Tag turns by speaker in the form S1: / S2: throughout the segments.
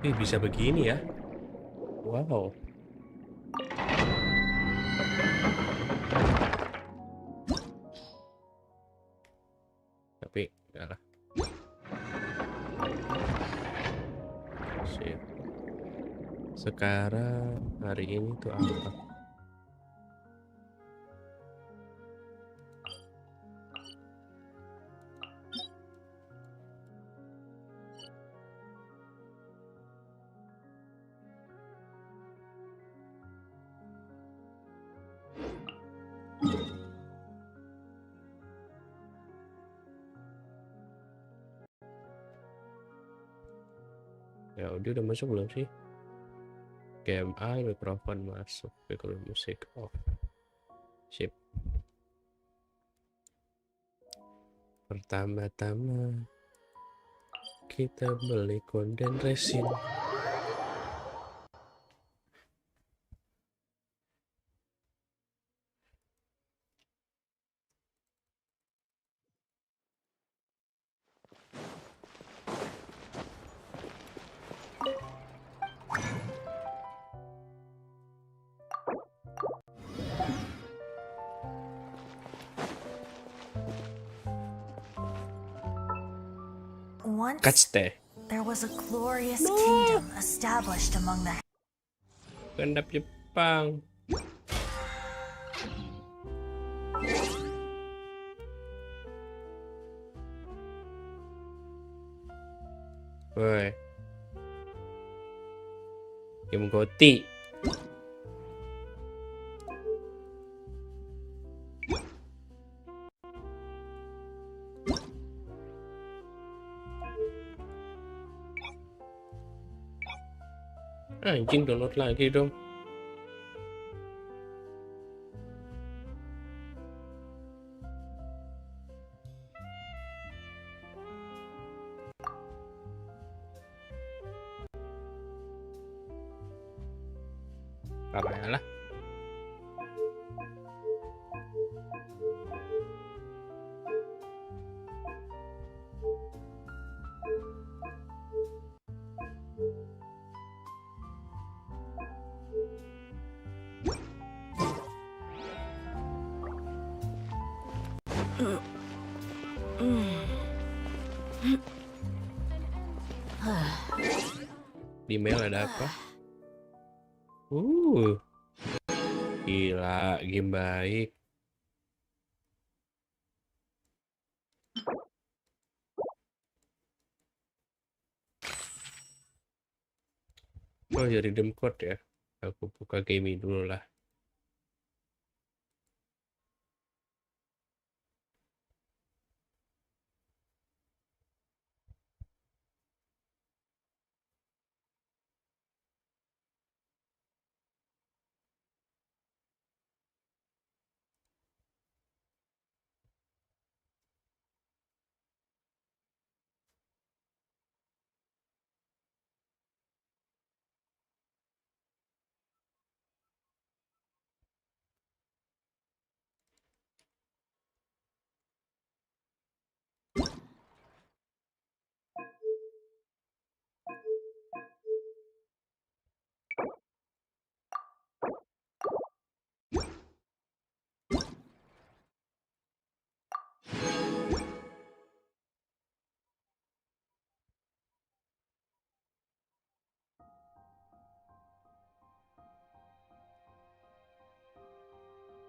S1: Bisa begini ya. Wow. Tapi enggak lah. Sip. Sekarang hari ini tuh apa? Ya udah masuk belum sih? Game I, mikrofon masuk, background musik off. Sip. Pertama-tama kita beli konten resin.
S2: Once there was a glorious kingdom established among the
S1: Kendap Jepang. Woi. Game Goti. Anjing, download lagi dong. Apa ya lah? Di mail ada apa? Gila, game baik. Oh, jadi redeem code ya. Aku buka gaming dulu lah.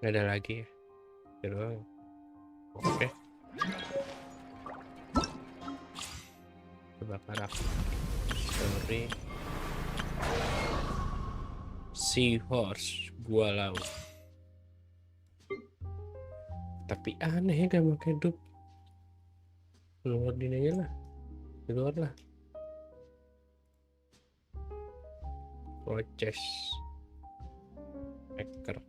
S1: Nggak ada lagi ya. Terus. Oke. Kebakaran. Sorry. Seahorse, gua laut. Tapi aneh ya gak pakai hidup. Keluar di aja lah. Keluar lah. Proces. Hacker.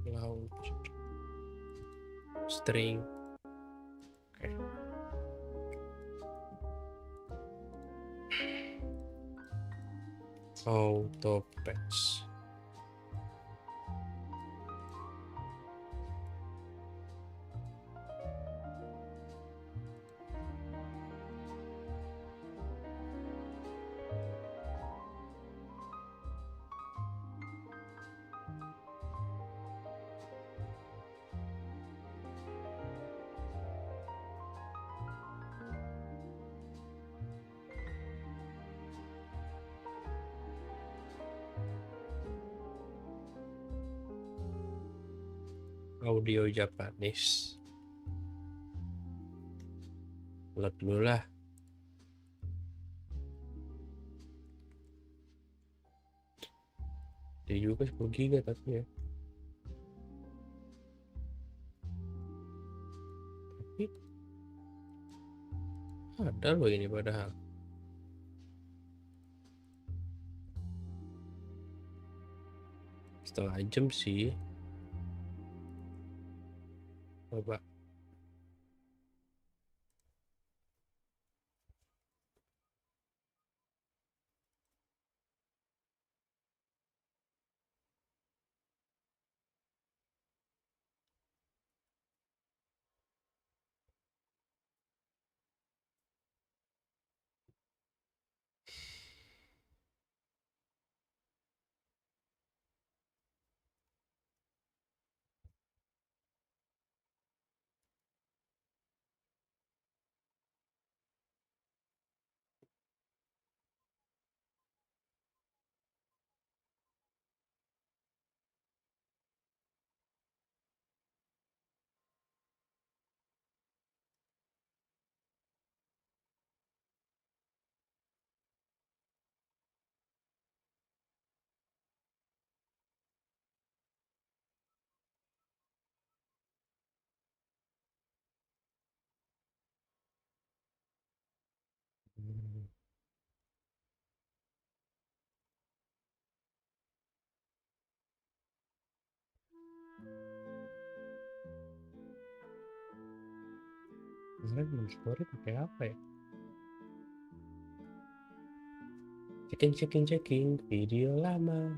S1: Launch. String. Oke. Auto patch. audio Japanese. Load dulu lah. Dia juga 10 giga tapi ya. Tapi ada loh ini padahal. Setengah jam sih. Coba. Sebenarnya story pakai apa ya? Checking video lama.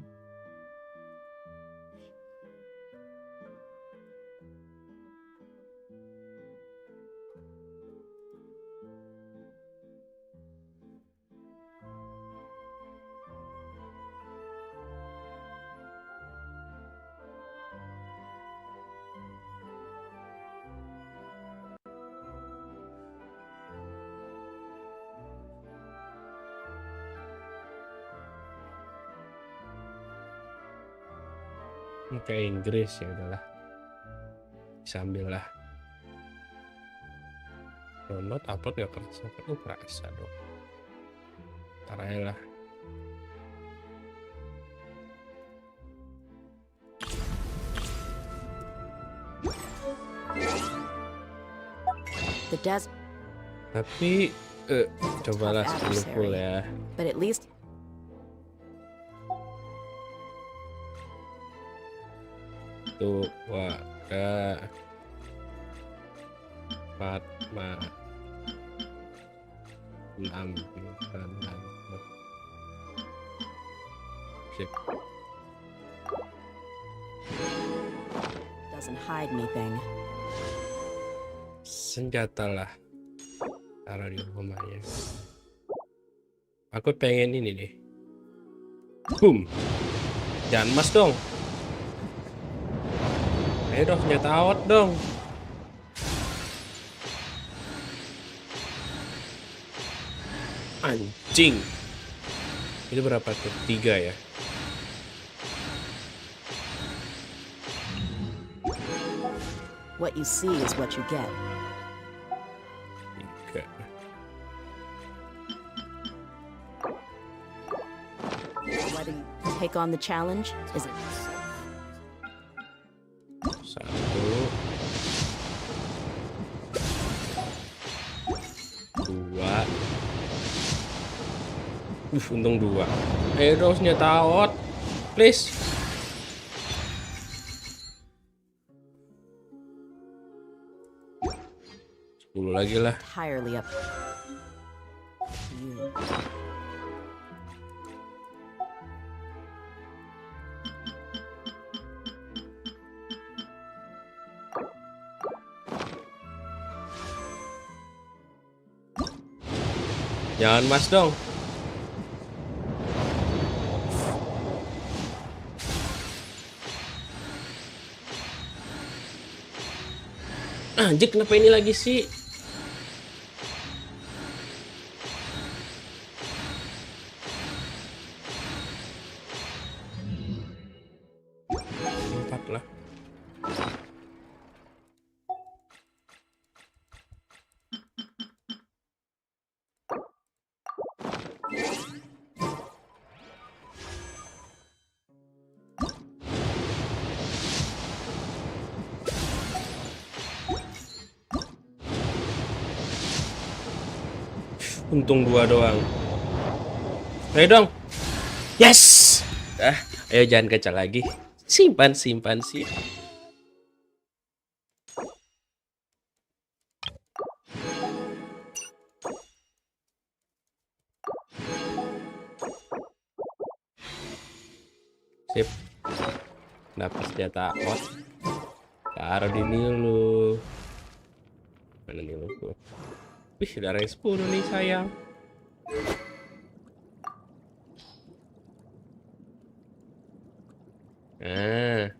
S1: Kayak Inggris ya udahlah, sambil lah download upload gak kerasa kan? Kerasa dong, ntar aja lah. Tapi cobalah sebelum full ya.
S2: But at least
S1: Tuh, wadah 4, 5, 6, 9, sip.
S2: doesn't hide anything.
S1: Senjata lah taruh di rumahnya. Aku pengen ini nih. Boom. Jangan mas dong. Ayo dong, senjata awet dong. Anjing. Itu berapa tuh? 3 ya?
S2: What you see is what you get.
S1: 3.
S2: Whether you take on the challenge is it
S1: 1, 2. Untung 2. Ayo dong senjata awet, please. Lagi lah.
S2: entirely up to you.
S1: Jangan mas dong. Anjir, kenapa ini lagi sih? Empat lah. Untung 2 doang. Ayo dong. Yes. Ayo jangan kecil lagi. Simpan sih. Sip. Dapat senjata out. Taruh di Nilu. Mana Niluku? Wih, udah rank 10 nih sayang. Nah.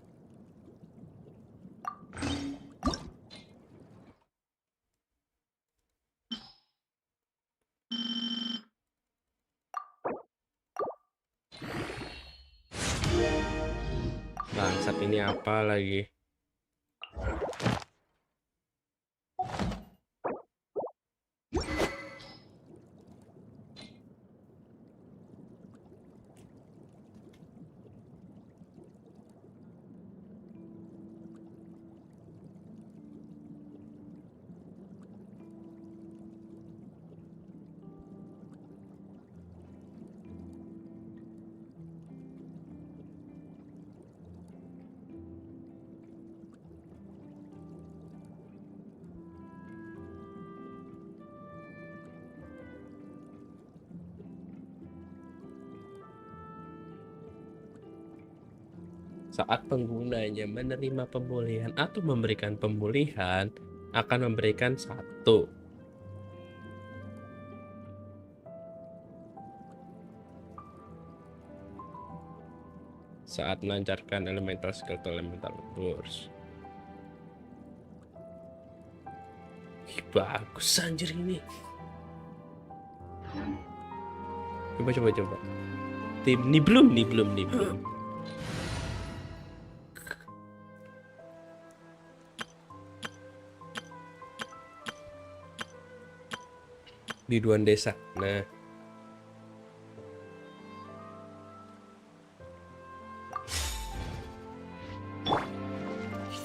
S1: Bangsat ini apa lagi? Saat penggunanya menerima pemulihan atau memberikan pemulihan, akan memberikan 1. Saat melancarkan elemental skill atau elemental burst. Bagus anjir ini. Coba. Tim ini belum. Biduan desa. Nah,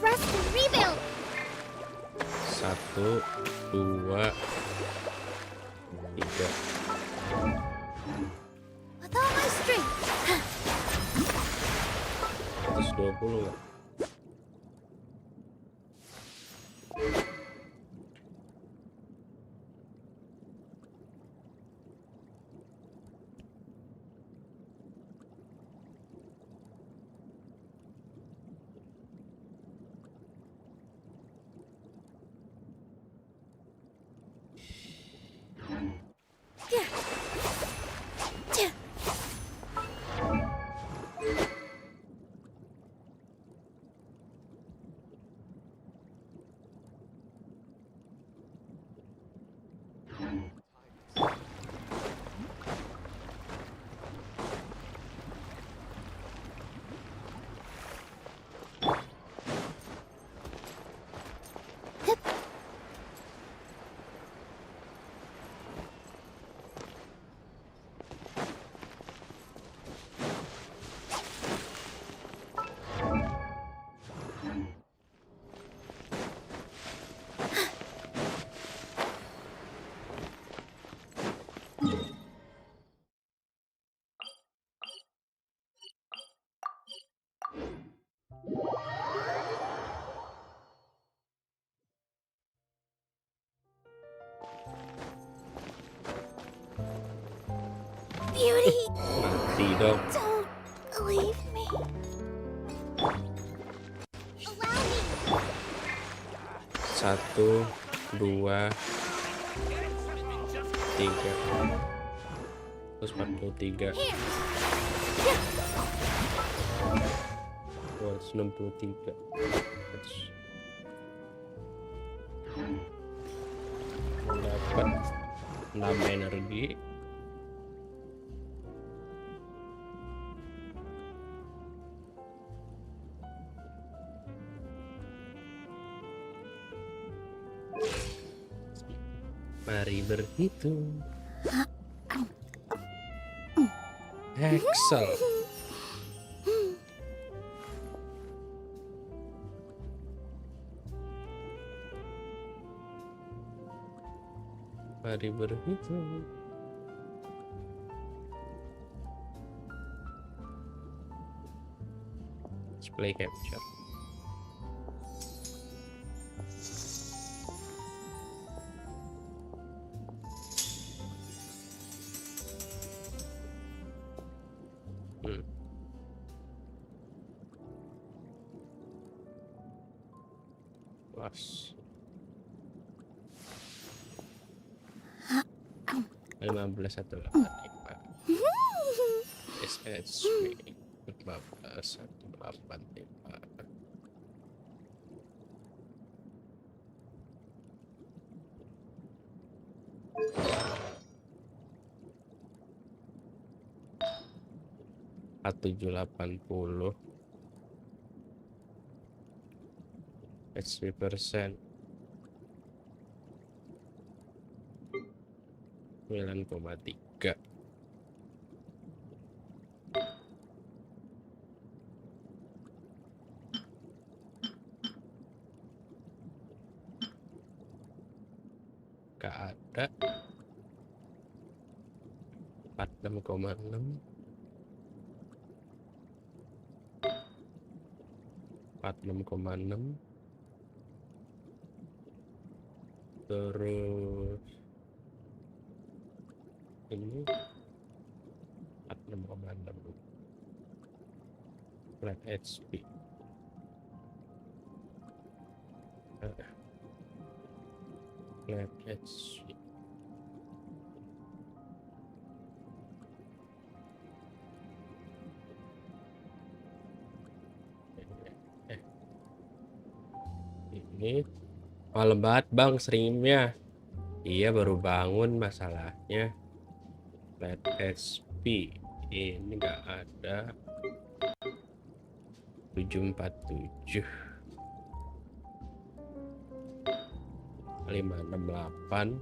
S2: Rest and rebuild.
S1: 1, 2, 3.
S2: With all my strength.
S1: 120 nggak?
S2: Beauty,
S1: Mati dong.
S2: don't leave me. Allow me.
S1: 1, 2, 3. Terus 43.
S2: Here.
S1: 163. Dapat 6 energi. Mari berhitung. Excel. Mari berhitung. Display capture. Was 15.185 SSW 15.185. $780 HP persen 9,3. Gak ada. 46,6. 46,6. Terus ini 46,6 flat HP. Flat HP. Ini malam banget bang streamnya. Iya baru bangun masalahnya. Flat HP ini nggak ada. 747 568.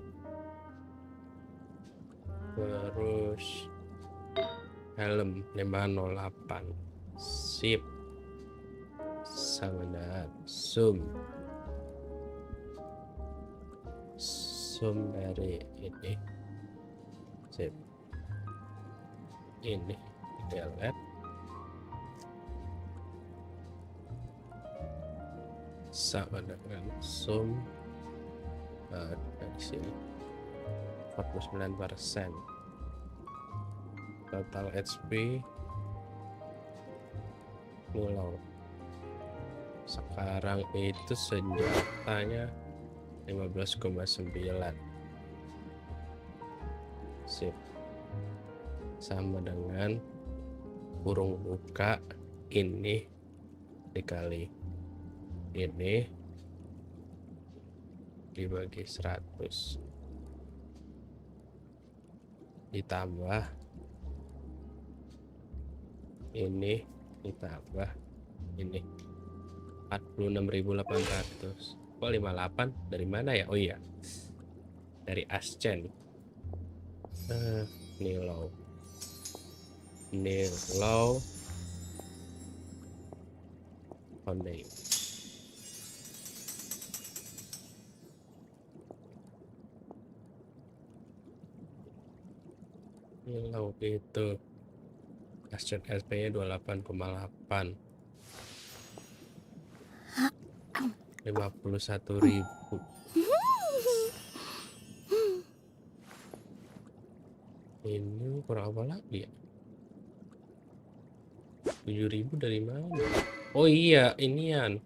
S1: Terus helm 508. Sip. Sama zoom dari ini. Sip. Ini delete. Sama dengan zoom dari sini 49%. Total HP pulau sekarang itu senjatanya 15,9. Sip. Sama dengan kurung buka ini dikali ini dibagi 100 ditambah ini ditambah ini 46.800. Kok 58 dari mana ya? Oh iya dari Ascen. Nilo Honey. Nilo itu Ascen SP nya 28,8. 51.000. Ini kurang apa lagi ya? 7.000 dari mana? Oh iya, inian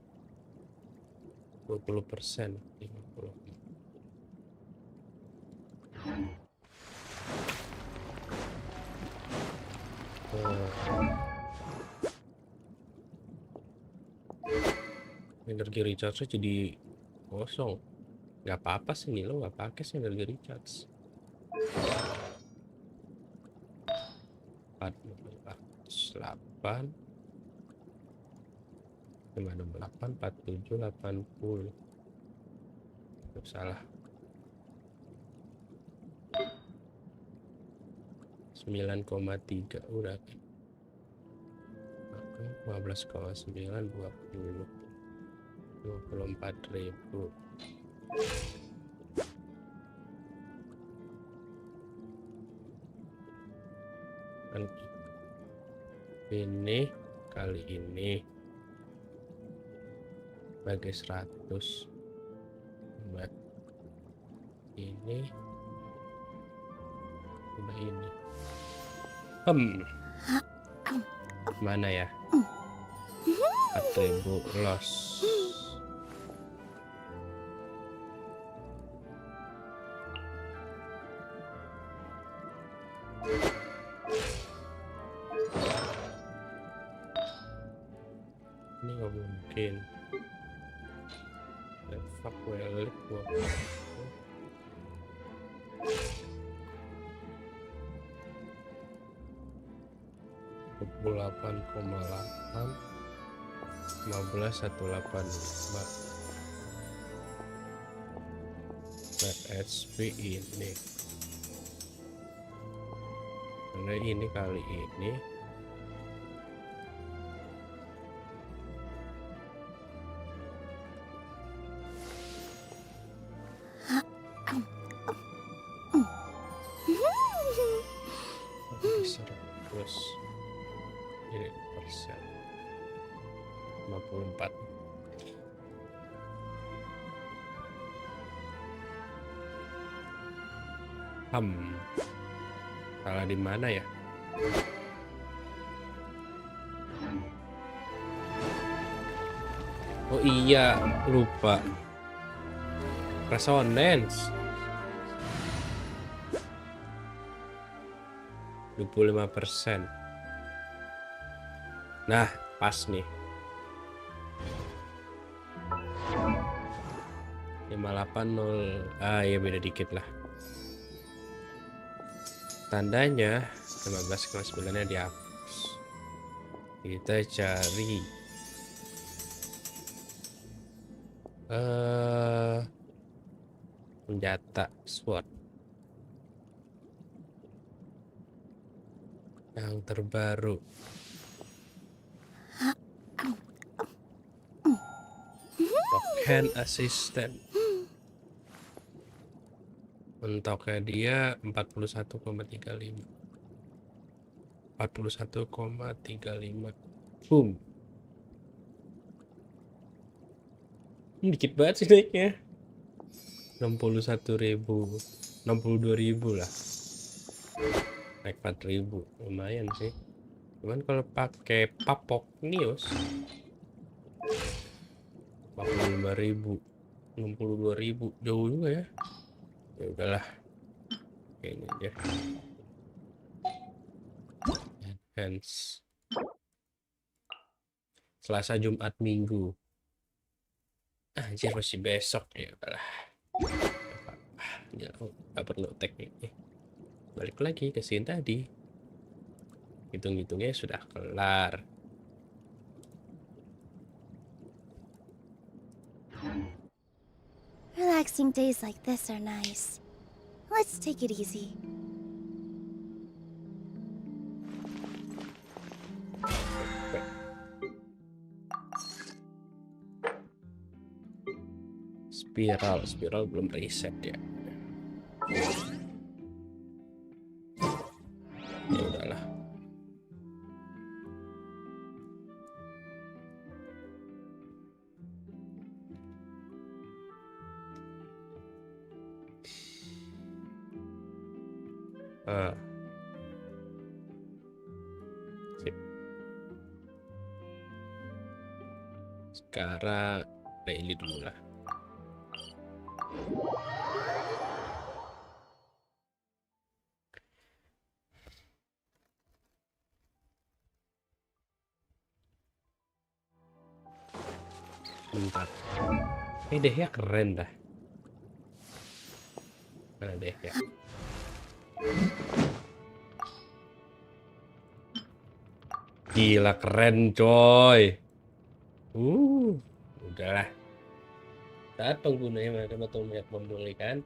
S1: 20%. 50. Energi recharge jadi kosong. Nggak apa-apa sih nih, lo nggak pakai sih energi recharge. 48 58 47 80. Salah. 9,3 udah. 15,9 20 24.000. Ini kali ini bagi 100 buat ini udah ini. Mana ya? 4.000 loss. Ini nggak mungkin. Fuck well, gua. 28,8 15,185 net HP ini karena ini kali ini terus ini persen 54. Salah di mana ya? Oh iya, lupa. Resonance 25%. Nah, pas nih. 580. Ya beda dikit lah. Tandanya 15,9-nya dihapus. Kita cari senjata sword yang terbaru. Hand assistant. Mentoknya dia 41,35. 41,35. Boom. Dikit banget sih naiknya. 61.000. 62.000 lah. Naik 4.000. Lumayan sih. Cuman kalau pakai papok nios 45.000. 62.000. Jauh juga ya. Ya udahlah. Kayaknya aja. Hands. Selasa, Jumat, Minggu. Anjir masih besok ya udahlah. Nggak perlu tekniknya. Balik lagi ke scene tadi. Hitung-hitungnya sudah kelar.
S2: Relaxing days like this are nice. Let's take it easy.
S1: Spiral belum reset ya. Ya udahlah. Sip. Sekarang daily dulu lah. Bentar. Deh ya keren dah. Mana deh ya? Gila keren coy. Udahlah. Saat penggunanya memulihkan.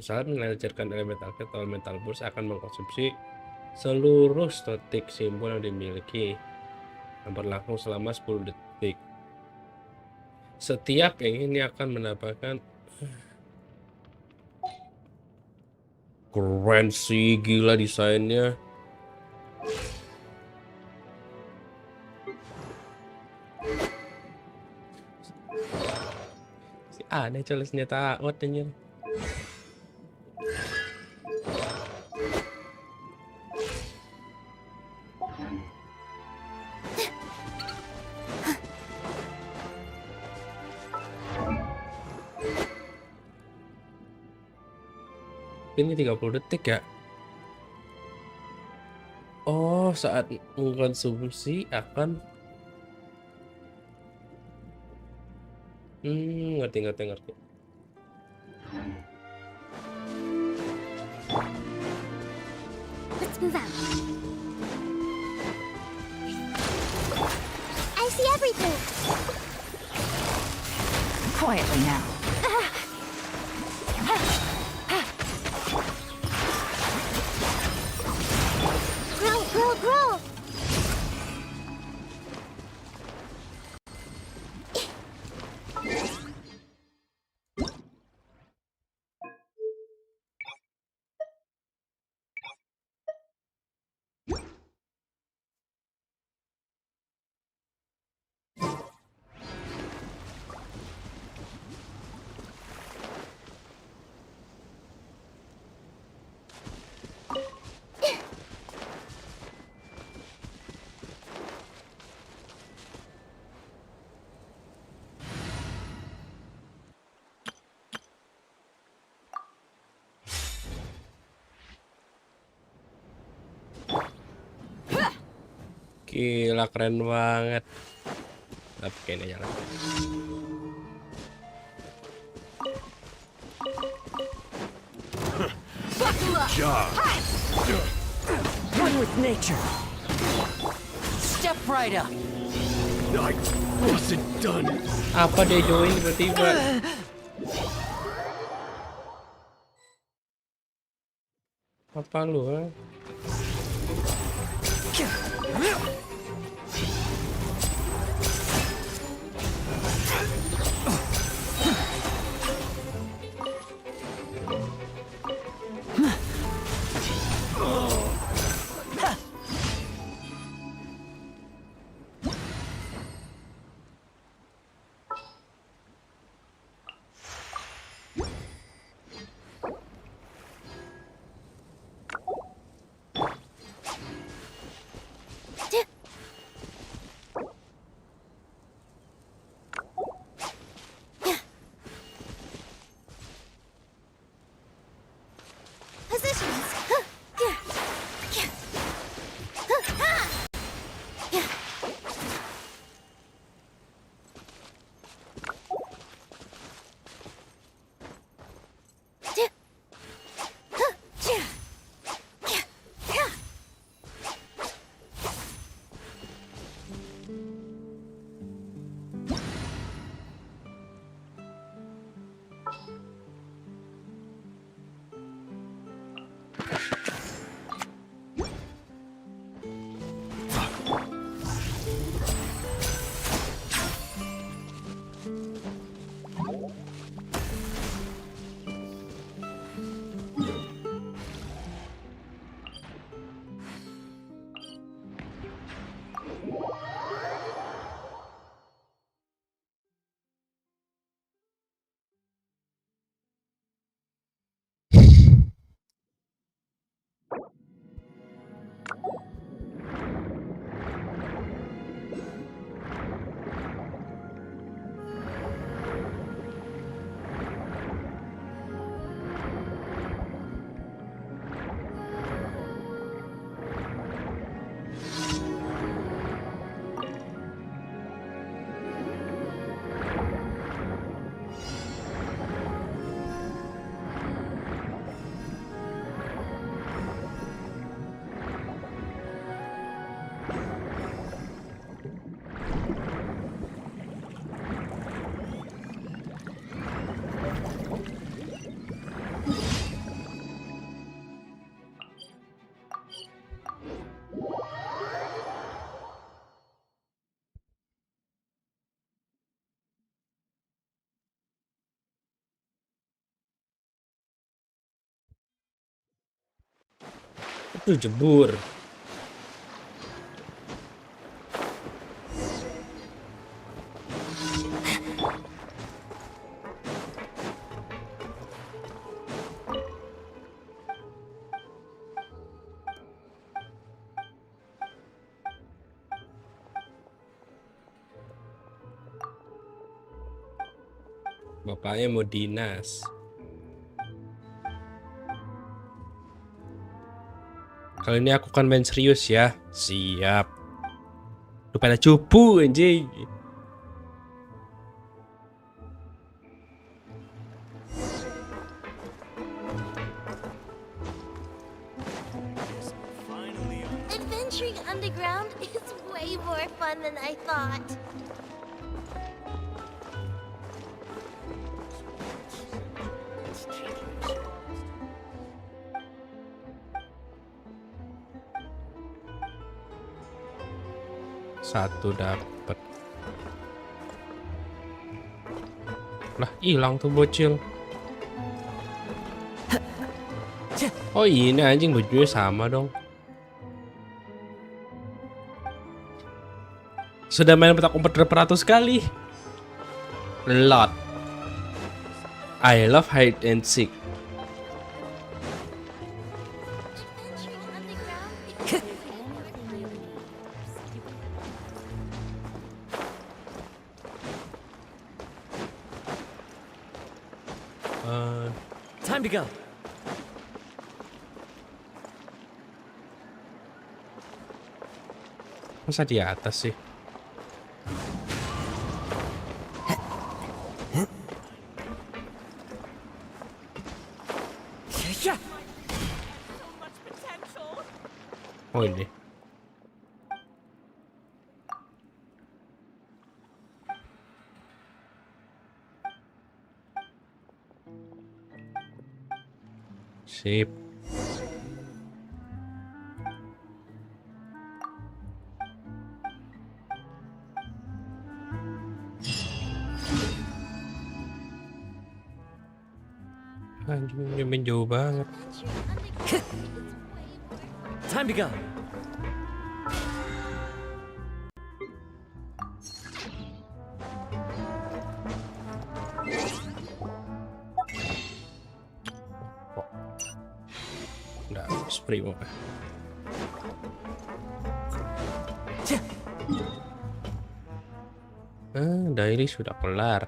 S1: Saat melancarkan elemental kit atau elemental burst akan mengkonsumsi seluruh statik simbol yang dimiliki yang berlangsung selama 10 detik. Setiap yang ini akan mendapatkan Keren sih, gila desainnya. Si aneh coba senjata out anjir. Ini 30 detik ya. Oh, saat mengkonsumsi akan ngerti ngerti ngerti.
S3: Let's move out. I see everything.
S2: Quietly now.
S3: Grow, grow, grow.
S1: Gila keren banget. Tapi kayaknya jalan.
S2: One with nature. Step right up.
S4: I wasn't done.
S1: Apa dia join tiba-tiba? Apa lu? Ha? Jebur. Bapaknya mau dinas. Kali ini aku kan main serius ya. Siap. Lu pada cupu anjing.
S3: Adventuring underground is way more fun than I thought.
S1: Satu dapet. Lah hilang tuh bocil. Oh ini anjing bajunya sama dong. Sudah main petak umpet berapa ratus kali? Lot. I love hide and seek.
S3: Adventuring underground is
S4: Time to go.
S1: Masa di atas sih? Oh ini. Sip. Anjing ini menjauh banget.
S4: Time to go.
S1: Udah habis primo. Daily sudah kelar.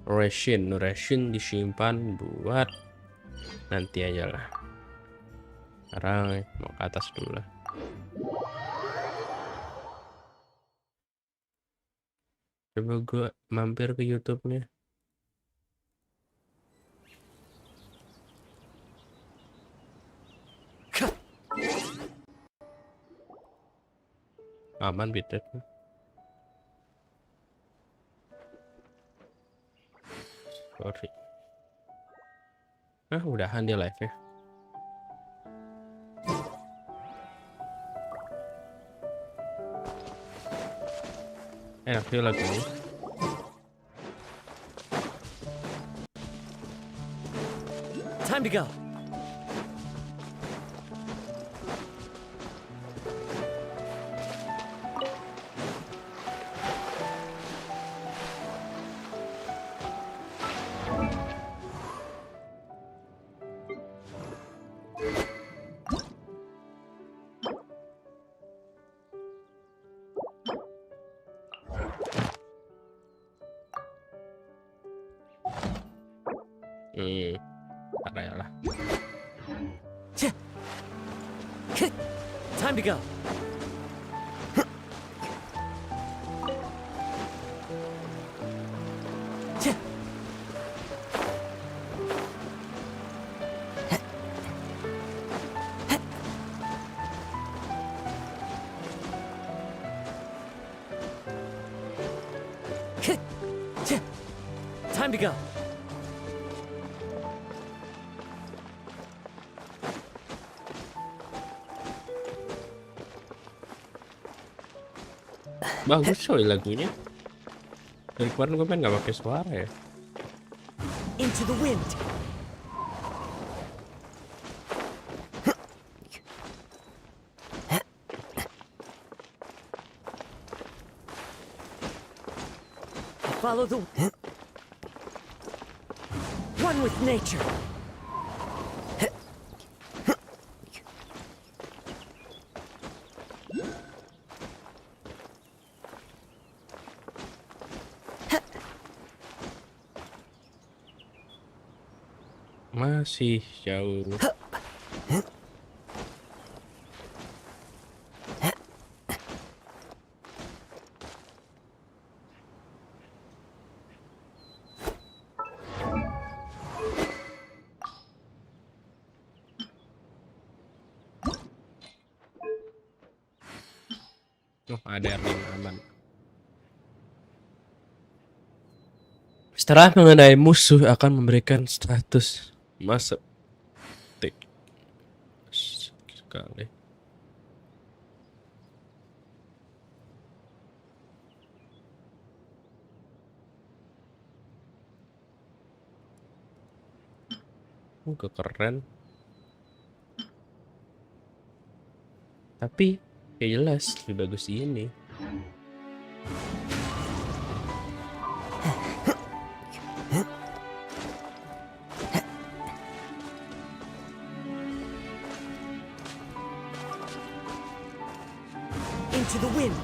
S1: Ration disimpan buat nanti aja lah. Sekarang mau ke atas dulu lah. Coba gue mampir ke YouTube-nya. Aman bitrate. Sorry. Udahan dia live-nya. Enak sih lagu ini.
S4: Time to go.
S1: Tak ya lah.
S4: Time to go. Time to go.
S1: Bagus coy lagunya. Dari kemarin gue main gak pakai suara ya.
S4: Into the wind. Follow the one with nature.
S1: Masih jauh. Oh, ada ring aman. Setelah mengenai musuh akan memberikan status masuk tik sekali. Keren. Tapi ya jelas lebih bagus ini.
S4: Into the wind.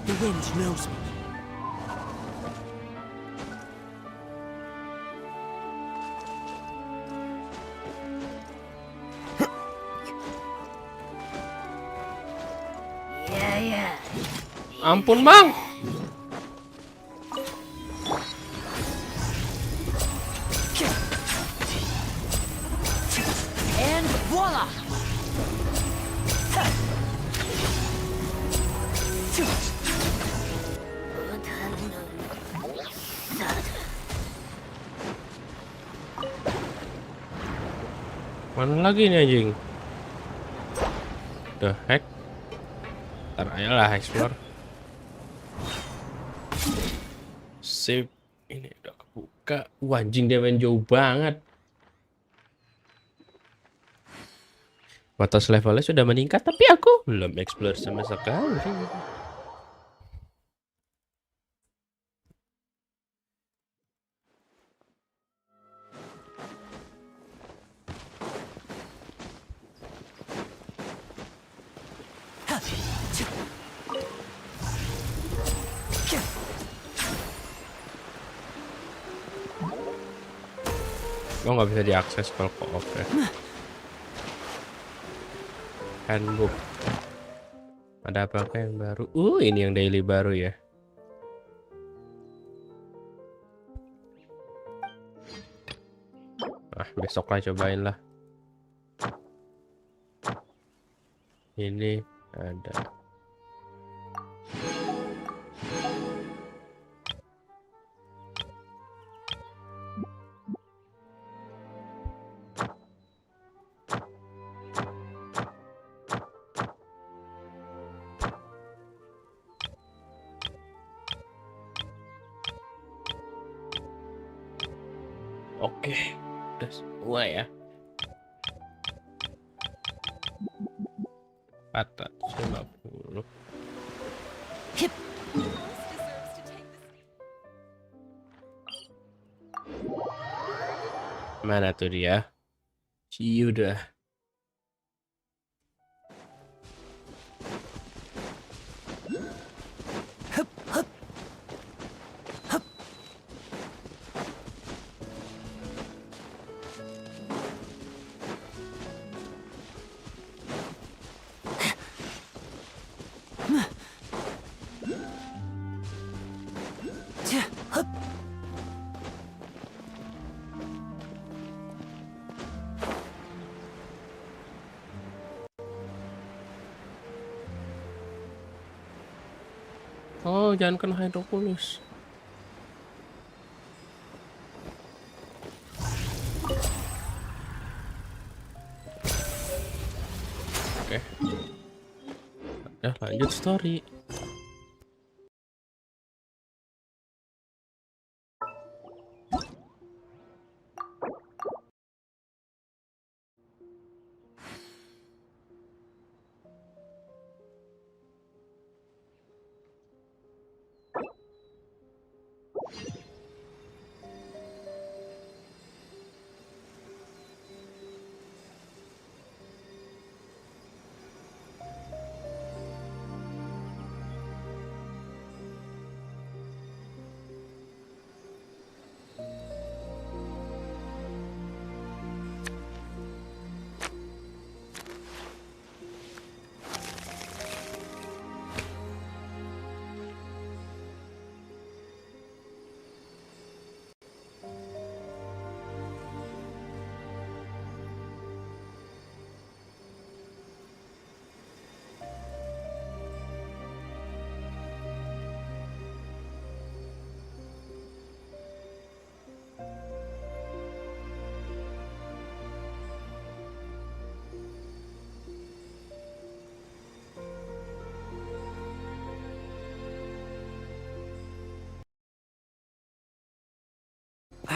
S4: The wind knows me.
S1: Ampun, Bang.
S4: And voila!
S1: Mana lagi nih anjing? The heck? Ntar aja lah explore. Save. Ini udah kebuka. Wah, anjing dia main jauh banget. Batas levelnya sudah meningkat, tapi aku belum explore sama sekali. Oh, nggak bisa diakses kalau co-op ya. Handbook. Ada apa yang baru? Ini yang daily baru ya. Besok lah cobain lah. Ini ada. Oke, udah semua ya. 450. Mana tuh dia? Udah. Oh, jangan kena hydroculus. Oke. Ya, lanjut story.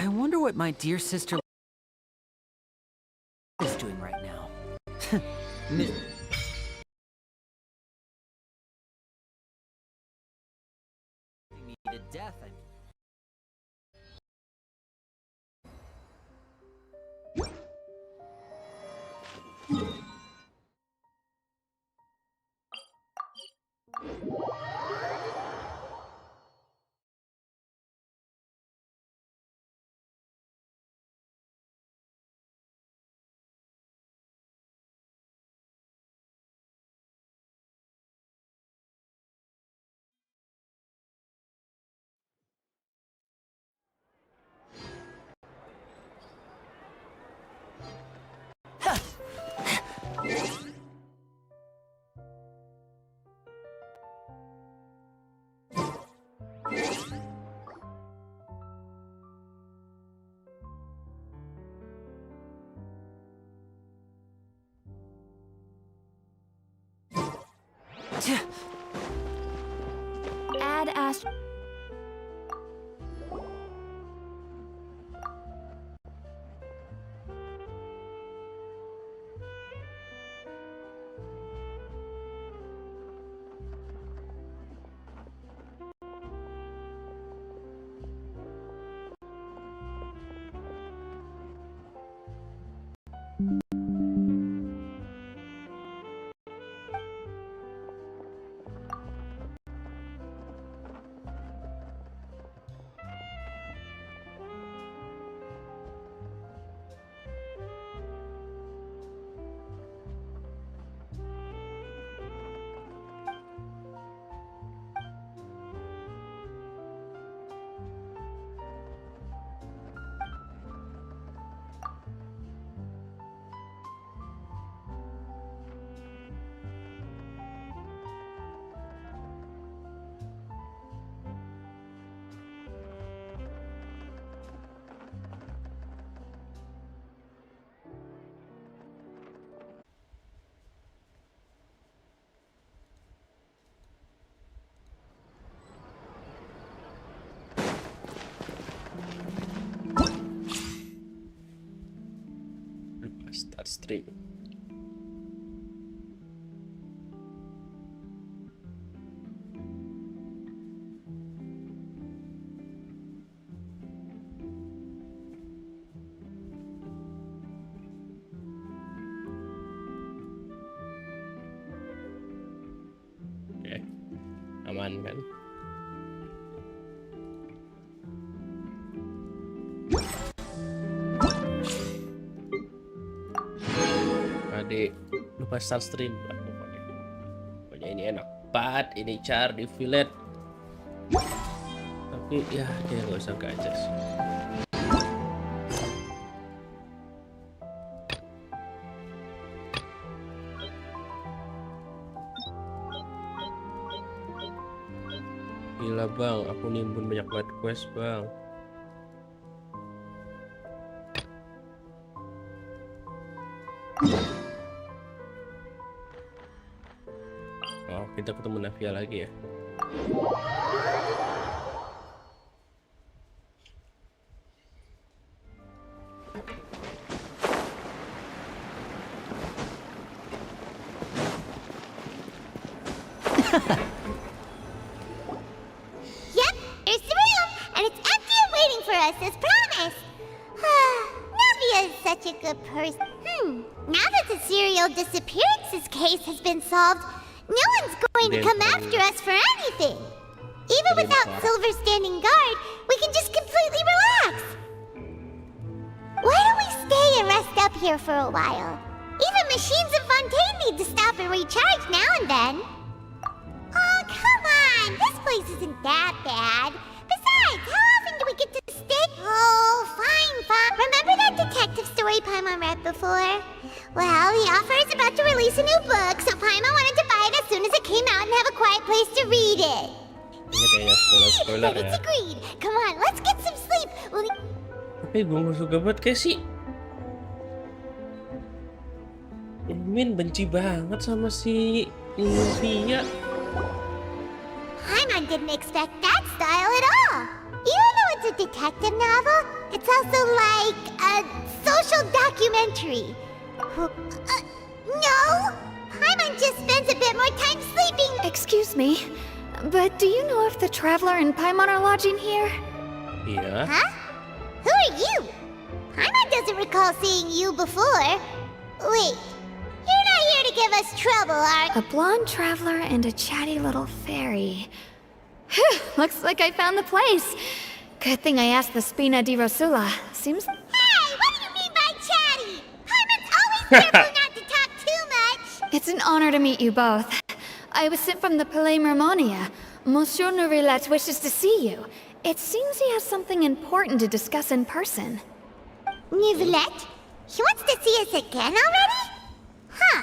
S4: I wonder what my dear sister is doing right now. Me to death, I mean.
S3: Add Ash.
S1: Start stream. Oke, aman kan? Adik, lupa start stream lah pokoknya. Pokoknya ini enak banget, ini char di fillet. Tapi ya kayak gak usah gajas. Gila bang, aku nimbun banyak banget quest bang. Oh, kita ketemu Navia lagi ya.
S3: Yep, here's the room, and it's empty and waiting for us as promised. Navia is such a good person. Now that the serial disappearances case has been solved, no one's going to come after us for anything. Even without Silver standing guard, we can just completely relax. Why don't we stay and rest up here for a while? Even machines in Fontaine need to stop and recharge now and then. Oh, come on! This place isn't that bad. Besides, how often do we get to stay? Oh, fine. Remember that detective story Paimon read before? Well, the author is about to release a new book, so Paimon wanted to buy it as soon as it came out and have a quiet place to read it.
S1: Ini kayaknya spoiler
S3: It's
S1: ya.
S3: agreed. Come on, let's get some sleep.
S1: Tapi gue gak suka banget kayak sih. Min benci banget sama si Navia.
S3: Paimon didn't expect that style at all. Even though it's a detective novel, It's also like a social documentary. No! Paimon just spends a bit more time sleeping.
S2: Excuse me, but do you know if the Traveler and Paimon are lodging here?
S1: Iya.
S3: Huh? Who are you? Paimon doesn't recall seeing you before. Wait, you're not here to give us trouble, are you?
S2: A blonde traveler and a chatty little fairy. Whew, looks like I found the place. Good thing I asked the Spina di Rosula. Seems...
S3: Hey, what do you mean by chatty? Paimon's always careful not to talk too much.
S2: It's an honor to meet you both. I was sent from the Palais Mermonia. Monsieur Nourilette wishes to see you. It seems he has something important to discuss in person.
S3: Nouvelette? He wants to see us again already? Huh.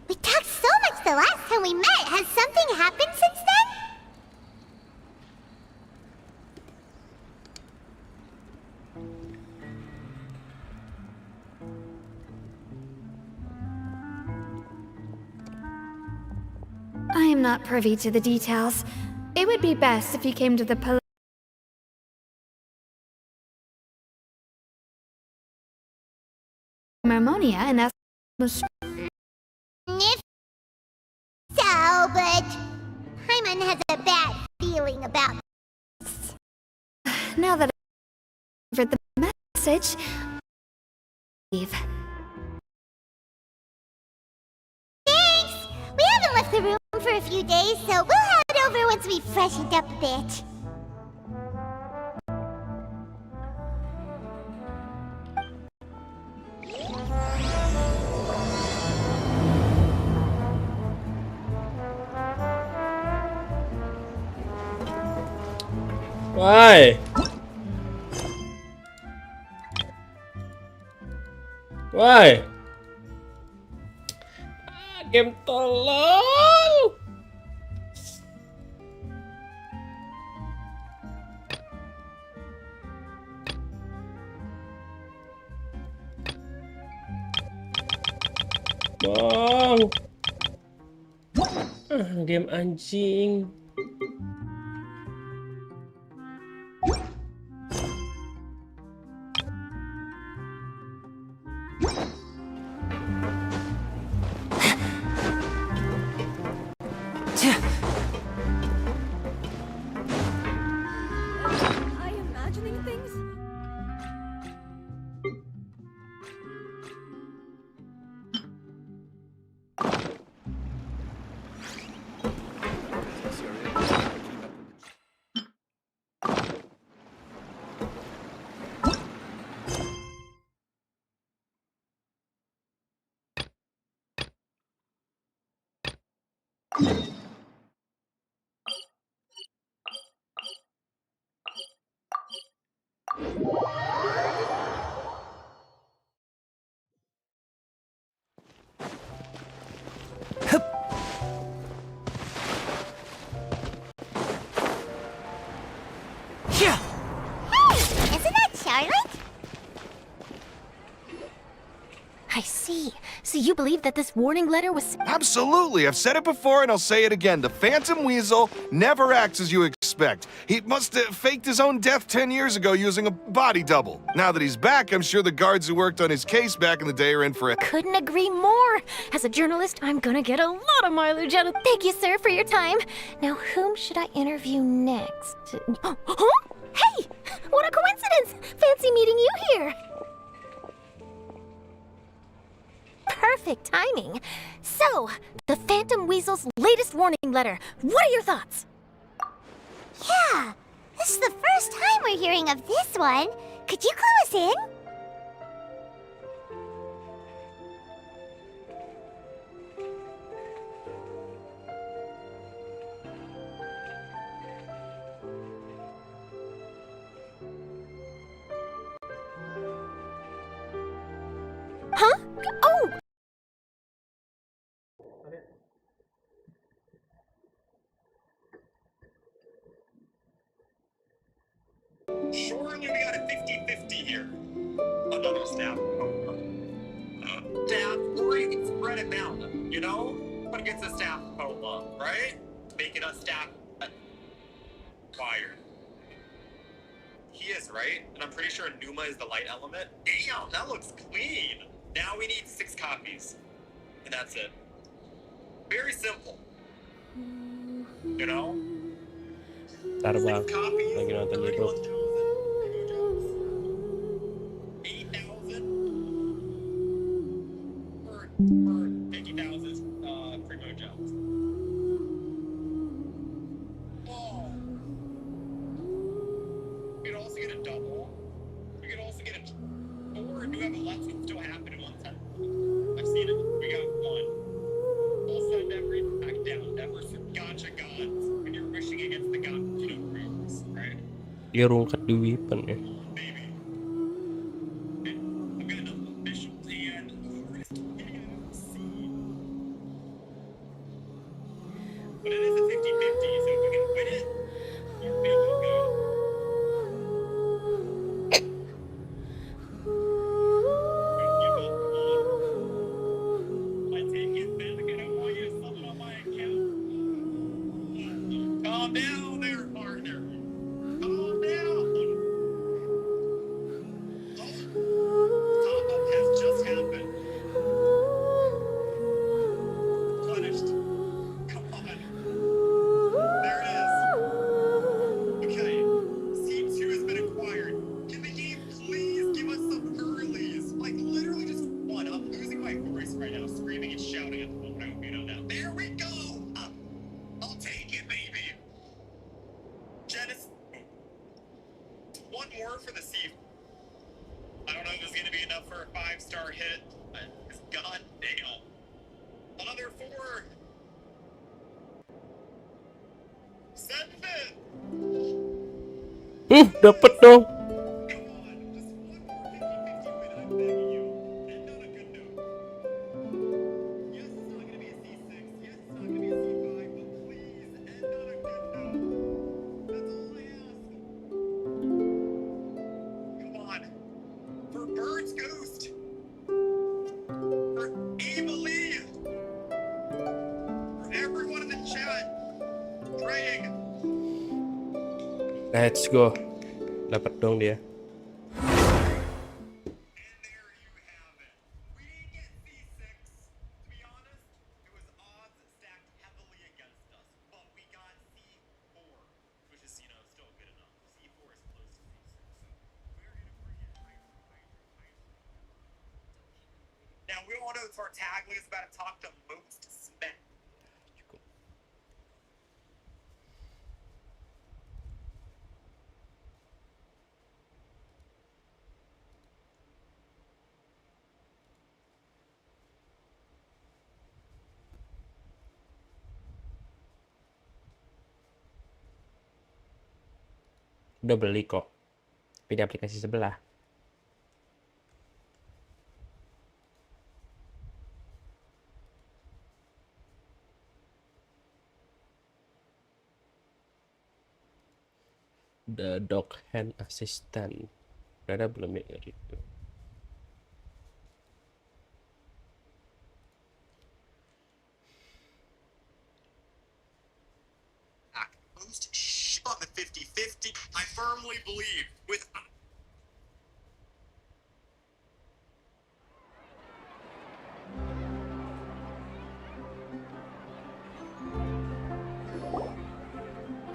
S3: We talked so much the last time we met. Has something happened since then?
S2: I am not privy to the details. It would be best if you came to the Palais Mermonia and asked Monsieur...
S3: If so, but Paimon has a bad feeling about
S2: Now that I've heard the message, leave.
S3: Thanks! We haven't left the room for a few days, so we'll head over once we've freshened up a bit.
S1: Why? Why? Game tolol. Bang. Game anjing.
S3: Hey, isn't that Charlotte?
S5: I see. So you believe that this warning letter was...
S6: Absolutely. I've said it before and I'll say it again. The Phantom Weasel never acts as you expect. He must have faked his own death 10 years ago using a body double. Now that he's back, I'm sure the guards who worked on his case back in the day are in for it.
S5: Couldn't agree more. As a journalist, I'm gonna get a lot of mileage out of... Thank you, sir, for your time. Now, whom should I interview next? Huh? Hey! What a coincidence! Fancy meeting you here. Perfect timing. So, the Phantom Weasel's latest warning letter. What are your thoughts?
S3: Yeah, this is the first time we're hearing of this one. Could you clue us in?
S5: Huh? Oh!
S7: Surely we got a 50-50 here. Another staff. Staff, or you can spread it down, you know? What gets a staff cola, right? Making us staff fired. He is, right? And I'm pretty sure Numa is the light element. Damn, that looks clean. Now we need 6 copies. And that's it. Very simple. You know?
S1: Ntar bang,
S7: 6 copies.
S1: lagi nonton YouTube.
S7: 8,000 for 50,000 primo jobs. Oh. We could also get a double. We could also get a 4. Do we have a left that still happen in 1 time? I've seen it. We got 1. All send every back down. Never gotcha gods. When you're wishing against the god, rules, right?
S1: Dia rungkat di weapon ya.
S7: Maybe. Okay. I'm gonna know the officials and KFC. But it is a 50-50, so if we can win it, you're feeling good. Give up one. I take it back and I want you to sum it on my account. Calm down there, partner. Calm down. Top up has just happened. Punished. Come on. There it is. Okay. Scene 2 has been acquired. Can the game please give us some earlies? Like literally just 1. I'm losing my voice right now, screaming and shouting at the phone. I hope you know that. There we go. I'll take it, baby. Janice, 1 more for the C. I don't know if this is gonna be enough for a 5-star hit. God damn. Another 4. Send it.
S1: Dapat dong.
S7: Come on, just 1 more 50-50 win, I'm begging you. End on a good note. Yes, it's not gonna be a C6. Yes, it's not gonna be a C5, but please end on a good note. That's all I ask. Come on. For Bird's Ghost. For Emily. For everyone in the chat. Praying.
S1: Let's go. Dapat dong dia.
S7: And there you have it. We didn't get C6. To be honest, it was odds stacked heavily against us. But we got C4, which is, still good enough. C4 is close to C6. So we're going to bring it higher. Now, we all know Tartaglia is about to talk to most Sosmed.
S1: Udah beli kok. Tapi di aplikasi sebelah. The dog hand assistant. Udah ada belum ya itu?
S7: Most shit on the 50-50. I firmly believe with.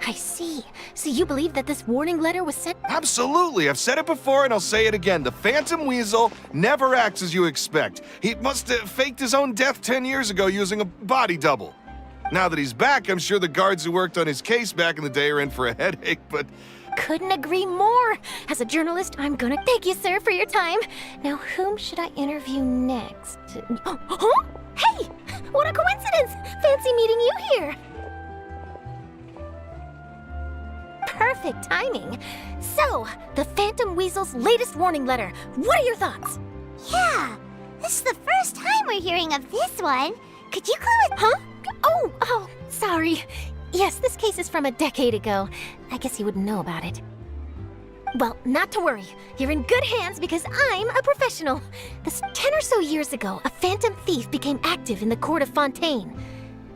S5: I see. So you believe that this warning letter was sent?
S6: Absolutely. I've said it before and I'll say it again. The Phantom Weasel never acts as you expect. He must have faked his own death 10 years ago using a body double. Now that he's back, I'm sure the guards who worked on his case back in the day are in for a headache, but...
S5: Couldn't agree more. As a journalist, I'm gonna thank you, sir, for your time. Now, whom should I interview next? Huh? Hey! What a coincidence! Fancy meeting you here. Perfect timing. So, the Phantom Weasel's latest warning letter. What are your thoughts?
S3: Yeah, this is the first time we're hearing of this one. Could you clue it?
S5: Huh? Oh, sorry. Yes, this case is from a decade ago. I guess you wouldn't know about it. Well, not to worry. You're in good hands because I'm a professional. This 10 or so years ago, a phantom thief became active in the court of Fontaine.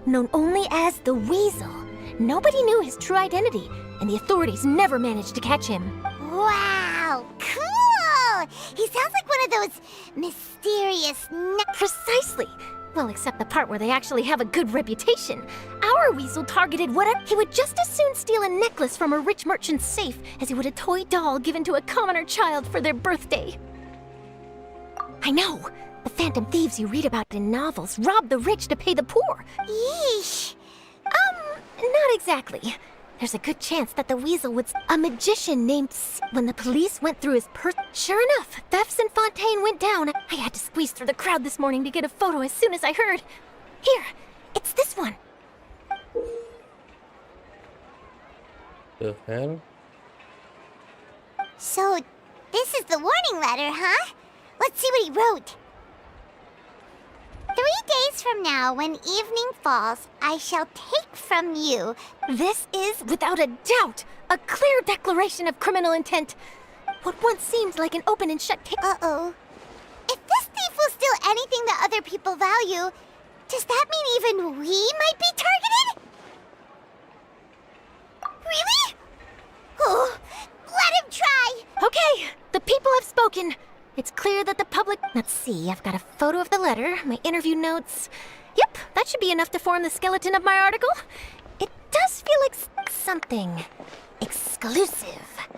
S5: Known only as the Weasel. Nobody knew his true identity, and the authorities never managed to catch him.
S3: Wow, cool! He sounds like one of those mysterious
S5: Precisely. Well, except the part where they actually have a good reputation. Our weasel targeted whatever. He would just as soon steal a necklace from a rich merchant's safe as he would a toy doll given to a commoner child for their birthday. I know. The phantom thieves you read about in novels rob the rich to pay the poor.
S3: Yeesh.
S5: Not exactly. There's a good chance that the weasel was a magician named When the police went through his purse, sure enough, thefts in Fontaine went down. I had to squeeze through the crowd this morning to get a photo as soon as I heard. Here, it's this one.
S1: The hell?
S3: So, this is the warning letter, huh? Let's see what he wrote. 3 days from now, when evening falls, I shall take from you.
S5: This is, without a doubt, a clear declaration of criminal intent. What once seemed like an open and shut case.
S3: Uh-oh. If this thief will steal anything that other people value, does that mean even we might be targeted? Really? Oh, let him try!
S5: Okay, the people have spoken. It's clear that the public... Let's see, I've got a photo of the letter, my interview notes. Yep, that should be enough to form the skeleton of my article. It does feel like something exclusive.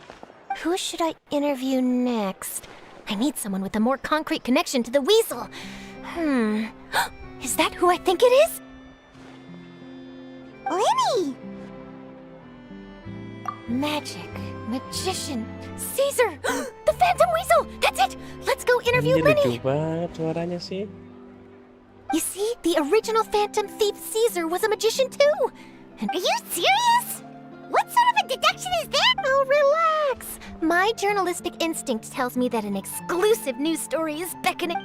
S5: Who should I interview next? I need someone with a more concrete connection to the weasel. Is that who I think it is?
S3: Lenny!
S5: Magic, magician, Caesar! The Phantom Weasel! That's it! Let's go interview
S1: Ini
S5: Lenny!
S1: lucu banget suaranya sih.
S5: You see, the original Phantom Thief Caesar was a magician too! And
S3: Are you serious? What sort of a deduction is that?
S5: oh, relax! My journalistic instinct tells me that an exclusive news story is beckoning.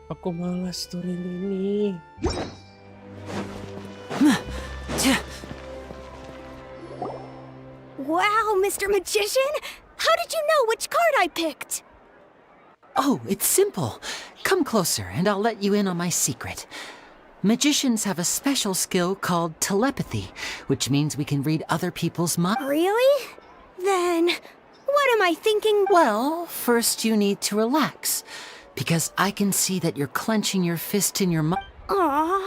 S1: Aku malas touring ini.
S8: Wow, Mr. Magician! How did you know which card I picked?
S4: Oh, it's simple. Come closer and I'll let you in on my secret. Magicians have a special skill called telepathy, which means we can read other people's minds.
S8: Really? Then, what am I thinking?
S4: Well, first you need to relax, because I can see that you're clenching your fist in your mouth.
S8: Aww.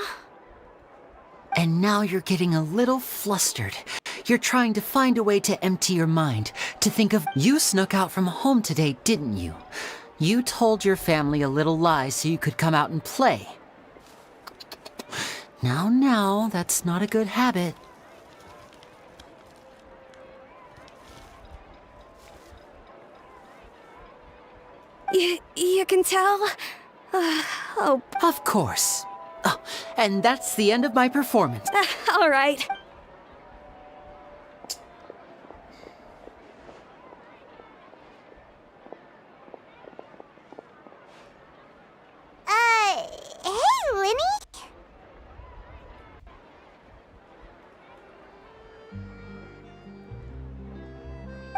S4: And now you're getting a little flustered. You're trying to find a way to empty your mind, to think of... You snuck out from home today, didn't you? You told your family a little lie so you could come out and play. Now, that's not a good habit.
S8: You can tell? Oh,
S4: Of course. Oh, And that's the end of my performance.
S8: All right.
S3: Hey, Lenny?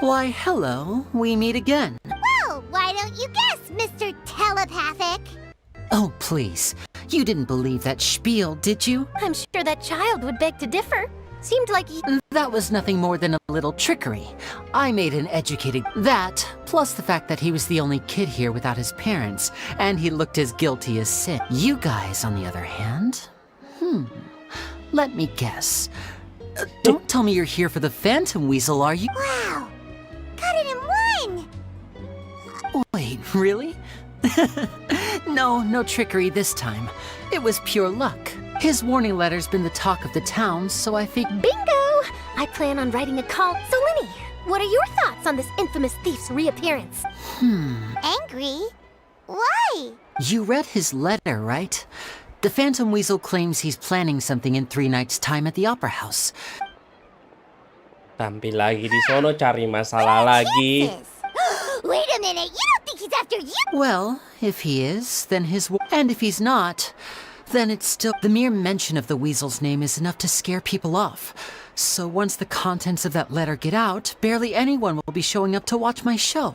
S4: Why, hello. We meet again.
S3: Well, why don't you guess, Mr. Telepathic?
S4: Oh, please. You didn't believe that spiel, did you?
S5: I'm sure that child would beg to differ. Seemed like he...
S4: That was nothing more than a little trickery. I made an educated... That, plus the fact that he was the only kid here without his parents, and he looked as guilty as sin. You guys, on the other hand... Let me guess. Don't tell me you're here for the Phantom Weasel, are you?
S3: Wow! Got it in one!
S4: Wait, really? No trickery this time. It was pure luck. His warning letter's been the talk of the town, so I figured...
S5: Bingo! I plan on writing a call. So, Lenny, what are your thoughts on this infamous thief's reappearance?
S3: Angry? Why?
S4: You read his letter, right? The Phantom Weasel claims he's planning something in 3 nights' time at the Opera House.
S1: Tampil lagi di sono cari masalah lagi.
S3: Wait a minute, you don't think he's after you?
S4: Well, if he is, then and if he's not, then it's still... The mere mention of the Weasel's name is enough to scare people off. So once the contents of that letter get out, barely anyone will be showing up to watch my show.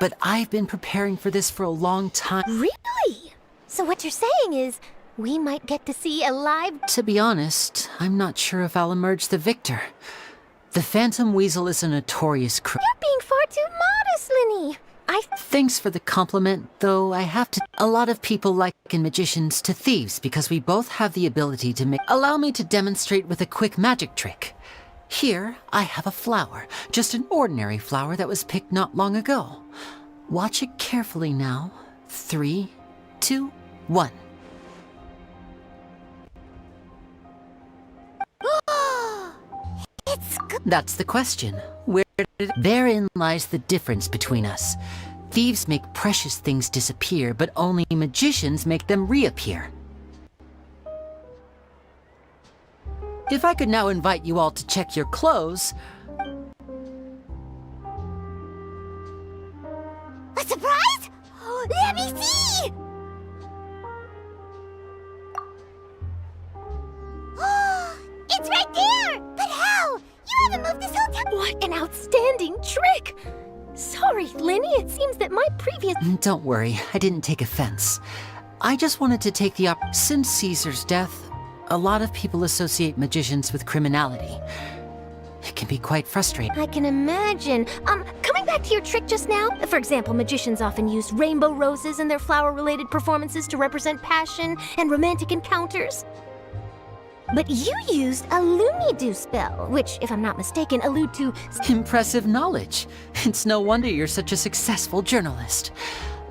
S4: But I've been preparing for this for a long time.
S5: Really? So what you're saying is, we might get to see a live...
S4: To be honest, I'm not sure if I'll emerge the victor. The Phantom Weasel is a notorious
S5: You're being far too modest, Lenny.
S4: Thanks for the compliment, though I have to... A lot of people liken magicians to thieves because we both have the ability to make... Allow me to demonstrate with a quick magic trick. Here, I have a flower, just an ordinary flower that was picked not long ago. Watch it carefully now. 3, 2, 1.
S3: It's good.
S4: That's the question. Where did it... Therein lies the difference between us. Thieves make precious things disappear, but only magicians make them reappear. If I could now invite you all to check your clothes...
S3: A surprise? Let me see! It's right there!
S5: What an outstanding trick! Sorry, Lenny, it seems that my previous...
S4: Don't worry, I didn't take offense. I just wanted to take the Since Caesar's death, a lot of people associate magicians with criminality. It can be quite frustrating.
S5: I can imagine. Coming back to your trick just now, for example, magicians often use rainbow roses in their flower-related performances to represent passion and romantic encounters. But you used a Looney-Doo spell, which, if I'm not mistaken, allude to...
S4: Impressive knowledge. It's no wonder you're such a successful journalist.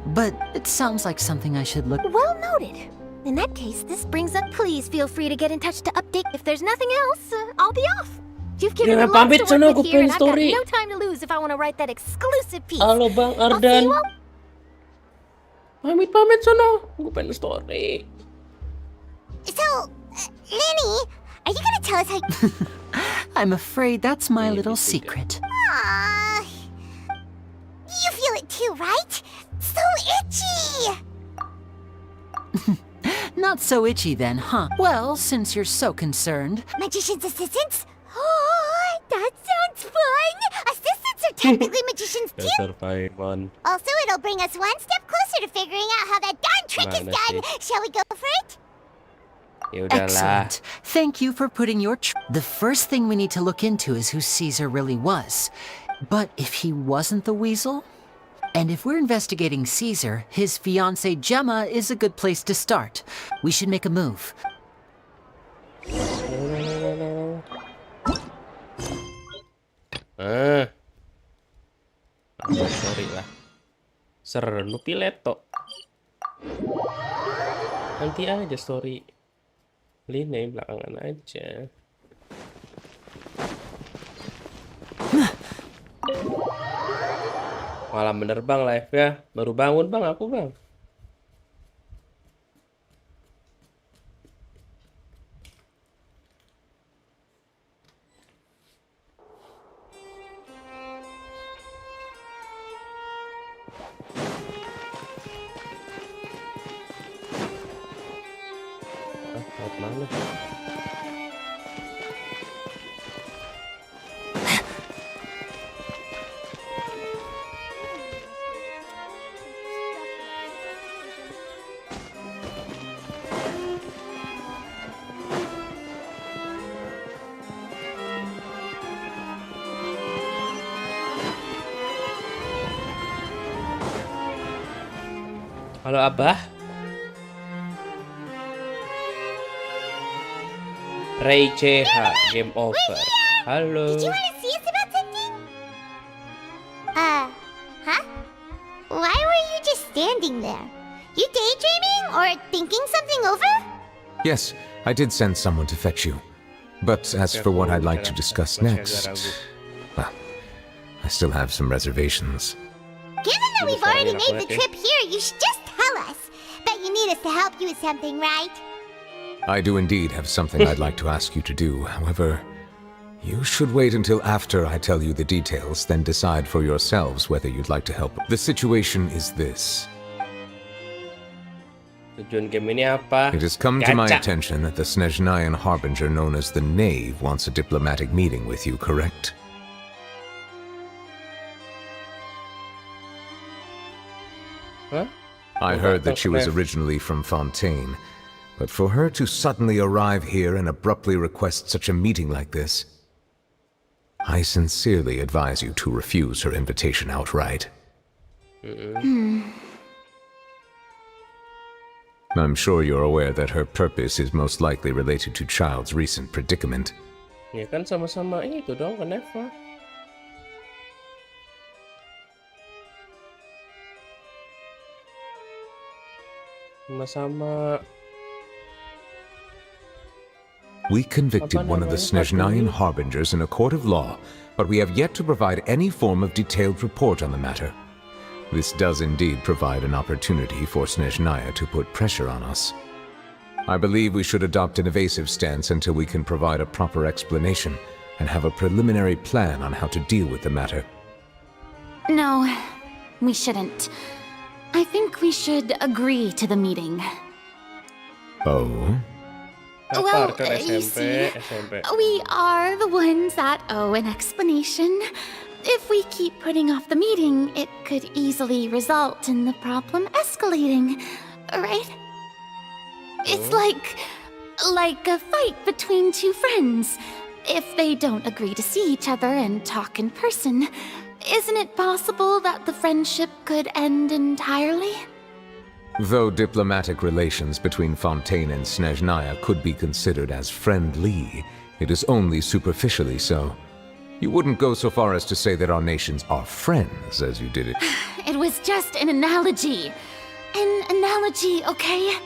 S4: But it sounds like something I should look...
S5: Well noted. In that case, this brings up... Please feel free to get in touch to update. If there's nothing else, I'll be off. You've given me lots to work with here, and I've got no time to lose if I want to write that exclusive piece.
S1: Halo Bang
S5: I'll see you
S1: Ardan.
S5: all.
S1: Pamit sono. Gue pengen story.
S3: So, Lenny, are you gonna tell us how...
S4: I'm afraid that's my little secret.
S3: Aww. You feel it too, right? So itchy!
S4: Not so itchy then, huh? Well, since you're so concerned...
S3: Magician's assistants? Oh, that sounds fun! Assistants are technically magicians too!
S1: Dasar Paimon.
S3: Also, it'll bring us one step closer to figuring out how that darn trick is
S1: Mana
S3: done!
S1: sih?
S3: Shall we go for it?
S1: Yaudahlah.
S4: Excellent. Thank you for putting your... The first thing we need to look into is who Caesar really was. But if he wasn't the weasel... And if we're investigating Caesar, his fiancée Gemma is a good place to start. We should make a move.
S1: Sorry lah. Seru pileto. Nanti aja story. Line belakangan aja. Malah bener bang live ya. Baru bangun bang aku bang. Lewat mana? Halo Abah. Ray CH, game over. Halo.
S3: Did you want to see us about something? Huh? Why were you just standing there? You daydreaming or thinking something over?
S9: Yes, I did send someone to fetch you. But as for what I'd like to discuss next, well, I still have some reservations.
S3: Given that we've already made the trip here, you should just tell us. Bet you need us to help you with something, right?
S9: I do indeed have something I'd like to ask you to do. However, you should wait until after I tell you the details, then decide for yourselves whether you'd like to help. The situation is this.
S1: Tujuan game ini apa?
S9: It has come to my
S1: Gacha.
S9: attention that the Snezhnayan Harbinger known as the Knave wants a diplomatic meeting with you, correct?
S1: Hah?
S9: I heard that she was originally from Fontaine, but for her to suddenly arrive here and abruptly request such a meeting like this, I sincerely advise you to refuse her invitation outright. I'm sure you're aware that her purpose is most likely related to Child's recent predicament.
S1: Ya kan sama-sama itu dong, kenapa? Sama-sama.
S9: We convicted one of the Snezhnayan Harbingers in a court of law, but we have yet to provide any form of detailed report on the matter. This does indeed provide an opportunity for Snezhnaya to put pressure on us. I believe we should adopt an evasive stance until we can provide a proper explanation and have a preliminary plan on how to deal with the matter.
S2: No, we shouldn't. I think we should agree to the meeting.
S9: Oh?
S1: Avatar kan SMP.
S2: We are the ones that owe an explanation. If we keep putting off the meeting, it could easily result in the problem escalating, right? It's like a fight between two friends. If they don't agree to see each other and talk in person, isn't it possible that the friendship could end entirely?
S9: Though diplomatic relations between Fontaine and Snezhnaya could be considered as friendly, it is only superficially so. You wouldn't go so far as to say that our nations are friends, as you did it.
S2: It was just an analogy. An analogy, okay?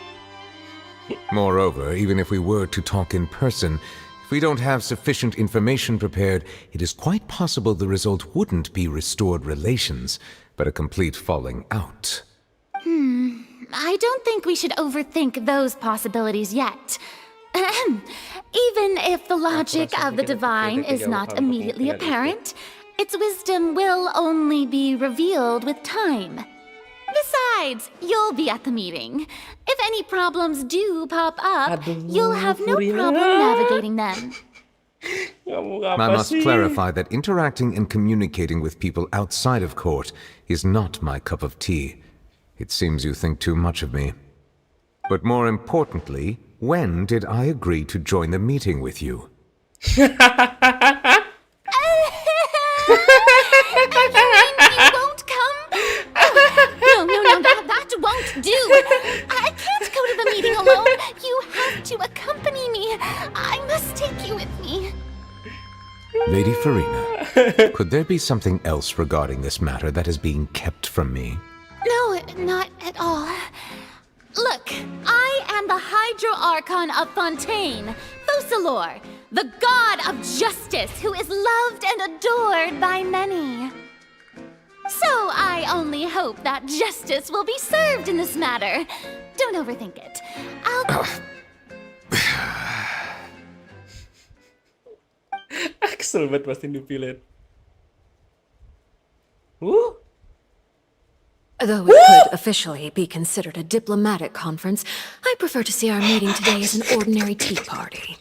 S9: Moreover, even if we were to talk in person, if we don't have sufficient information prepared, it is quite possible the result wouldn't be restored relations, but a complete falling out.
S2: I don't think we should overthink those possibilities yet. Even if the logic of the divine is not immediately apparent, its wisdom will only be revealed with time. Besides, you'll be at the meeting. If any problems do pop up, you'll have no problem navigating them.
S9: I must clarify that interacting and communicating with people outside of court is not my cup of tea. It seems you think too much of me. But more importantly, when did I agree to join the meeting with you?
S2: You won't come? No, that won't do. I can't go to the meeting alone. You have to accompany me. I must take you with me.
S9: Lady Farina, could there be something else regarding this matter that is being kept from me?
S2: No, not at all. Look, I am the Hydro Archon of Fontaine, Focalor, the god of justice who is loved and adored by many. So I only hope that justice will be served in this matter. Don't overthink it.
S1: Kesel banget pasti dipilih.
S10: Though it could officially be considered a diplomatic conference, I prefer to see our meeting today as an ordinary tea party.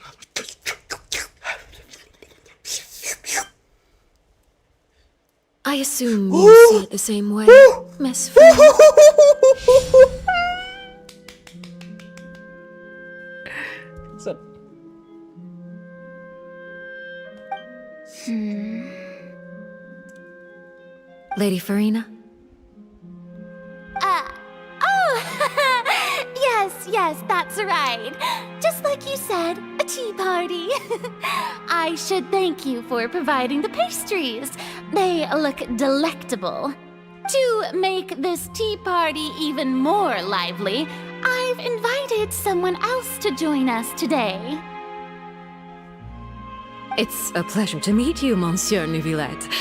S10: I assume you see it the same way, Miss Farina. Lady Farina?
S2: Yes, that's right. Just like you said, a tea party. I should thank you for providing the pastries. They look delectable. To make this tea party even more lively, I've invited someone else to join us today.
S10: It's a pleasure to meet you, Monsieur Neuvillette.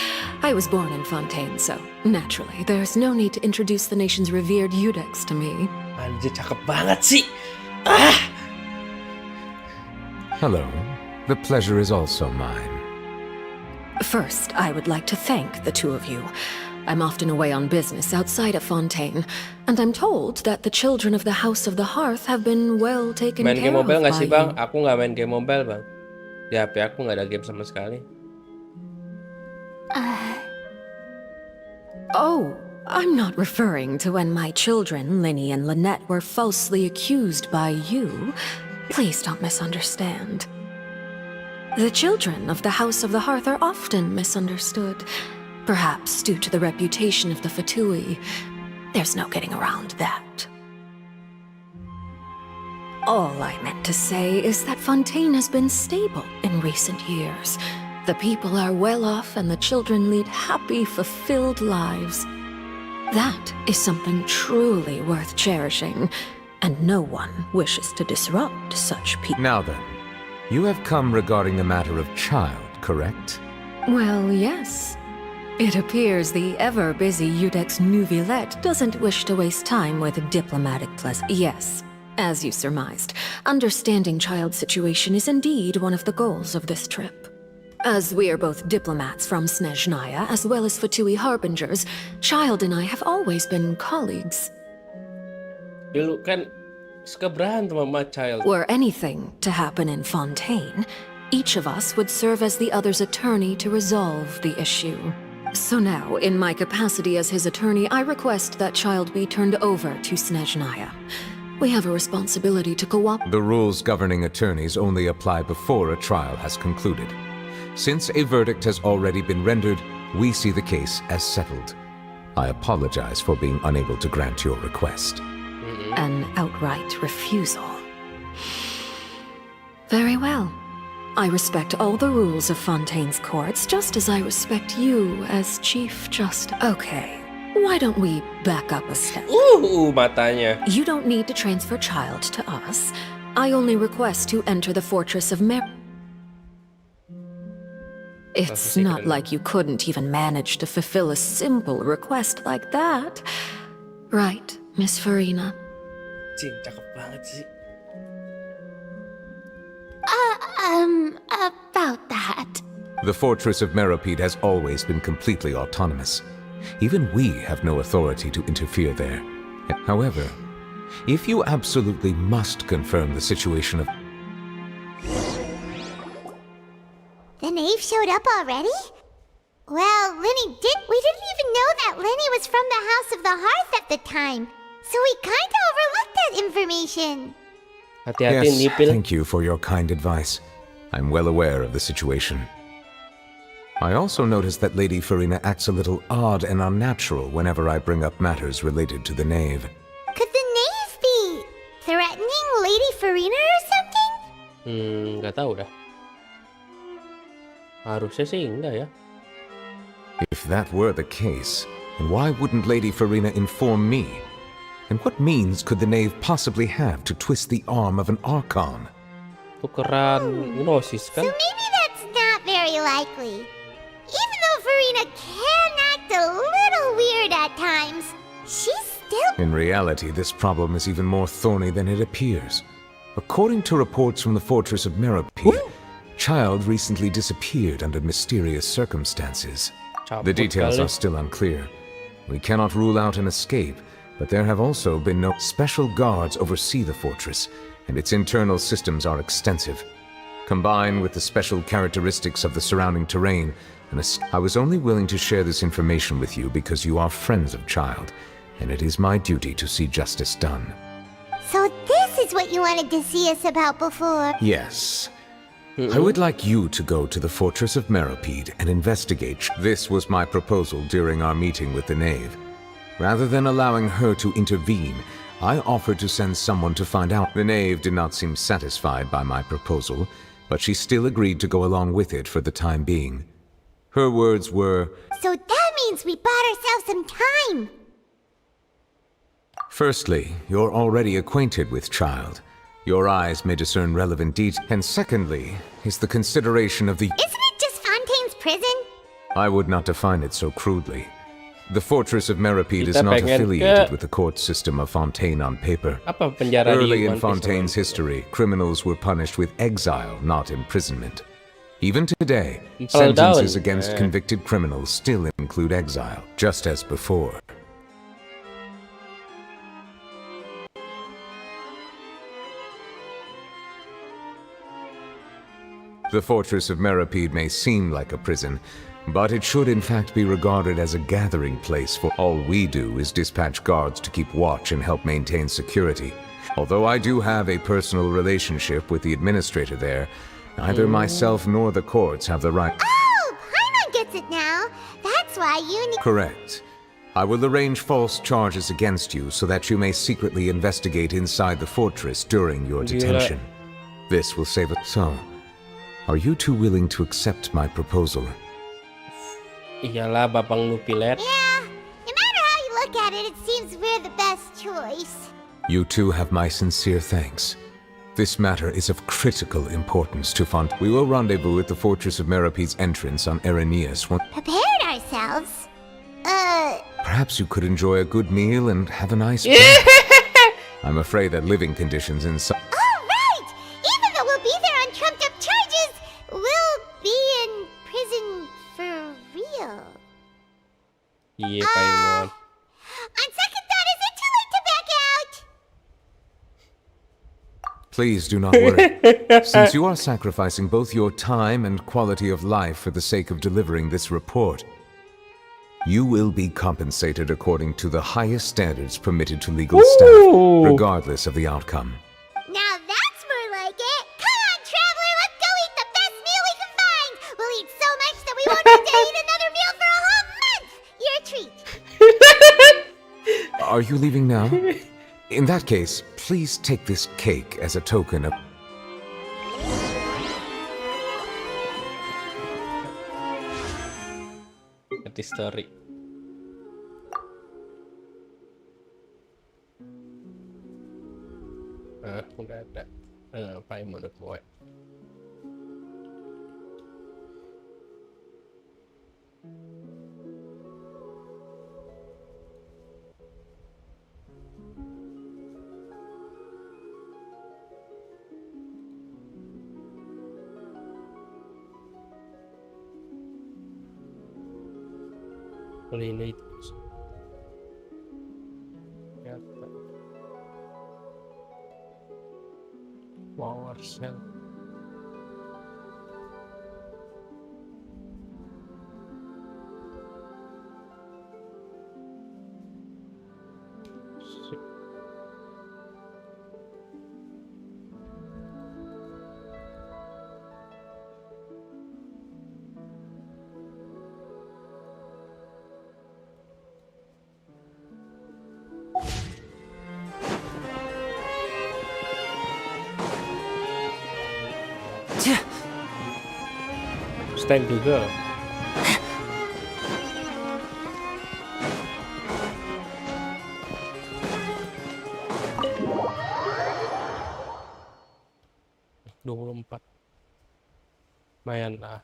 S10: I was born in Fontaine, so naturally, there's no need to introduce the nation's revered Eudex to me.
S1: Anjir, cakep banget sih.
S9: Hello. The pleasure is also mine.
S10: First, I would like to thank the two of you. I'm often away on business outside of Fontaine, and I'm told that the children of the House of the Hearth have been well taken
S1: Main
S10: care
S1: game
S10: of
S1: mobile nggak
S10: by
S1: sih bang?
S10: you.
S1: Aku nggak main game mobile bang. Di HP aku nggak ada game sama sekali.
S10: Oh, I'm not referring to when my children, Linny and Lynette, were falsely accused by you. Please don't misunderstand. The children of the House of the Hearth are often misunderstood, perhaps due to the reputation of the Fatui. There's no getting around that. All I meant to say is that Fontaine has been stable in recent years. The people are well off and the children lead happy, fulfilled lives. That is something truly worth cherishing, and no one wishes to disrupt such people.
S9: Now then, you have come regarding the matter of child, correct?
S10: Well, yes. It appears the ever-busy Eudex Neuvillette doesn't wish to waste time with diplomatic Yes, as you surmised, understanding child's situation is indeed one of the goals of this trip. As we are both diplomats from Snezhnaya as well as Fatui harbingers, Child and I have always been colleagues.
S1: Dulu kan suka berantem sama Child.
S10: Were anything to happen in Fontaine, each of us would serve as the other's attorney to resolve the issue. So now, in my capacity as his attorney, I request that Child be turned over to Snezhnaya. We have a responsibility to cooperate.
S9: The rules governing attorneys only apply before a trial has concluded. Since a verdict has already been rendered, we see the case as settled. I apologize for being unable to grant your request.
S10: An outright refusal. Very well. I respect all the rules of Fontaine's courts, just as I respect you as Chief Justice. Okay, why don't we back up a step?
S1: Matanya.
S10: You don't need to transfer Child to us. I only request to enter the Fortress of It's not like you couldn't even manage to fulfill a simple request like that. Right, Miss Farina?
S1: Cing, cakep banget sih.
S2: About that.
S9: The Fortress of Meropide has always been completely autonomous. Even we have no authority to interfere there. However, if you absolutely must confirm the situation of...
S3: The knave showed up already? Well, we didn't even know that Lenny was from the House of the Hearth at the time, so we kinda overlooked that information.
S1: Hati-hati
S9: Yes,
S1: nipil.
S9: thank you for your kind advice. I'm well aware of the situation. I also noticed that Lady Farina acts a little odd and unnatural whenever I bring up matters related to the knave.
S3: Could the knave be threatening Lady Farina or something?
S1: Nggak tahu dah. Harusnya sih enggak ya.
S9: If that were the case, then why wouldn't Lady Farina inform me? And what means could the knave possibly have to twist the arm of an Archon?
S1: Tukeran gnosis
S3: So
S1: kan?
S3: maybe that's not very likely. Even though Farina can act a little weird at times, she's still...
S9: In reality, this problem is even more thorny than it appears. According to reports from the Fortress of Meropide, Child recently disappeared under mysterious circumstances. The details are still unclear. We cannot rule out an escape, but there have also been no special guards oversee the fortress, and its internal systems are extensive. Combined with the special characteristics of the surrounding terrain, I was only willing to share this information with you because you are friends of Child, and it is my duty to see justice done.
S3: So this is what you wanted to see us about before.
S9: Yes. I would like you to go to the Fortress of Meropide and investigate. This was my proposal during our meeting with the knave. Rather than allowing her to intervene, I offered to send someone to find out. The knave did not seem satisfied by my proposal, but she still agreed to go along with it for the time being. Her words were,
S3: So that means we bought ourselves some time.
S9: firstly, you're already acquainted with Child. Your eyes may discern relevant details. And secondly, is the consideration of the...
S3: Isn't it just Fontaine's prison?
S9: I would not define it so crudely. The Fortress of Meropide is
S1: Kita
S9: not
S1: pengen
S9: affiliated
S1: ke-
S9: with the court system of Fontaine on paper.
S1: Apa penjara di
S9: Early in
S1: One Piece
S9: Fontaine's
S1: namanya?
S9: history, criminals were punished with exile, not imprisonment. Even today,
S1: Empal
S9: sentences
S1: daun.
S9: against convicted criminals still include exile, just as before. The Fortress of Meropide may seem like a prison, but it should in fact be regarded as a gathering place, for all we do is dispatch guards to keep watch and help maintain security. Although I do have a personal relationship with the administrator there, neither myself nor the courts have the right...
S3: Oh, Paimon gets it now. That's why you need...
S9: Correct. I will arrange false charges against you so that you may secretly investigate inside the fortress during your
S1: Gila.
S9: detention. This will save us. So, are you two willing to accept my proposal?
S1: Iyalah Bapang Nupilet.
S3: Yeah, no matter how you look at it, it seems we're the best choice.
S9: You two have my sincere thanks. This matter is of critical importance to Font. We will rendezvous at the Fortress of Meropide's entrance on Erenius.
S3: Prepared ourselves?
S9: Perhaps you could enjoy a good meal and have a nice I'm afraid that living conditions in some...
S3: Oh, right! Even though we'll be there on trumped-up charges, we'll be in prison for real.
S1: Iya Paimon.
S3: On second thought, is it too late to back out?
S9: Please do not worry. Since you are sacrificing both your time and quality of life for the sake of delivering this report, you will be compensated according to the highest standards permitted to legal staff, regardless of the outcome.
S3: Now that's more like it. Come on, traveler, let's go eat the best meal we can find. We'll eat so much that we won't have to eat another meal for a whole month. Your treat.
S9: Are you leaving now? In that case, please take this cake as a token of...
S1: Ganti story. Udah ada. Apa yang menurut gue? Ini power cell. Stand juga. Lumayan lah.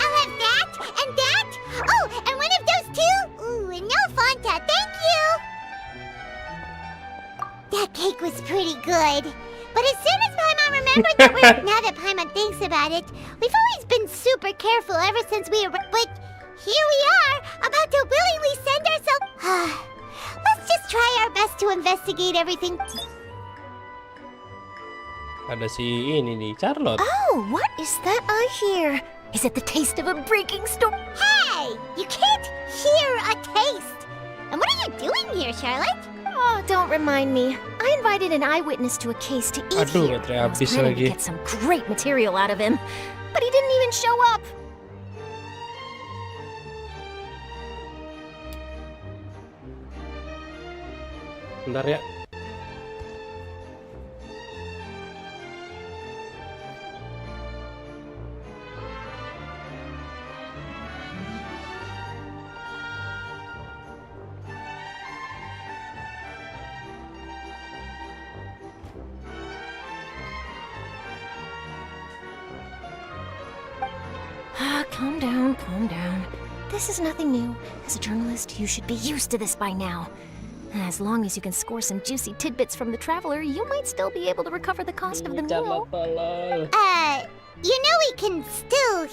S3: I'll have that and that. Oh, and one of those too. Ooh, and no Fanta, thank you. That cake was pretty good. But as soon as Paimon remembered that now that Paimon thinks about it, we've always been super careful ever since we arrived. But here we are, about to willingly send ourselves. Let's just try our best to investigate everything.
S1: Ada si ini nih, Charlotte.
S5: Oh, what is that I hear? Is it the taste of a breaking storm?
S3: Hey, you can't hear a taste. And what are you doing here, Charlotte?
S5: Oh, don't remind me. I invited an eyewitness to a case to eat
S1: Aduh,
S5: here.
S1: baterai
S5: I was
S1: habis
S5: planning to
S1: lagi.
S5: get some great material out of him, but he didn't even show up.
S1: Bentar ya.
S5: Calm down, calm down. This is nothing new. As a journalist, you should be used to this by now. As long as you can score some juicy tidbits from the traveler, you might still be able to recover the cost of the meal.
S3: You know we can still...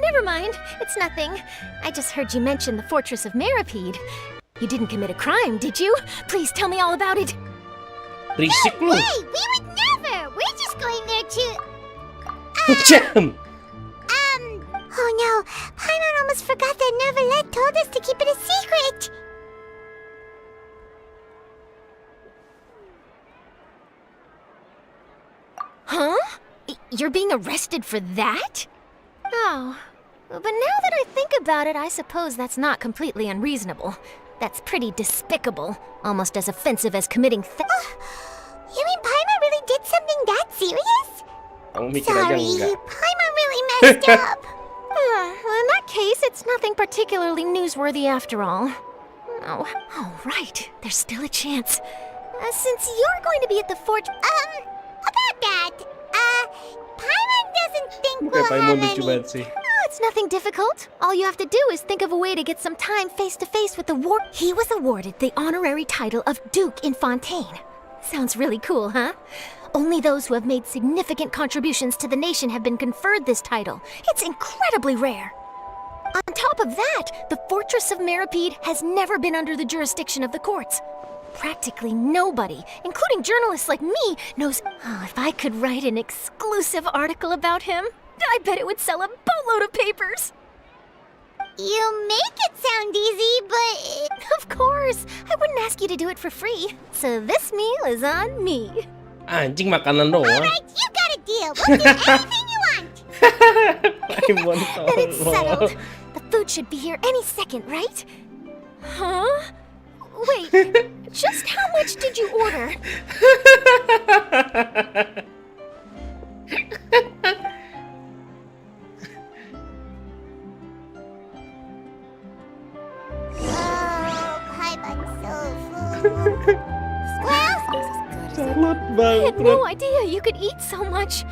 S5: Never mind. It's nothing. I just heard you mention the Fortress of Meripede. You didn't commit a crime, did you? Please tell me all about it.
S1: Berisik lu.
S3: Hey, we would never! We're just going there to...
S1: Jam.
S3: Oh no, Paimon almost forgot that Neverlet told us to keep it a secret!
S5: Huh? You're being arrested for that? Oh, but now that I think about it, I suppose that's not completely unreasonable. That's pretty despicable, almost as offensive as committing theft.
S3: You mean Paimon really did something that serious?
S1: Kamu mikir aja
S3: Sorry,
S1: enggak.
S3: Paimon really messed up.
S5: Well, in that case, it's nothing particularly newsworthy after all. Oh, right. There's still a chance. Since you're going to be at the forge...
S3: About that, Paimon doesn't think
S1: Kayak
S3: we'll
S1: Paimon
S3: have
S1: lucu
S3: any...
S1: banget sih.
S5: It's nothing difficult. All you have to do is think of a way to get some time face-to-face with the war... He was awarded the honorary title of Duke in Fontaine. Sounds really cool, huh? Only those who have made significant contributions to the nation have been conferred this title. It's incredibly rare. On top of that, the fortress of Meripede has never been under the jurisdiction of the courts. Practically nobody, including journalists like me, knows... Oh, if I could write an exclusive article about him, I bet it would sell a boatload of papers.
S3: You make it sound easy, but...
S5: Of course, I wouldn't ask you to do it for free. So this meal is on me.
S1: Anjing makanan doang.
S3: Alright, you got a deal. We'll do anything you want.
S1: Paimon
S5: Then it's settled.
S1: tolol.
S5: The food should be here any second, right? Huh? Wait, just how much did you order?
S3: Oh, Paimon's so full. Squirrel?
S1: Salad
S5: I
S1: banget.
S5: had no idea you could eat so much.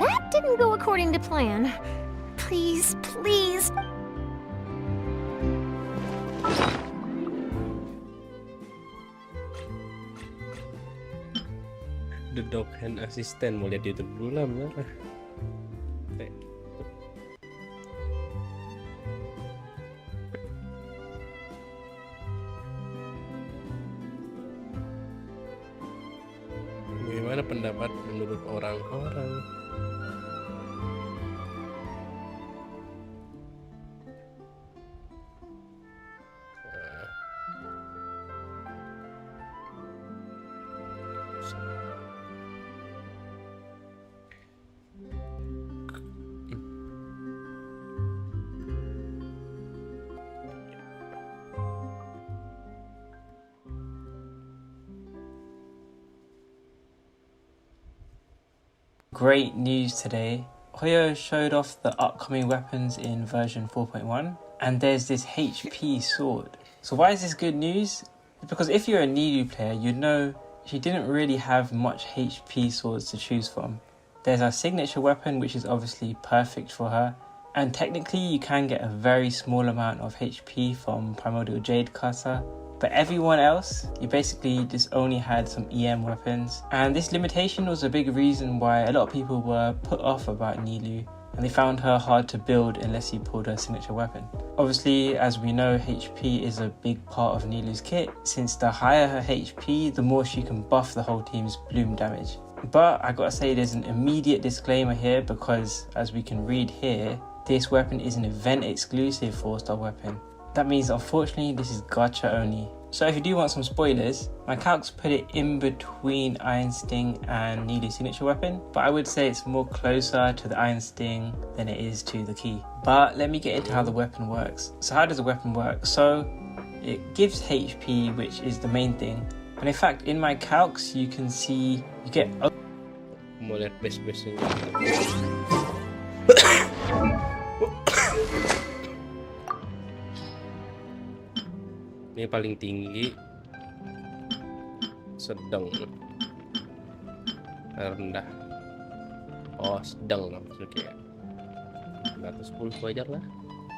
S5: That didn't go according to plan. Please, please.
S1: The dog hand assistant, mau lihat YouTube dulu lah, bener lah. Bagaimana pendapat menurut orang-orang?
S11: Great news today. Hoyo showed off the upcoming weapons in version 4.1, and there's this HP sword. So why is this good news? Because if you're a Nilu player, you know she didn't really have much HP swords to choose from. There's our signature weapon, which is obviously perfect for her, and technically you can get a very small amount of HP from Primordial Jade Cutter. But everyone else, you basically just only had some EM weapons. And this limitation was a big reason why a lot of people were put off about Nilu, and they found her hard to build unless you pulled her signature weapon. Obviously, as we know, HP is a big part of Nilu's kit, since the higher her HP, the more she can buff the whole team's bloom damage. But I gotta say there's an immediate disclaimer here, because as we can read here, this weapon is an event exclusive 4-star weapon. That means unfortunately this is gacha only. So if you do want some spoilers, my calcs put it in between Iron Sting and Nilu's signature weapon, but I would say it's more closer to the Iron Sting than it is to the key. But let me get into how the weapon works. So how does the weapon work? So it gives HP, which is the main thing. And in fact, in my calcs, you can see you get...
S1: Mau lihat base-base-nya. Ini paling tinggi, sedang, rendah. Oh, sedang lah maksudnya, kayak 110 wajar lah.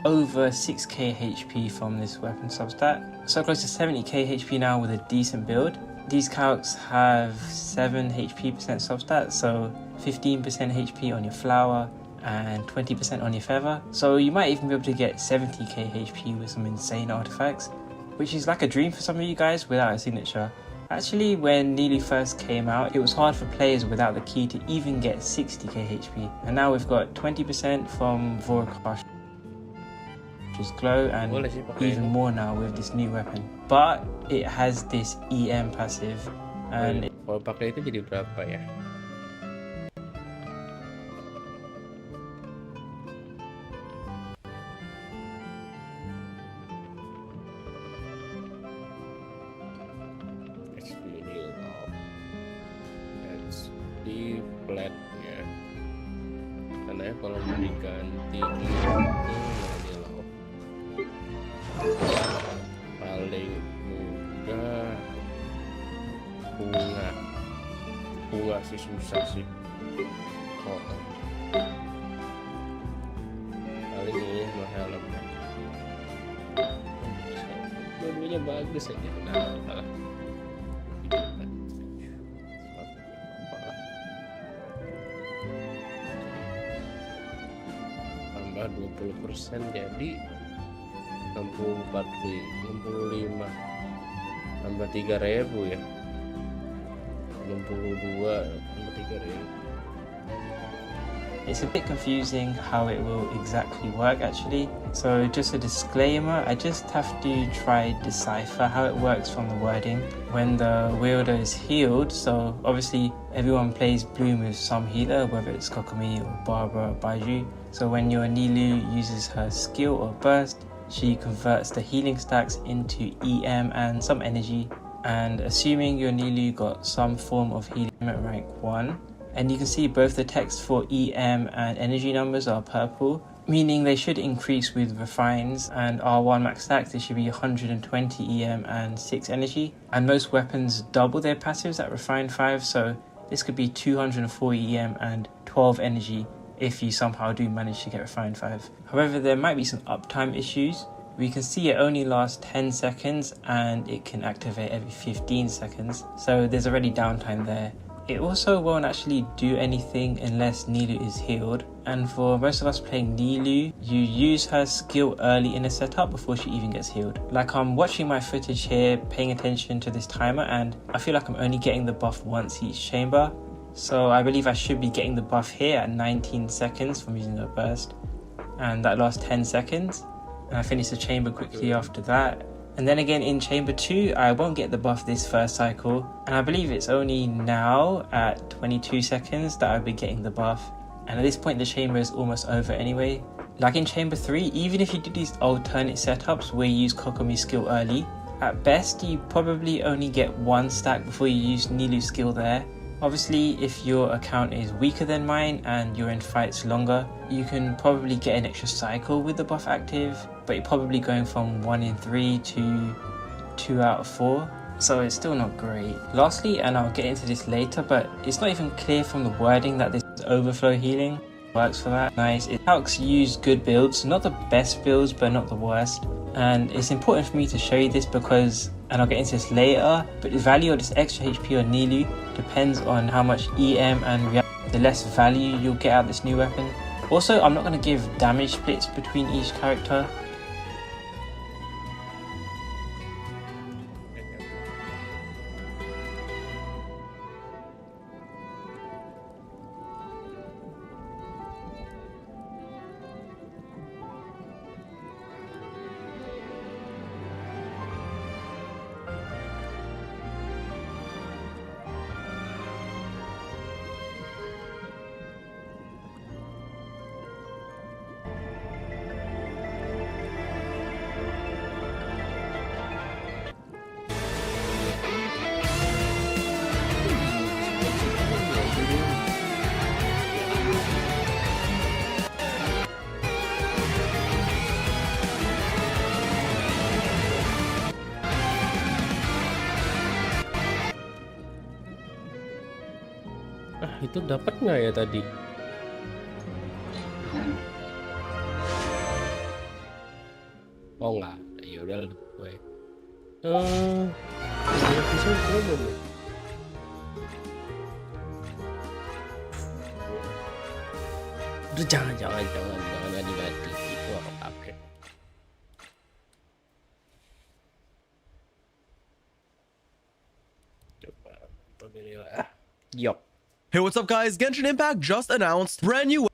S11: Over 6k HP from this weapon substat, so close to 70k HP now with a decent build. These calcs have 7 HP percent substat, so 15% HP on your flower and 20% on your feather. So you might even be able to get 70k HP with some insane artifacts, which is like a dream for some of you guys without a signature. Actually, when Nilu first came out, it was hard for players without the key to even get 60k HP. And now we've got 20% from Vorakash, which is glow, and even more now with this new weapon. But it has this EM passive, and
S1: kalau pakai itu jadi berapa ya? di flatnya karena kalau mau diganti ini loh. Paling mudah bunga sih susah sih. Paling ini mah helmnya. Dua-duanya bagus aja. Nah, tambah 20% jadi 65 tambah 3.000 ya, 62 tambah 3.000.
S11: It's a bit confusing how it will exactly work actually. So just a disclaimer, I just have to try decipher how it works from the wording. When the wielder is healed, so obviously everyone plays Bloom with some healer, whether it's Kokomi or Barbara or Baiju. So when your Nilu uses her skill or burst, she converts the healing stacks into EM and some energy. And assuming your Nilu got some form of healing at rank 1, and you can see both the text for EM and energy numbers are purple, meaning they should increase with refines, and R1 max stacks, they should be 120 EM and 6 energy. And most weapons double their passives at refine 5, so this could be 204 EM and 12 energy if you somehow do manage to get refine 5. However, there might be some uptime issues. We can see it only lasts 10 seconds and it can activate every 15 seconds, so there's already downtime there. It also won't actually do anything unless Nilu is healed, and for most of us playing Nilu, you use her skill early in the setup before she even gets healed. Like, I'm watching my footage here, paying attention to this timer, and I feel like I'm only getting the buff once each chamber. So I believe I should be getting the buff here at 19 seconds from using her burst, and that lasts 10 seconds, and I finish the chamber quickly after that. And then again in chamber 2, I won't get the buff this first cycle, and I believe it's only now at 22 seconds that I'll be getting the buff. And at this point the chamber is almost over anyway. Like in chamber 3, even if you do these alternate setups where you use Kokomi's skill early, at best you probably only get 1 stack before you use Nilu's skill there. Obviously, if your account is weaker than mine and you're in fights longer, you can probably get an extra cycle with the buff active, but you're probably going from 1 in 3 to 2 out of 4, so it's still not great. Lastly, and I'll get into this later, but it's not even clear from the wording that this overflow healing works for that. Nice. It helps use good builds, not the best builds, but not the worst. And it's important for me to show you this because, and I'll get into this later, but the value of this extra HP on Nilu depends on how much EM and the less value you'll get out of this new weapon. Also, I'm not going to give damage splits between each character.
S1: Itu dapat nggak ya tadi? Oh nggak, ya udah gue. Bisa belum? Udah jangan ganti itu aku pakai. Coba beginilah. Yup.
S12: Hey, what's up guys? Genshin Impact just announced brand new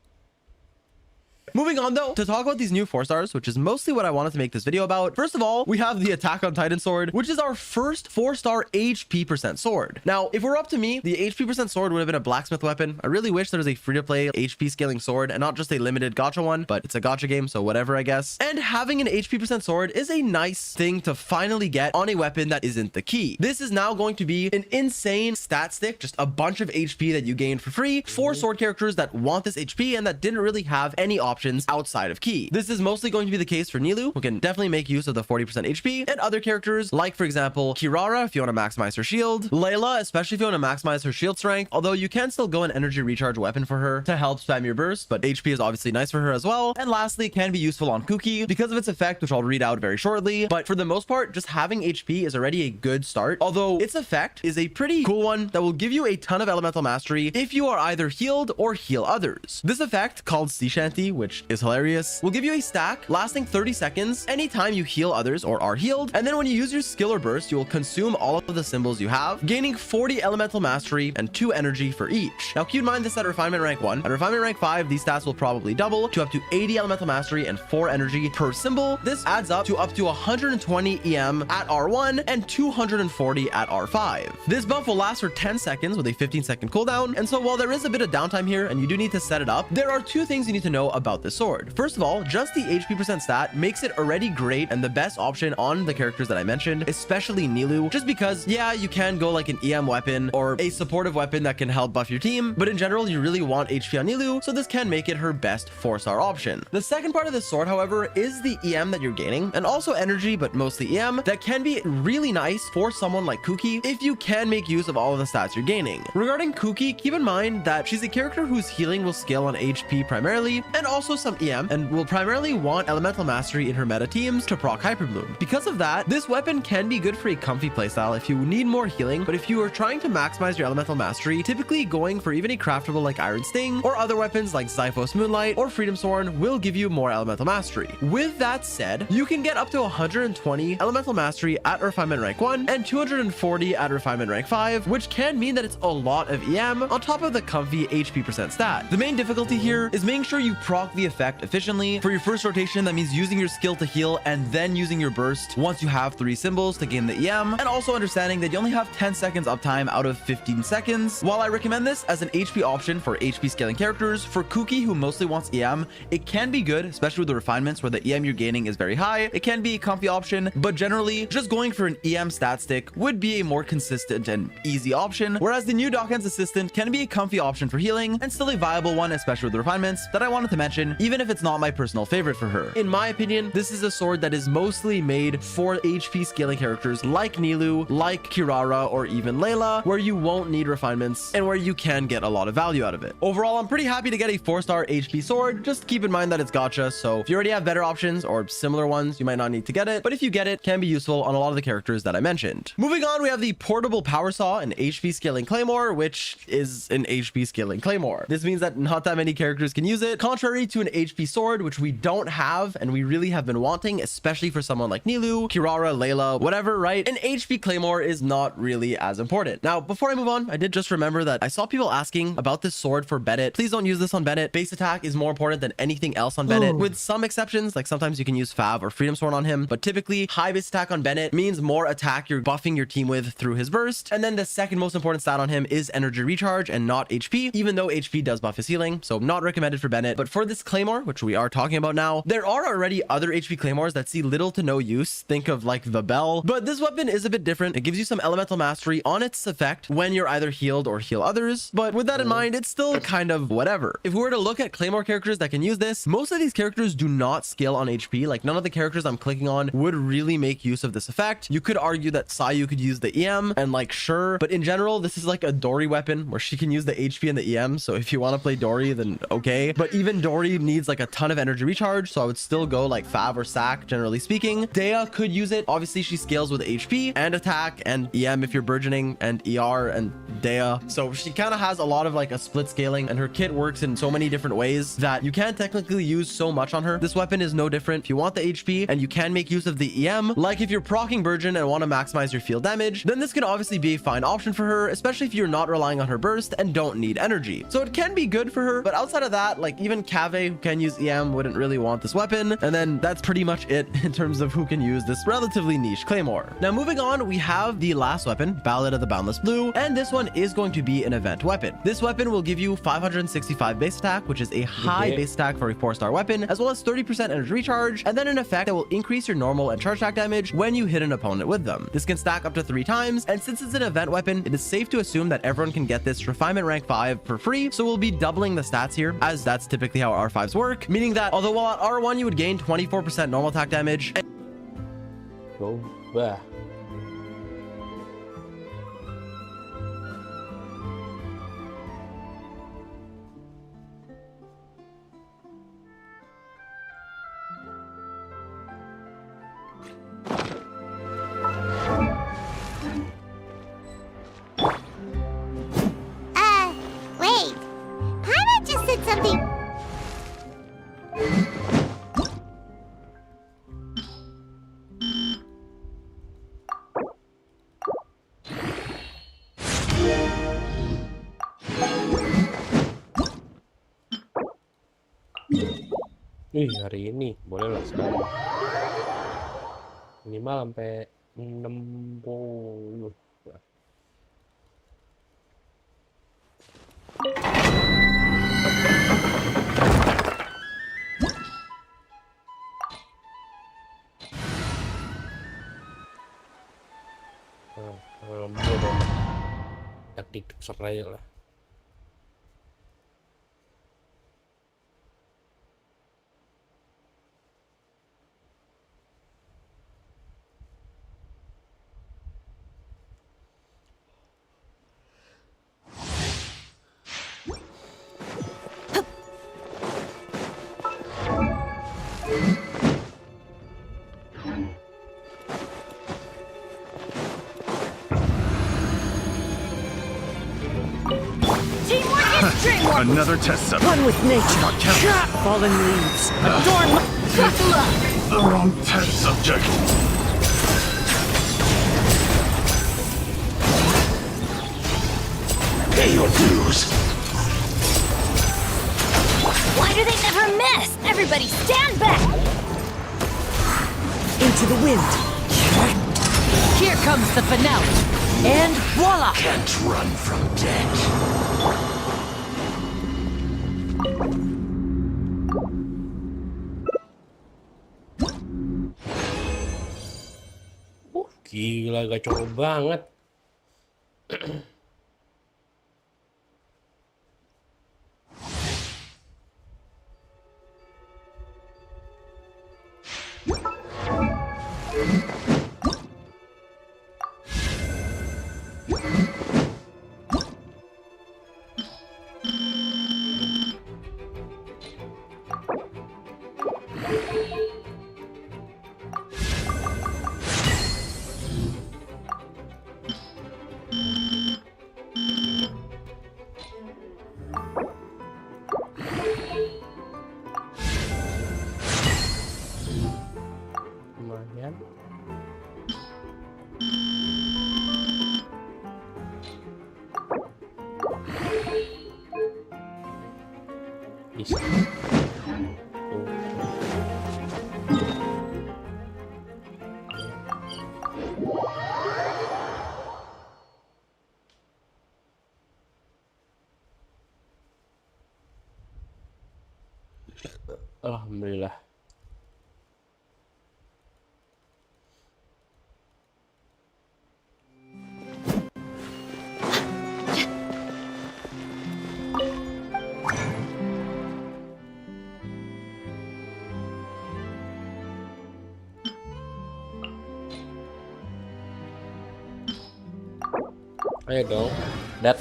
S12: Moving on though, to talk about these new 4-stars, which is mostly what I wanted to make this video about. First of all, we have the Attack on Titan sword, which is our first 4-star HP percent sword. Now, if it were up to me, the HP percent sword would have been a blacksmith weapon. I really wish there was a free-to-play HP scaling sword and not just a limited gacha one, but it's a gacha game, so whatever, I guess. And having an HP percent sword is a nice thing to finally get on a weapon that isn't the key. This is now going to be an insane stat stick, just a bunch of HP that you gain for free for sword characters that want this HP and that didn't really have any options outside of key. This is mostly going to be the case for Nilou, who can definitely make use of the 40% HP, and other characters like, for example, Kirara, if you want to maximize her shield, Layla, especially if you want to maximize her shield strength, although you can still go an energy recharge weapon for her to help spam your burst, but HP is obviously nice for her as well. And lastly, can be useful on Kuki because of its effect, which I'll read out very shortly. But for the most part, just having HP is already a good start, although its effect is a pretty cool one that will give you a ton of elemental mastery if you are either healed or heal others. This effect, called Sea Shanty, which is hilarious, will give you a stack lasting 30 seconds anytime you heal others or are healed, and then when you use your skill or burst, you will consume all of the symbols you have, gaining 40 elemental mastery and 2 energy for each. Now keep in mind this at refinement rank 1. At refinement rank 5, these stats will probably double to up to 80 elemental mastery and 4 energy per symbol. This adds up to 120 EM at R1 and 240 at R5. This buff will last for 10 seconds with a 15-second cooldown, and so while there is a bit of downtime here and you do need to set it up, there are 2 things you need to know about this sword. First of all, just the HP percent stat makes it already great and the best option on the characters that I mentioned, especially Nilou, just because, yeah, you can go like an EM weapon or a supportive weapon that can help buff your team, but in general, you really want HP on Nilou, so this can make it her best 4-star option. The second part of this sword, however, is the EM that you're gaining, and also energy, but mostly EM, that can be really nice for someone like Kuki if you can make use of all of the stats you're gaining. Regarding Kuki, keep in mind that she's a character whose healing will scale on HP primarily, and also some EM, and will primarily want elemental mastery in her meta teams to proc Hyper Bloom. Because of that, this weapon can be good for a comfy playstyle if you need more healing, but if you are trying to maximize your elemental mastery, typically going for even a craftable like Iron Sting or other weapons like Zyphos Moonlight or Freedom Sworn will give you more elemental mastery. With that said, you can get up to 120 elemental mastery at refinement rank 1 and 240 at refinement rank 5, which can mean that it's a lot of EM on top of the comfy HP percent stat. The main difficulty here is making sure you proc the effect efficiently. For your first rotation, that means using your skill to heal and then using your burst once you have 3 symbols to gain the EM, and also understanding that you only have 10 seconds uptime out of 15 seconds. While I recommend this as an HP option for HP scaling characters, for Kuki, who mostly wants EM, it can be good, especially with the refinements where the EM you're gaining is very high. It can be a comfy option, but generally, just going for an EM stat stick would be a more consistent and easy option, whereas the new Dokken's Assistant can be a comfy option for healing and still a viable one, especially with the refinements that I wanted to mention, even if it's not my personal favorite for her. In my opinion, this is a sword that is mostly made for HP scaling characters like Nilou, like Kirara, or even Layla, where you won't need refinements and where you can get a lot of value out of it. Overall, I'm pretty happy to get a 4-star HP sword. Just keep in mind that it's gacha, so if you already have better options or similar ones, you might not need to get it, but if you get it, can be useful on a lot of the characters that I mentioned. Moving on, we have the portable power saw, an HP scaling claymore, which is an HP scaling claymore. This means that not that many characters can use it, contrary to an HP sword, which we don't have and we really have been wanting, especially for someone like Nilou, Kirara, Layla, whatever, right? An HP claymore is not really as important. Now, before I move on, I did just remember that I saw people asking about this sword for Bennett. Please don't use this on Bennett. Base attack is more important than anything else on Bennett, with some exceptions, like sometimes you can use Fav or Freedom Sworn on him, but typically high base attack on Bennett means more attack you're buffing your team with through his burst. And then the second most important stat on him is energy recharge and not HP, even though HP does buff his healing, so not recommended for Bennett. But for this claymore, which we are talking about now, there are already other HP claymores that see little to no use. Think of like the Bell, but this weapon is a bit different. It gives you some elemental mastery on its effect when you're either healed or heal others, but with that in mind, it's still kind of whatever. If we were to look at claymore characters that can use this, most of these characters do not scale on HP. Like none of the characters I'm clicking on would really make use of this effect. You could argue that Sayu could use the EM, and like sure, but in general, this is like a Dory weapon where she can use the HP and the EM. So if you want to play Dory, then okay. But even Dory needs like a ton of energy recharge, so I would still go like Fav or Sack, generally speaking. Dea could use it. Obviously, she scales with HP and attack and EM if you're burgeoning, and ER and Dea. So she kind of has a lot of like a split scaling, and her kit works in so many different ways that you can't technically use so much on her. This weapon is no different. If you want the HP and you can make use of the EM, like if you're proccing Burgeon and want to maximize your field damage, then this can obviously be a fine option for her, especially if you're not relying on her burst and don't need energy. So it can be good for her, but outside of that, like even Cave melee who can use EM wouldn't really want this weapon. And then that's pretty much it in terms of who can use this relatively niche claymore. Now moving on, we have the last weapon, Ballad of the Boundless Blue, and this one is going to be an event weapon. This weapon will give you 565 base attack, which is a high base attack for a 4-star weapon, as well as 30% energy recharge, and then an effect that will increase your normal and charge attack damage when you hit an opponent with them. This can stack up to 3 times, and since it's an event weapon, it is safe to assume that everyone can get this refinement rank 5 for free, so we'll be doubling the stats here, as that's typically how R5s work, meaning that although while at R1 you would gain 24% normal attack damage,
S1: Coba.
S3: Wait. Paimon just said something.
S1: Hari ini boleh lah sekarang. Minimal sampai 60. Taktik serai lah.
S6: Another test subject.
S10: One with nature. Fallen leaves. Adorn my good luck.
S6: The wrong test subject. Pay your dues.
S8: Why do they never miss? Everybody stand back!
S10: Into the wind. Here comes the finale. And voila!
S6: Can't run from death.
S1: Gila, gacor banget. Lumayan. Bisa. Alhamdulillah. Ayo dong. Dat.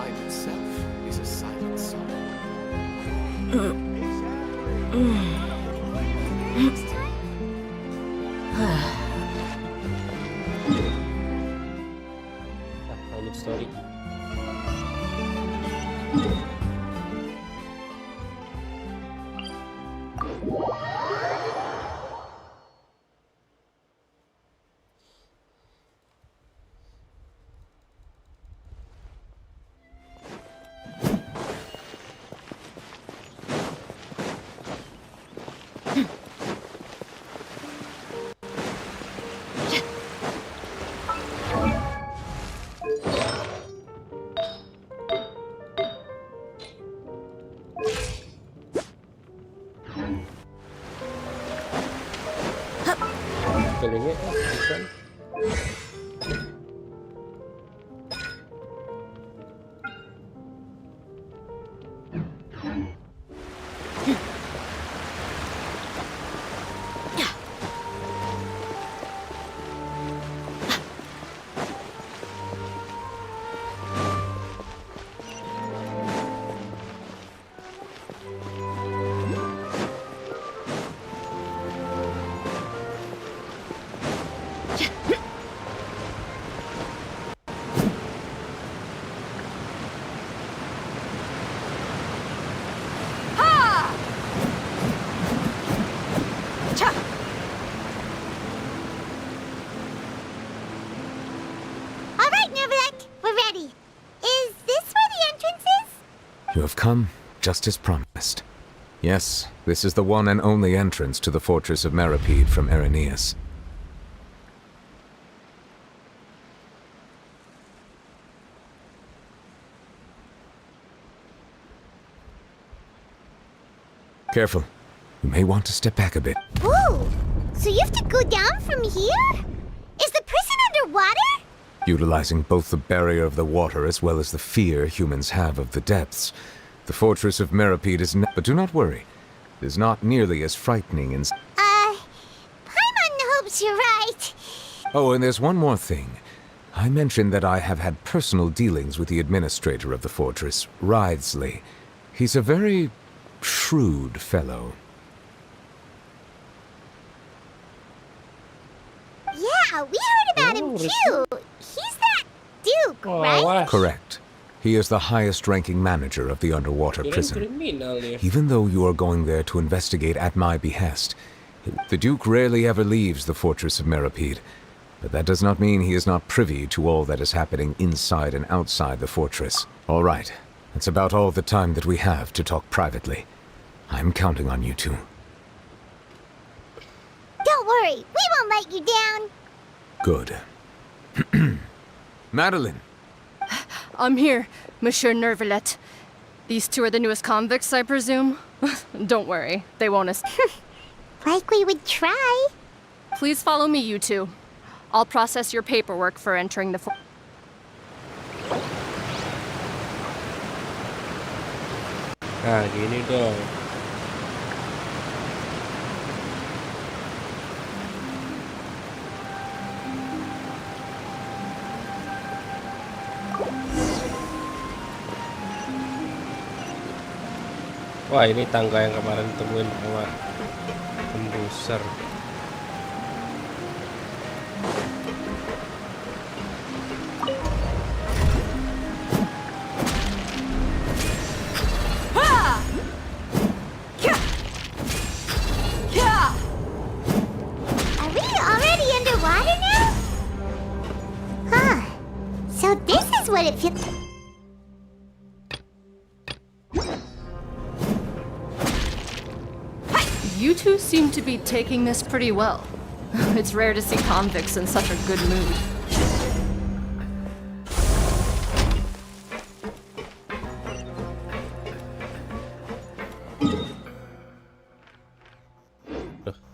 S13: Time itself is a silent song.
S3: Next time?
S1: Lanjut story. Kelingnya bukan.
S3: All right, Neverland, we're ready. Is this where the entrance is?
S9: You have come, just as promised. Yes, this is the one and only entrance to the fortress of Meripede from Irenaeus. Careful. You may want to step back a bit.
S3: Whoa! So you have to go down from here? Is the prison underwater?
S9: Utilizing both the barrier of the water as well as the fear humans have of the depths, the fortress of Meripede is but do not worry. It is not nearly as frightening and...
S3: Paimon hopes you're right.
S9: Oh, and there's one more thing. I mentioned that I have had personal dealings with the administrator of the fortress, Wriothesley. He's a very shrewd fellow.
S3: Yeah, we heard about him too. He's that Duke, right?
S9: Correct. He is the highest-ranking manager of the underwater prison. Even though you are going there to investigate at my behest, the Duke rarely ever leaves the fortress of Meripede. But that does not mean he is not privy to all that is happening inside and outside the fortress. All right, that's about all the time that we have to talk privately. I'm counting on you two.
S3: Don't worry, we won't let you down.
S9: Good. Madeline!
S14: I'm here, Monsieur Nervalet. These two are the newest convicts, I presume? Don't worry, they won't
S3: Like we would try.
S14: Please follow me, you two. I'll process your paperwork for entering the
S1: Nah, gini dong. Wah, ini tangga yang kemarin ditemuin sama komposer.
S3: Are we already underwater now? Huh. So this is what it feels...
S14: You two seem to be taking this pretty well. It's rare to see convicts in such a good mood.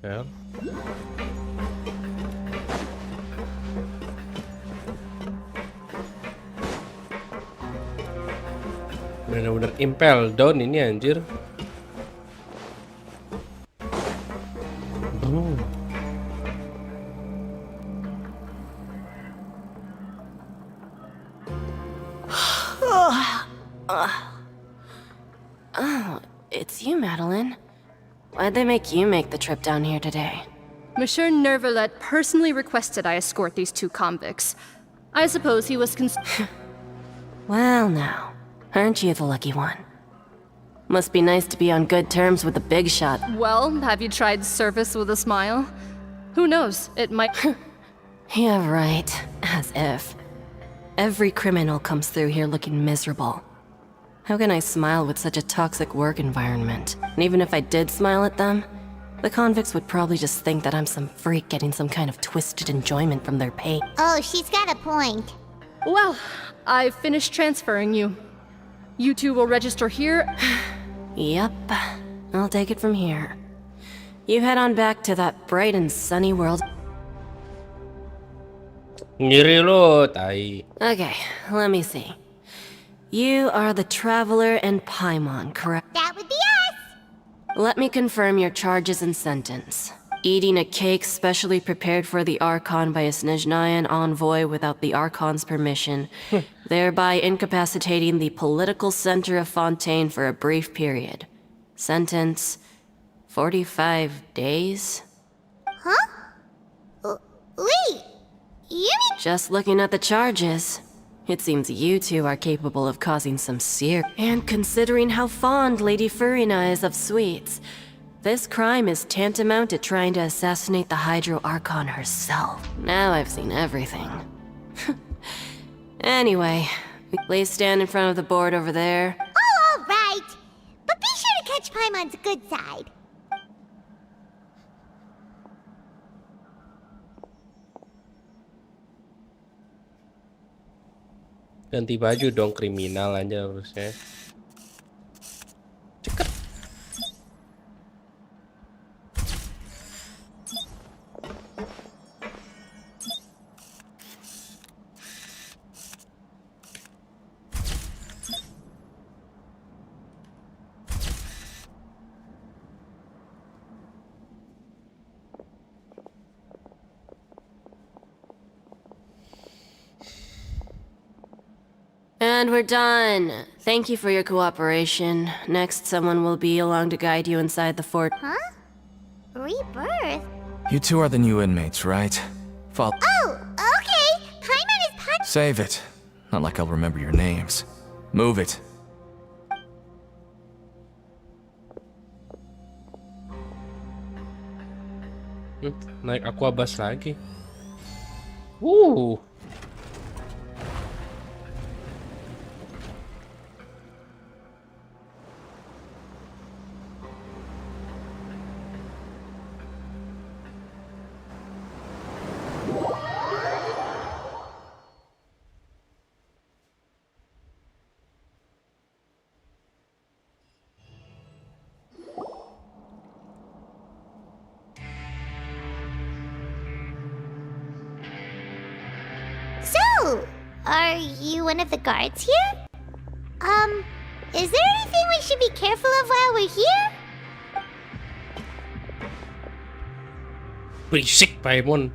S1: Ya. Bener-bener impel down ini anjir.
S10: Why'd they make you make the trip down here today?
S14: Monsieur Nervalet personally requested I escort these 2 convicts. I suppose he was
S10: Well now, aren't you the lucky one? Must be nice to be on good terms with the big shot.
S14: Well, have you tried service with a smile? Who knows, it might...
S10: Yeah, right. As if. Every criminal comes through here looking miserable. How can I smile with such a toxic work environment? And even if I did smile at them, the convicts would probably just think that I'm some freak getting some kind of twisted enjoyment from their pain.
S3: Oh, she's got a point.
S14: Well, I've finished transferring you. You 2 will register here.
S10: Yep, I'll take it from here. You head on back to that bright and sunny world.
S1: Ngiri lo, tai.
S10: Okay, let me see. You are the Traveler and Paimon, correct?
S3: That would be us!
S10: Let me confirm your charges and sentence. Eating a cake specially prepared for the Archon by a Snezhnayan envoy without the Archon's permission, thereby incapacitating the political center of Fontaine for a brief period. Sentence, 45 days?
S3: Huh? Wait, you mean...
S10: Just looking at the charges, it seems you 2 are capable of causing some sear. And considering how fond Lady Furina is of sweets, this crime is tantamount to trying to assassinate the Hydro Archon herself. Now I've seen everything. Anyway, please stand in front of the board over there.
S3: Oh, all right. But be sure to catch Paimon's good side.
S1: Ganti baju dong, kriminal aja harusnya.
S10: And we're done. Thank you for your cooperation. Next, someone will be along to guide you inside the fort.
S3: Huh? Rebirth?
S13: You 2 are the new inmates, right? Follow.
S3: Oh, okay. Paimon is
S13: Save it. Not like I'll remember your names. Move it.
S1: Naik aquabus lagi. Woo.
S3: So, are you one of the guards here? Is there anything we should be careful of while we're here?
S1: Berisik, Paimon.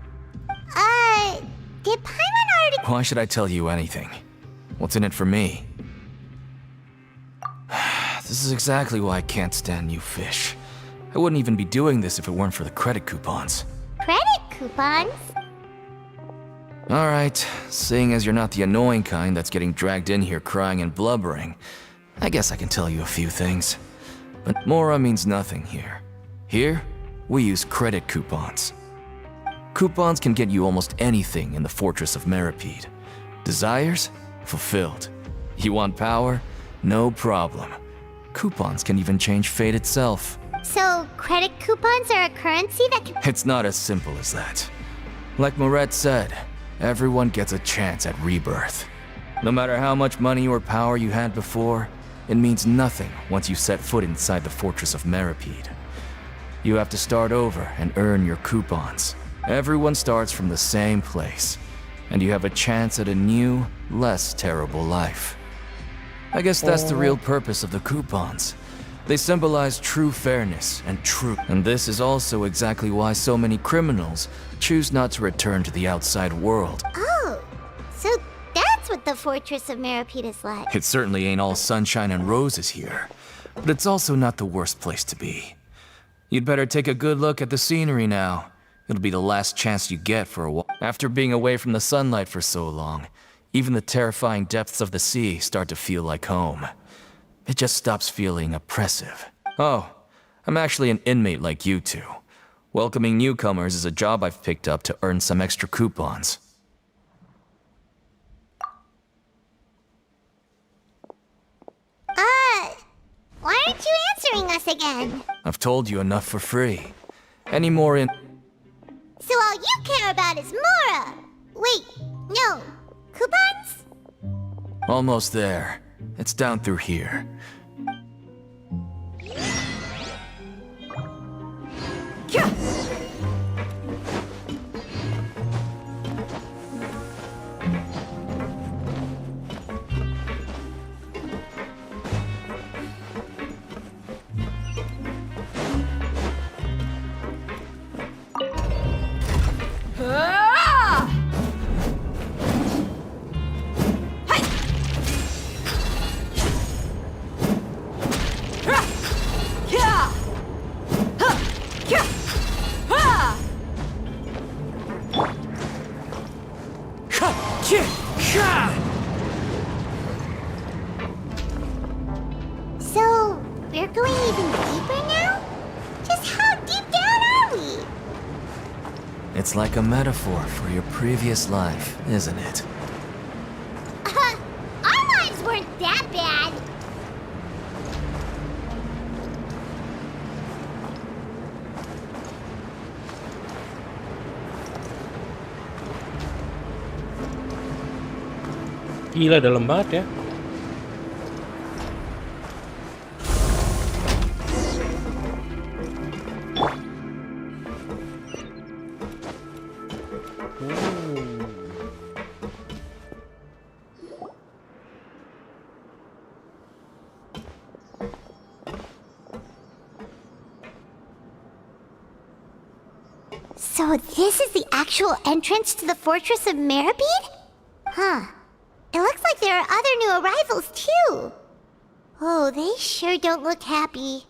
S3: Did Paimon already...
S13: Why should I tell you anything? What's in it for me? This is exactly why I can't stand you fish. I wouldn't even be doing this if it weren't for the credit coupons.
S3: Credit coupons?
S13: Alright, seeing as you're not the annoying kind that's getting dragged in here crying and blubbering, I guess I can tell you a few things. But Mora means nothing here. Here, we use credit coupons. Coupons can get you almost anything in the Fortress of Meripede. Desires? Fulfilled. You want power? No problem. Coupons can even change fate itself.
S3: So, credit coupons are a currency that can...
S13: It's not as simple as that. Like Moret said, everyone gets a chance at rebirth. No matter how much money or power you had before, it means nothing once you set foot inside the Fortress of Meripede. You have to start over and earn your coupons. Everyone starts from the same place, and you have a chance at a new, less terrible life. I guess that's the real purpose of the coupons. They symbolize true fairness and truth. And this is also exactly why so many criminals choose not to return to the outside world.
S3: Oh, so that's what the Fortress of Meripede is like.
S13: It certainly ain't all sunshine and roses here, but it's also not the worst place to be. You'd better take a good look at the scenery now. It'll be the last chance you get for a while. After being away from the sunlight for so long, even the terrifying depths of the sea start to feel like home. It just stops feeling oppressive. Oh, I'm actually an inmate like you two. Welcoming newcomers is a job I've picked up to earn some extra coupons.
S3: Why aren't you answering us again?
S13: I've told you enough for free. Any more in...
S3: So all you care about is Mora! Wait, no. Coupons?
S13: Almost there. It's down through here.
S3: So, we're going even deeper now? Just how deep down are we?
S13: It's like a metaphor for your previous life, isn't it?
S3: Our lives weren't that bad.
S1: Gila, dalam banget ya.
S3: So this is the actual entrance to the Fortress of Meribed? Huh. It looks like there are other new arrivals, too. Oh, they sure don't look happy.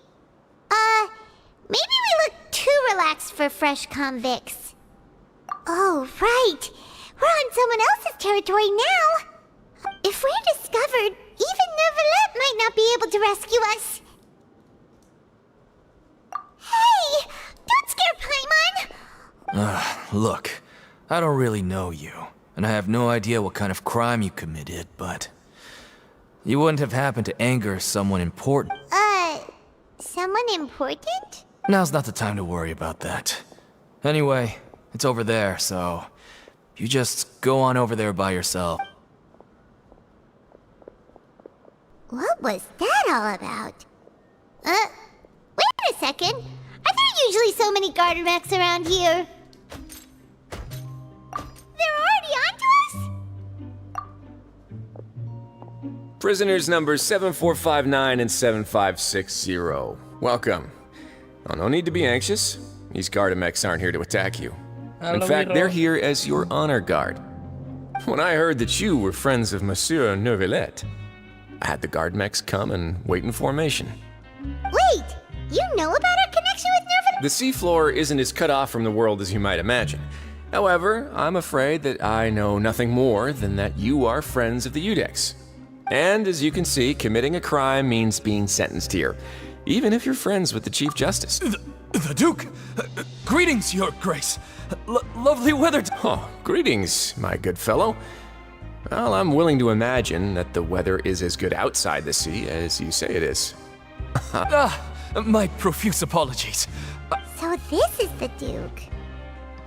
S3: Maybe we look too relaxed for fresh convicts. Oh, right. We're on someone else's territory now. If we're discovered, even Neuvillette might not be able to rescue us. Hey! Don't scare Paimon!
S13: Look, I don't really know you, and I have no idea what kind of crime you committed, but... you wouldn't have happened to anger someone important.
S3: Someone important?
S13: Now's not the time to worry about that. Anyway, it's over there, so... you just go on over there by yourself.
S3: What was that all about? Wait a second. Are there usually so many garter mechs around here? They're already onto us?
S15: Prisoners numbers 7459 and 7560. Welcome. Oh, no need to be anxious. These Gardamex aren't here to attack you. In fact, they're here as your honor guard. When I heard that you were friends of Monsieur Neuvillette, I had the Gardamex come and wait in formation.
S3: Wait! You know about our connection with Neuvillette?
S15: The seafloor isn't as cut off from the world as you might imagine. However, I'm afraid that I know nothing more than that you are friends of the Udex. And as you can see, committing a crime means being sentenced here, even if you're friends with the Chief Justice.
S13: The Duke! Greetings, Your Grace! Lovely weather.
S15: Oh, greetings, my good fellow. Well, I'm willing to imagine that the weather is as good outside the sea as you say it is.
S13: My profuse apologies.
S3: So this is the Duke.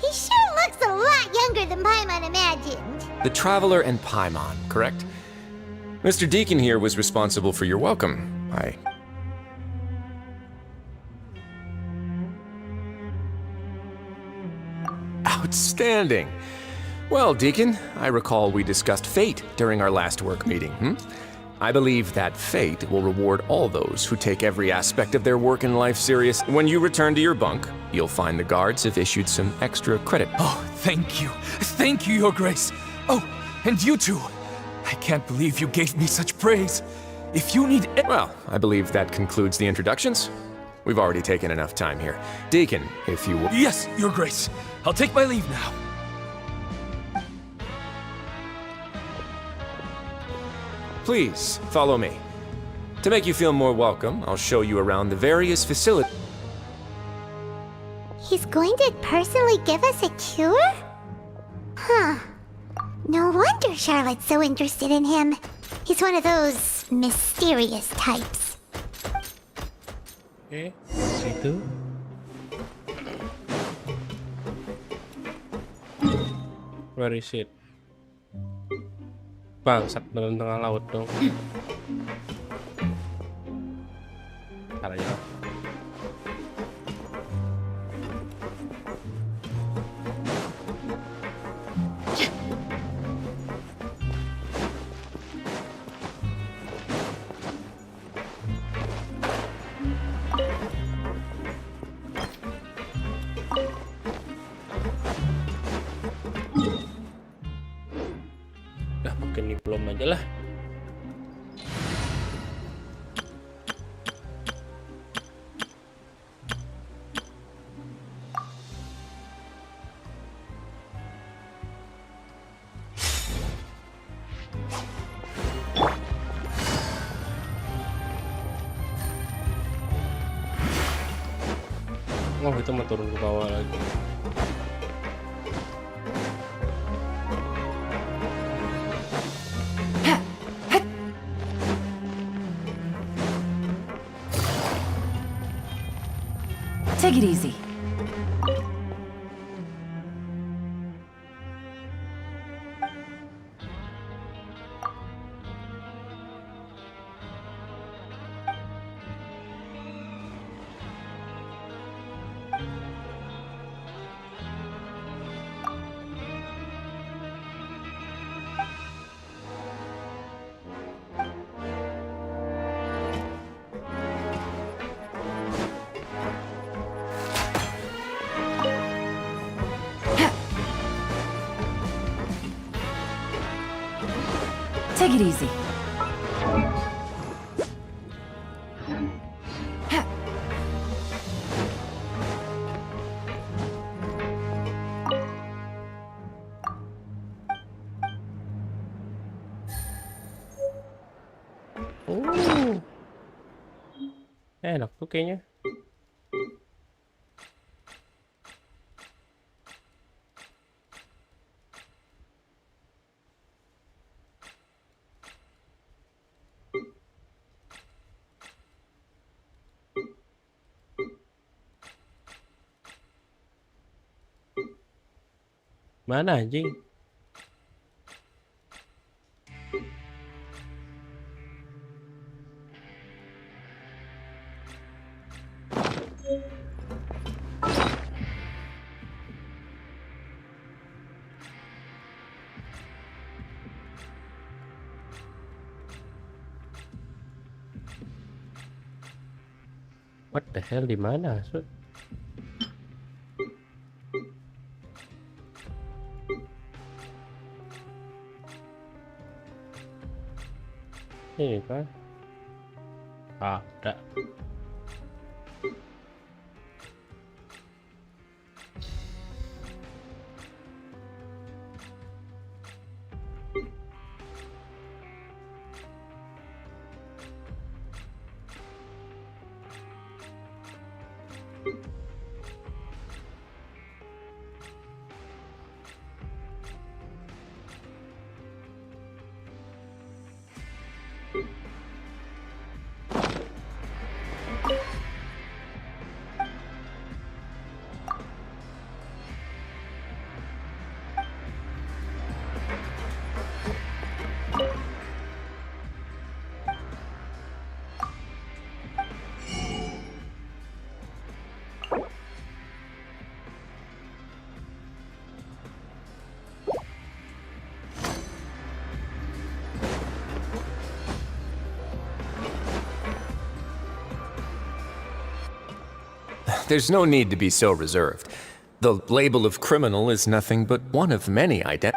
S3: He sure looks a lot younger than Paimon imagined.
S15: The Traveler and Paimon, correct? Mr. Deacon here was responsible for your welcome. Outstanding. Well, Deacon, I recall we discussed fate during our last work meeting, I believe that fate will reward all those who take every aspect of their work in life serious. When you return to your bunk, you'll find the guards have issued some extra credit.
S13: Oh, thank you. Thank you, Your Grace. Oh, and you too. I can't believe you gave me such praise. If you need...
S15: Well, I believe that concludes the introductions. We've already taken enough time here. Deacon, if you will.
S13: Yes, Your Grace. I'll take my leave now.
S15: Please, follow me. To make you feel more welcome, I'll show you around the various facilities.
S3: He's going to personally give us a cure? Huh. No wonder Charlotte's so interested in him. He's one of those mysterious types.
S1: Oke, situ. Where is it? Bangsat, dalam tengah laut dong. Caranya. Pakai diplom aja lah. Oh, itu mau turun ke bawah lagi.
S10: Take it easy. Take it easy.
S1: Enak tuh kayaknya. Mana anjing? What the hell, di mana? Ini kan ada.
S15: There's no need to be so reserved. The label of criminal is nothing but one of many
S3: Is it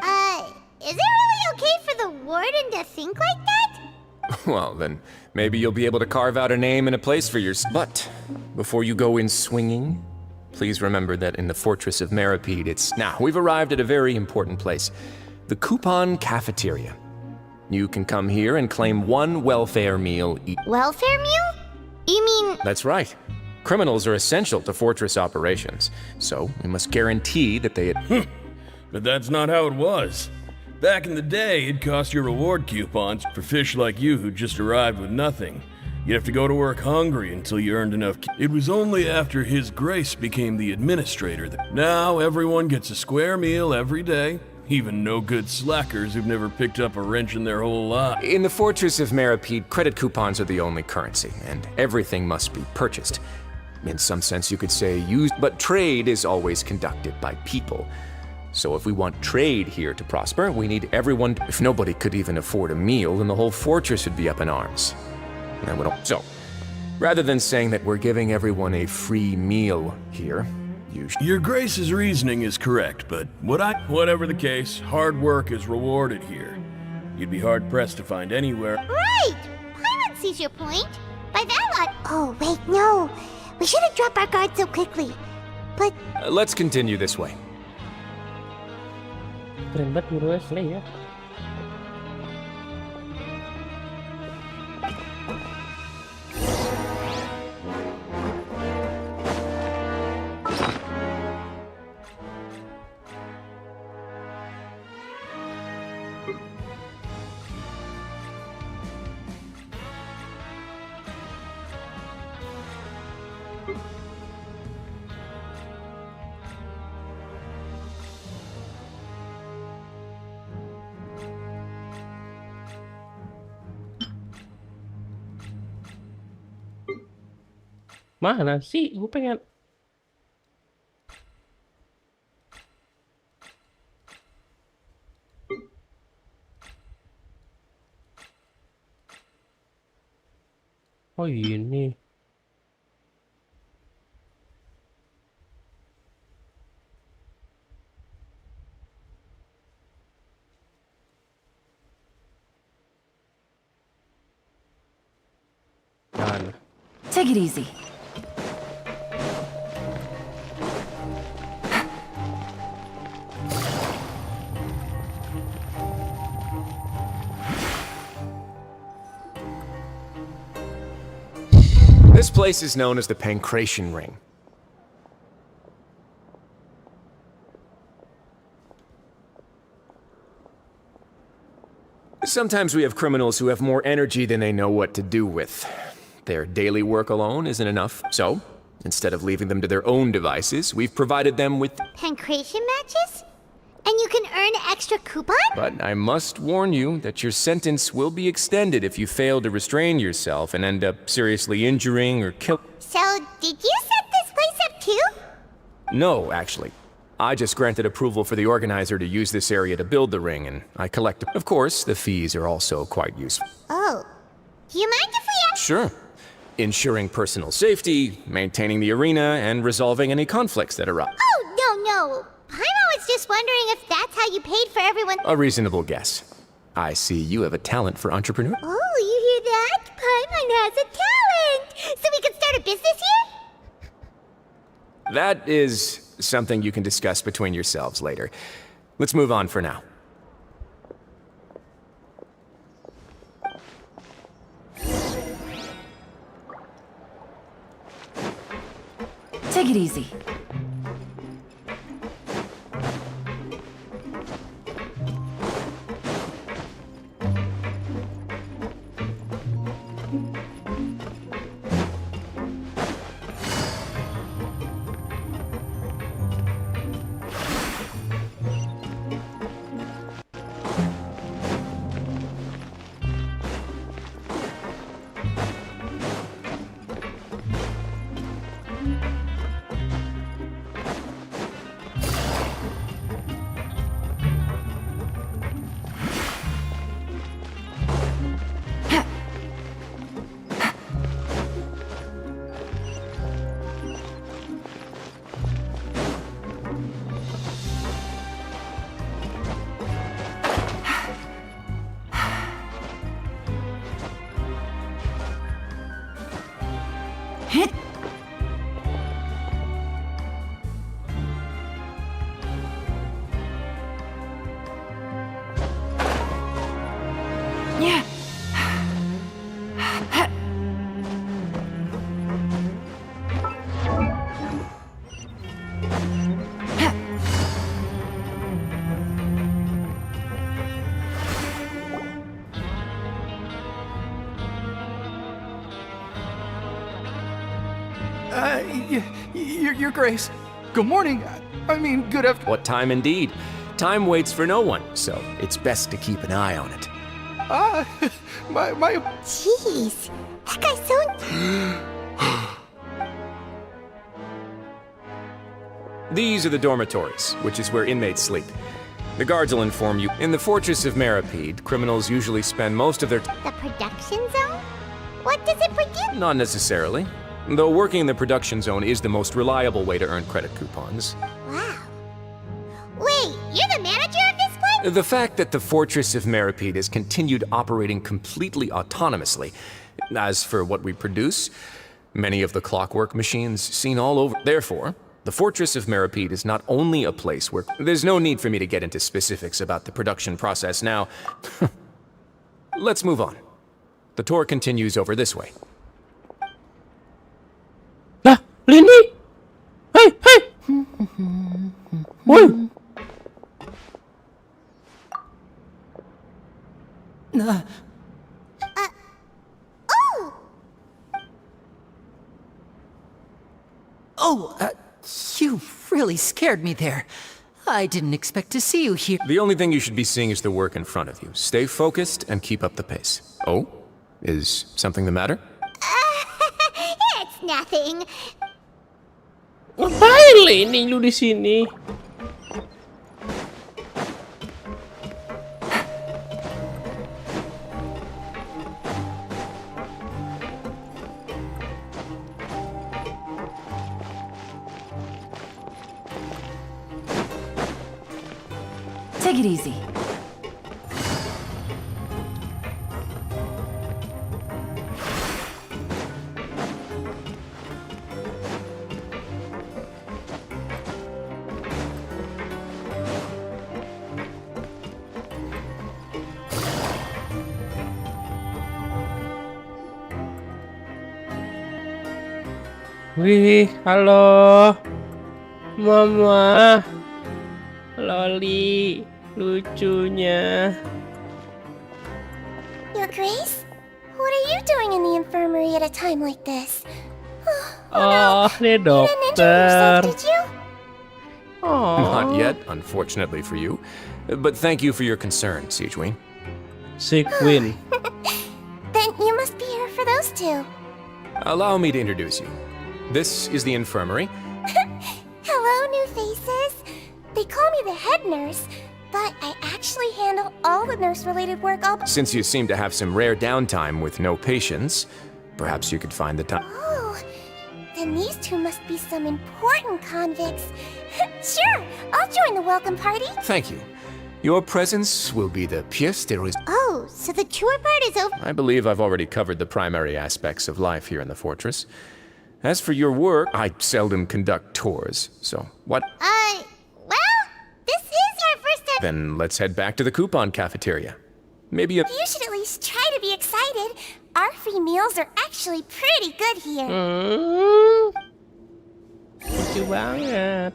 S3: really okay for the warden to think like that?
S15: Well, then maybe you'll be able to carve out a name and a place for yourself. But before you go in swinging, please remember that in the Fortress of Meripede, Now, we've arrived at a very important place. The Cuman Cafeteria. You can come here and claim one welfare meal each.
S3: Welfare meal? You mean...
S15: That's right. Criminals are essential to Fortress operations, so we must guarantee that they...
S16: But that's not how it was. Back in the day, it cost you reward coupons for fish like you who just arrived with nothing. You'd have to go to work hungry until you earned enough. It was only after His Grace became the administrator that now everyone gets a square meal every day, even no good slackers who've never picked up a wrench in their whole life.
S15: In the Fortress of Meripede, credit coupons are the only currency, and everything must be purchased. In some sense, you could say used, but trade is always conducted by people. So if we want trade here to prosper, we need everyone to... If nobody could even afford a meal, then the whole fortress would be up in arms. So, rather than saying that we're giving everyone a free meal here,
S16: Your Grace's reasoning is correct, but whatever the case, hard work is rewarded here. You'd be hard-pressed to find anywhere...
S3: Right! Paimon sees your point. By that lot... Oh, wait, no. We shouldn't drop our guard so quickly. But...
S15: let's continue this way.
S1: Keren banget Guru Wesley ya. Mana sih? Gue pengen... Oh ini. Mana?
S10: Take it easy.
S15: This place is known as the Pancration Ring. Sometimes we have criminals who have more energy than they know what to do with. Their daily work alone isn't enough, so instead of leaving them to their own devices, we've provided them with...
S3: Pancration matches? And you can earn extra coupon?
S15: But I must warn you that your sentence will be extended if you fail to restrain yourself and end up seriously injuring or killing...
S3: So, did you set this place up too?
S15: No, actually. I just granted approval for the organizer to use this area to build the ring, and I collect... Of course, the fees are also quite useful.
S3: Oh. Do you mind if we ask?
S15: Sure. Ensuring personal safety, maintaining the arena, and resolving any conflicts that arise.
S3: Oh, no. Paimon was just wondering if that's how you paid for everyone.
S15: A reasonable guess. I see you have a talent for entrepreneur.
S3: Oh, you hear that? Paimon has a talent! So we could start a business here?
S15: That is something you can discuss between yourselves later. Let's move on for now.
S10: Take it easy.
S17: Your Grace. Good morning. I mean, good afternoon.
S15: What time indeed? Time waits for no one, so it's best to keep an eye on it.
S17: My...
S3: Jeez, that guy's so...
S15: These are the dormitories, which is where inmates sleep. The guards will inform you. In the Fortress of Meripede, criminals usually spend most of their
S3: The production zone? What does it produce?
S15: Not necessarily. Though working in the production zone is the most reliable way to earn credit coupons.
S3: Wow. Wait, you're the manager of this place?
S15: The fact that the Fortress of Meripede has continued operating completely autonomously. As for what we produce, many of the clockwork machines seen all over. Therefore, the Fortress of Meripede is not only a place where... There's no need for me to get into specifics about the production process now. Let's move on. The tour continues over this way.
S1: Lah, Lini! Hey, hey! Woi!
S4: You really scared me there. I didn't expect to see you here.
S15: The only thing you should be seeing is the work in front of you. Stay focused and keep up the pace. Oh? Is something the matter?
S3: It's nothing.
S1: Ngapain Lini lu di sini?
S10: Take it easy.
S1: Wih, halo. Mama. Loli, lucunya.
S3: Your Grace? What are you doing in the infirmary at a time like this?
S1: Oh, ini dokter.
S3: Did you?
S15: Not yet, unfortunately for you. But thank you for your concern, Siegewin.
S1: Siegewin.
S3: Then you must be here for those two.
S15: Allow me to introduce you. This is the infirmary.
S3: Hello, new faces. They call me the head nurse, but I actually handle all the nurse-related work all...
S15: Since you seem to have some rare downtime with no patients, perhaps you could find the time.
S3: Oh, then these two must be some important convicts. Sure, I'll join the welcome party.
S15: Thank you. Your presence will be the pièce de résistance.
S3: Oh, so the tour part is over?
S15: I believe I've already covered the primary aspects of life here in the fortress. As for your work, I seldom conduct tours, so what?
S3: Well, this is our first time...
S15: Then let's head back to the coupon cafeteria. Maybe a...
S3: You should at least try to be excited. Our free meals are actually pretty good here.
S1: Lucu banget.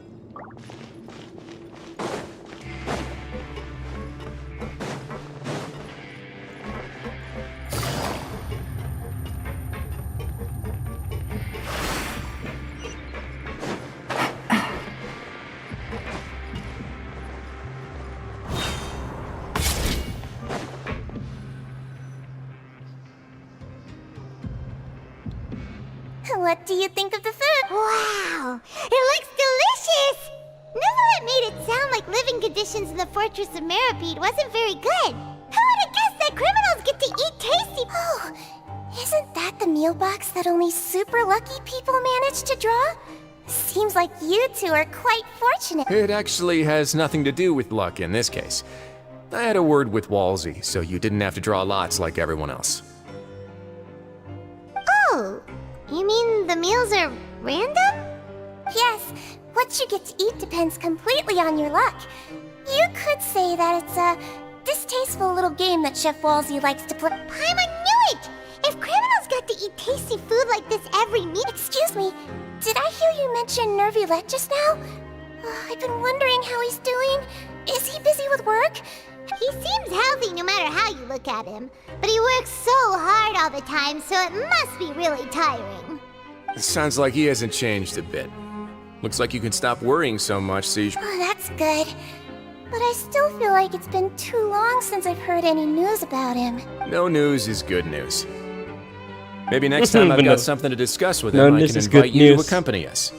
S3: What do you think of the food? Wow, it looks delicious! Neverlet made it sound like living conditions in the Fortress of Meripede wasn't very good. Who would have guessed that criminals get to eat tasty... Oh, isn't that the meal box that only super lucky people manage to draw? Seems like you two are quite fortunate.
S15: It actually has nothing to do with luck in this case. I had a word with Walsey, so you didn't have to draw lots like everyone else.
S3: Oh, you mean the meals are random? Yes, what you get to eat depends completely on your luck. You could say that it's a distasteful little game that Chef Walsey likes to play. Paimon knew it! If criminals got to eat tasty food like this every meal... Excuse me, did I hear you mention Nervilette just now? I've been wondering how he's doing. Is he busy with work? He seems healthy no matter how you look at him. But he works so hard all the time, so it must be really tiring.
S15: Sounds like he hasn't changed a bit. Looks like you can stop worrying so much, Siege.
S3: Oh, that's good. But I still feel like it's been too long since I've heard any news about him.
S15: No news is good news. Maybe next time I've got something to discuss with him, I can
S1: is
S15: invite
S1: good
S15: you to
S1: news.
S15: accompany us.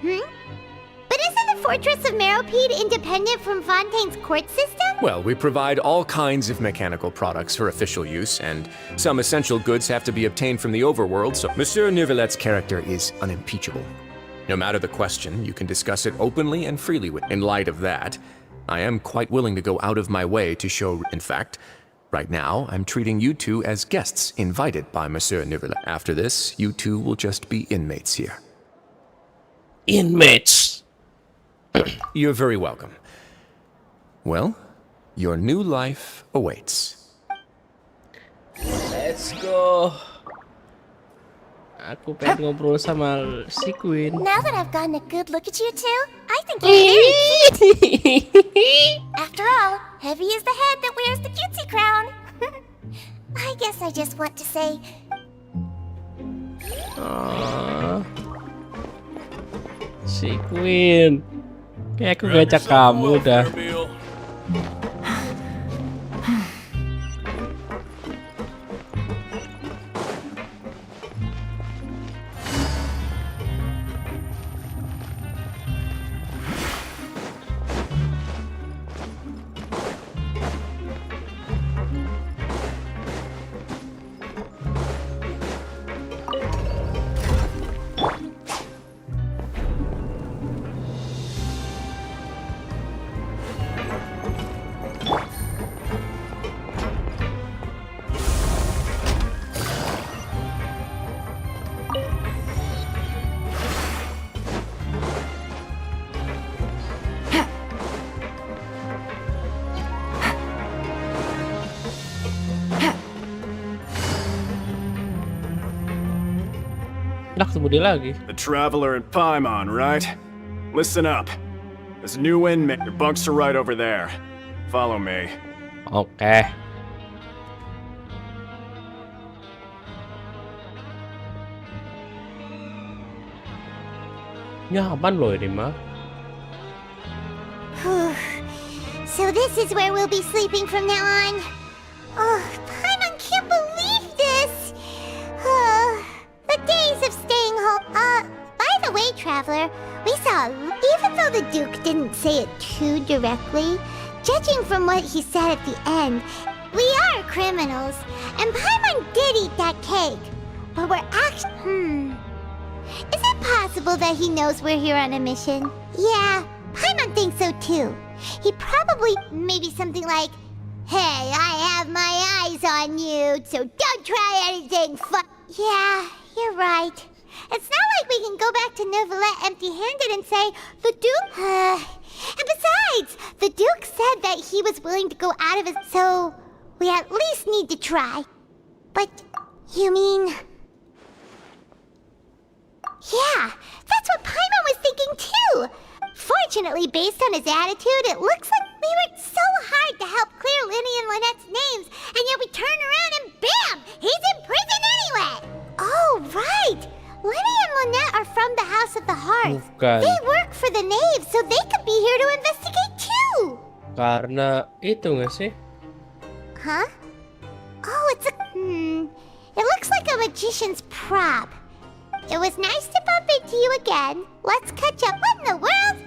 S3: But isn't the Fortress of Meropede independent from Fontaine's court system?
S15: Well, we provide all kinds of mechanical products for official use, and some essential goods have to be obtained from the overworld, so Monsieur Neuvillette's character is unimpeachable. No matter the question, you can discuss it openly and freely with. In light of that, I am quite willing to go out of my way to show. In fact, right now, I'm treating you two as guests invited by Monsieur Neuvillette. After this, you two will just be inmates here.
S1: Inmates.
S15: You're very welcome. Well, your new life awaits.
S1: Let's go. Aku pengen ngobrol sama si Queen.
S3: Now that I've gotten a good look at you two, I think you're very cute. After all, heavy is the head that wears the cutesy crown. I guess I just want to say...
S1: Si Queen. Kayak aku ngajak kamu dah. Ketemu dia lagi.
S18: The Traveler and Paimon, right? Listen up. There's a new inmate. Your bunks are right over there. Follow me.
S1: Oke. Ya, apaan loh ini mah?
S3: So this is where we'll be sleeping from now on. Oh, Paimon can't believe this. The days of staying home. By the way, Traveler, we saw, even though the Duke didn't say it too directly, judging from what he said at the end, we are criminals, and Paimon did eat that cake. But we're actually, Is it possible that he knows we're here on a mission? Yeah, Paimon thinks so too. He probably, maybe something like, hey, I have my eyes on you, so don't try anything Yeah, you're right. It's not like we can go back to Neuvillette empty-handed and say, the Duke... And besides, the Duke said that he was willing to go out of his... So, we at least need to try. But, you mean... Yeah, that's what Paimon was thinking too! Fortunately, based on his attitude, it looks like we worked so hard to help clear Linny and Lynette's names, and yet we turn around and bam! He's in prison anyway! Oh, right! Linny and Lynette are from the House of the Hearth.
S1: Bukan.
S3: They work for the Knave, so they could be here to investigate too!
S1: Karena itu nggak sih?
S3: Huh? Oh, it's a... It looks like a magician's prop. It was nice to bump into you again. Let's catch up. What in the world?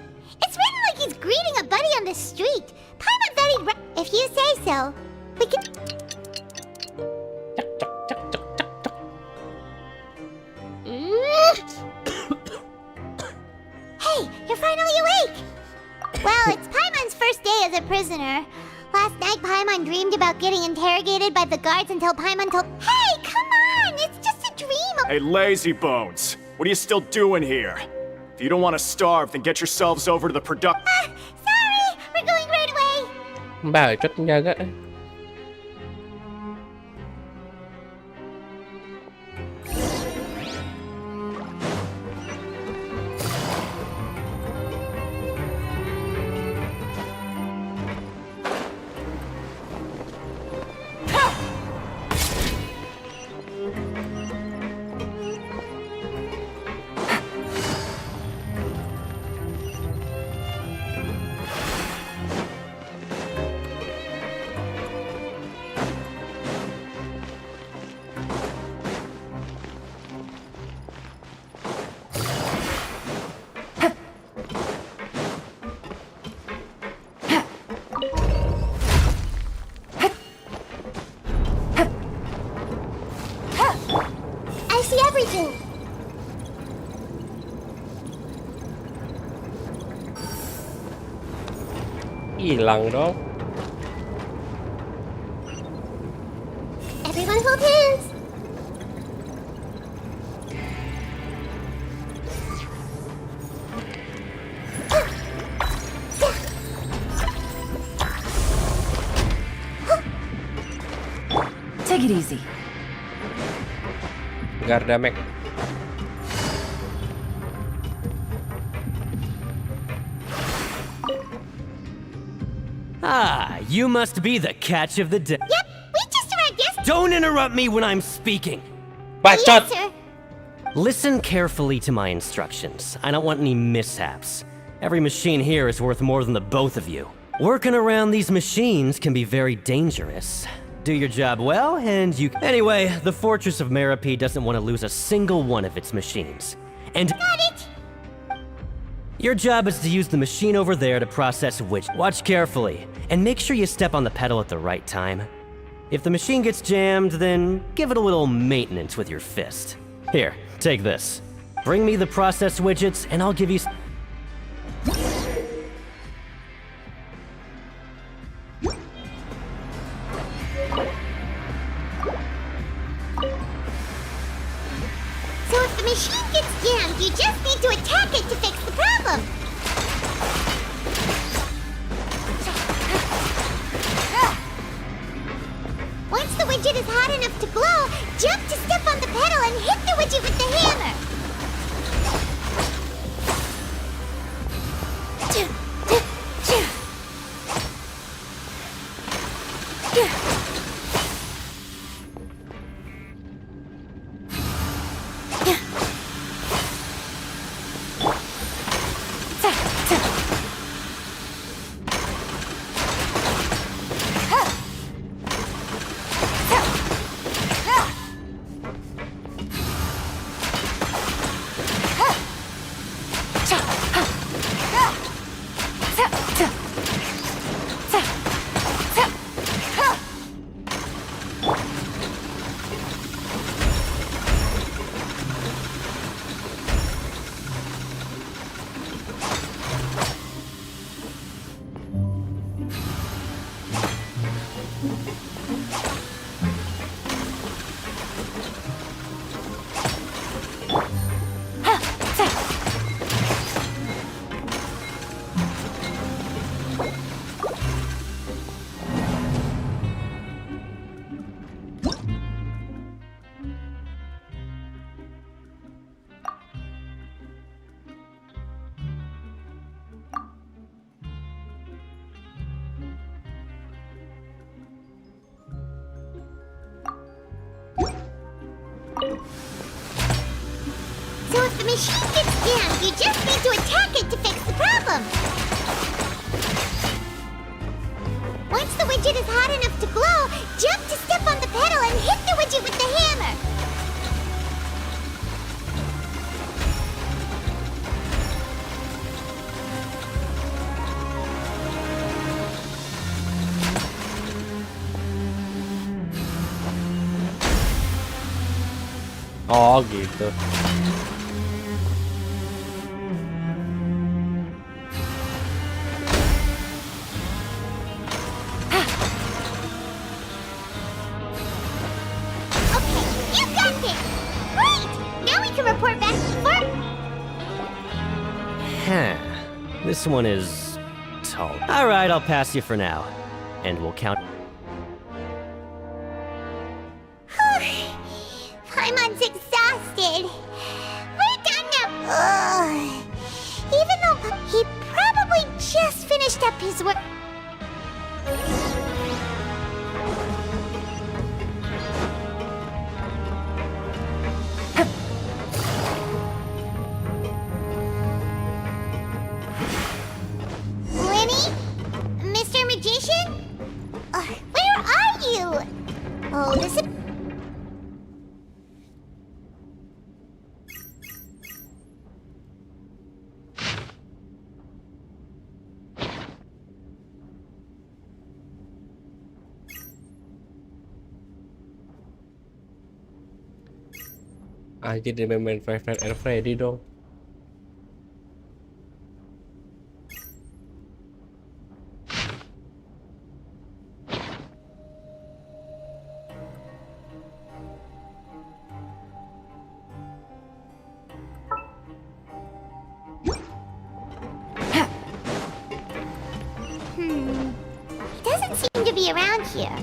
S3: It's written like he's greeting a buddy on the street. Paimon thought he'd... If you say so, we can... Hey, you're finally awake! Well, it's Paimon's first day as a prisoner. Last night, Paimon dreamed about getting interrogated by the guards until Paimon told... Hey, come on! It's just a dream of...
S18: Hey, lazy bones. What are you still doing here? If you don't want to starve, then get yourselves over to the
S3: Sorry! We're going right away!
S1: Bacot menjaga. Hilang dong.
S3: Everyone hold hands.
S10: Take it easy.
S1: Gardamek.
S19: Ah, you must be the catch of the day.
S3: Yep, we just arrived yesterday.
S19: Don't interrupt me when I'm speaking.
S3: Yes, sir.
S19: Listen carefully to my instructions. I don't want any mishaps. Every machine here is worth more than the both of you. Working around these machines can be very dangerous. Do your job well, and you... Anyway, the Fortress of Merope doesn't want to lose a single one of its machines. And...
S3: Got it.
S19: Your job is to use the machine over there to process Watch carefully, and make sure you step on the pedal at the right time. If the machine gets jammed, then give it a little maintenance with your fist. Here, take this. Bring me the process widgets, and I'll give you...
S3: So if the machine gets jammed, you just need to attack it to fix the problem. Once the widget is hot enough to glow, jump to step on the pedal and hit the widget with the hammer. So if the machine gets jammed, you just need to attack it to fix the problem. Once the widget is hot enough to glow, jump to step on the pedal and hit the widget with the hammer.
S1: Oh gitu.
S3: You got this! Great! Now we can report back to the fort.
S19: Huh. This one is... tall. Alright, I'll pass you for now. And we'll count...
S3: Paimon's exhausted. We're done now. Ugh. Even though he probably just finished up his work. Lenny? Mr. Magician? Where are you? Oh, this is...
S1: Anjir dia main Five Nights at Freddy dong.
S3: seem to be around here.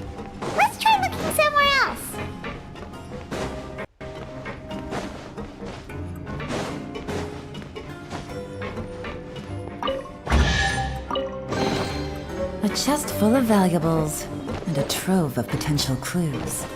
S3: Let's try looking somewhere else.
S20: A chest full of valuables and a trove of potential clues.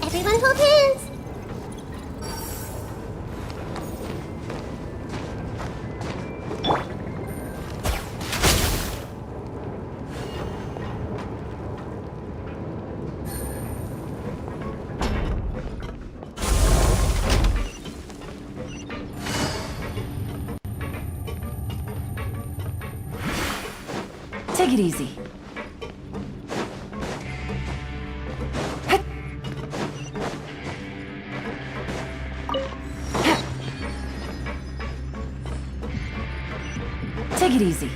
S3: Everyone hold hands.
S20: Take it easy. Take it easy.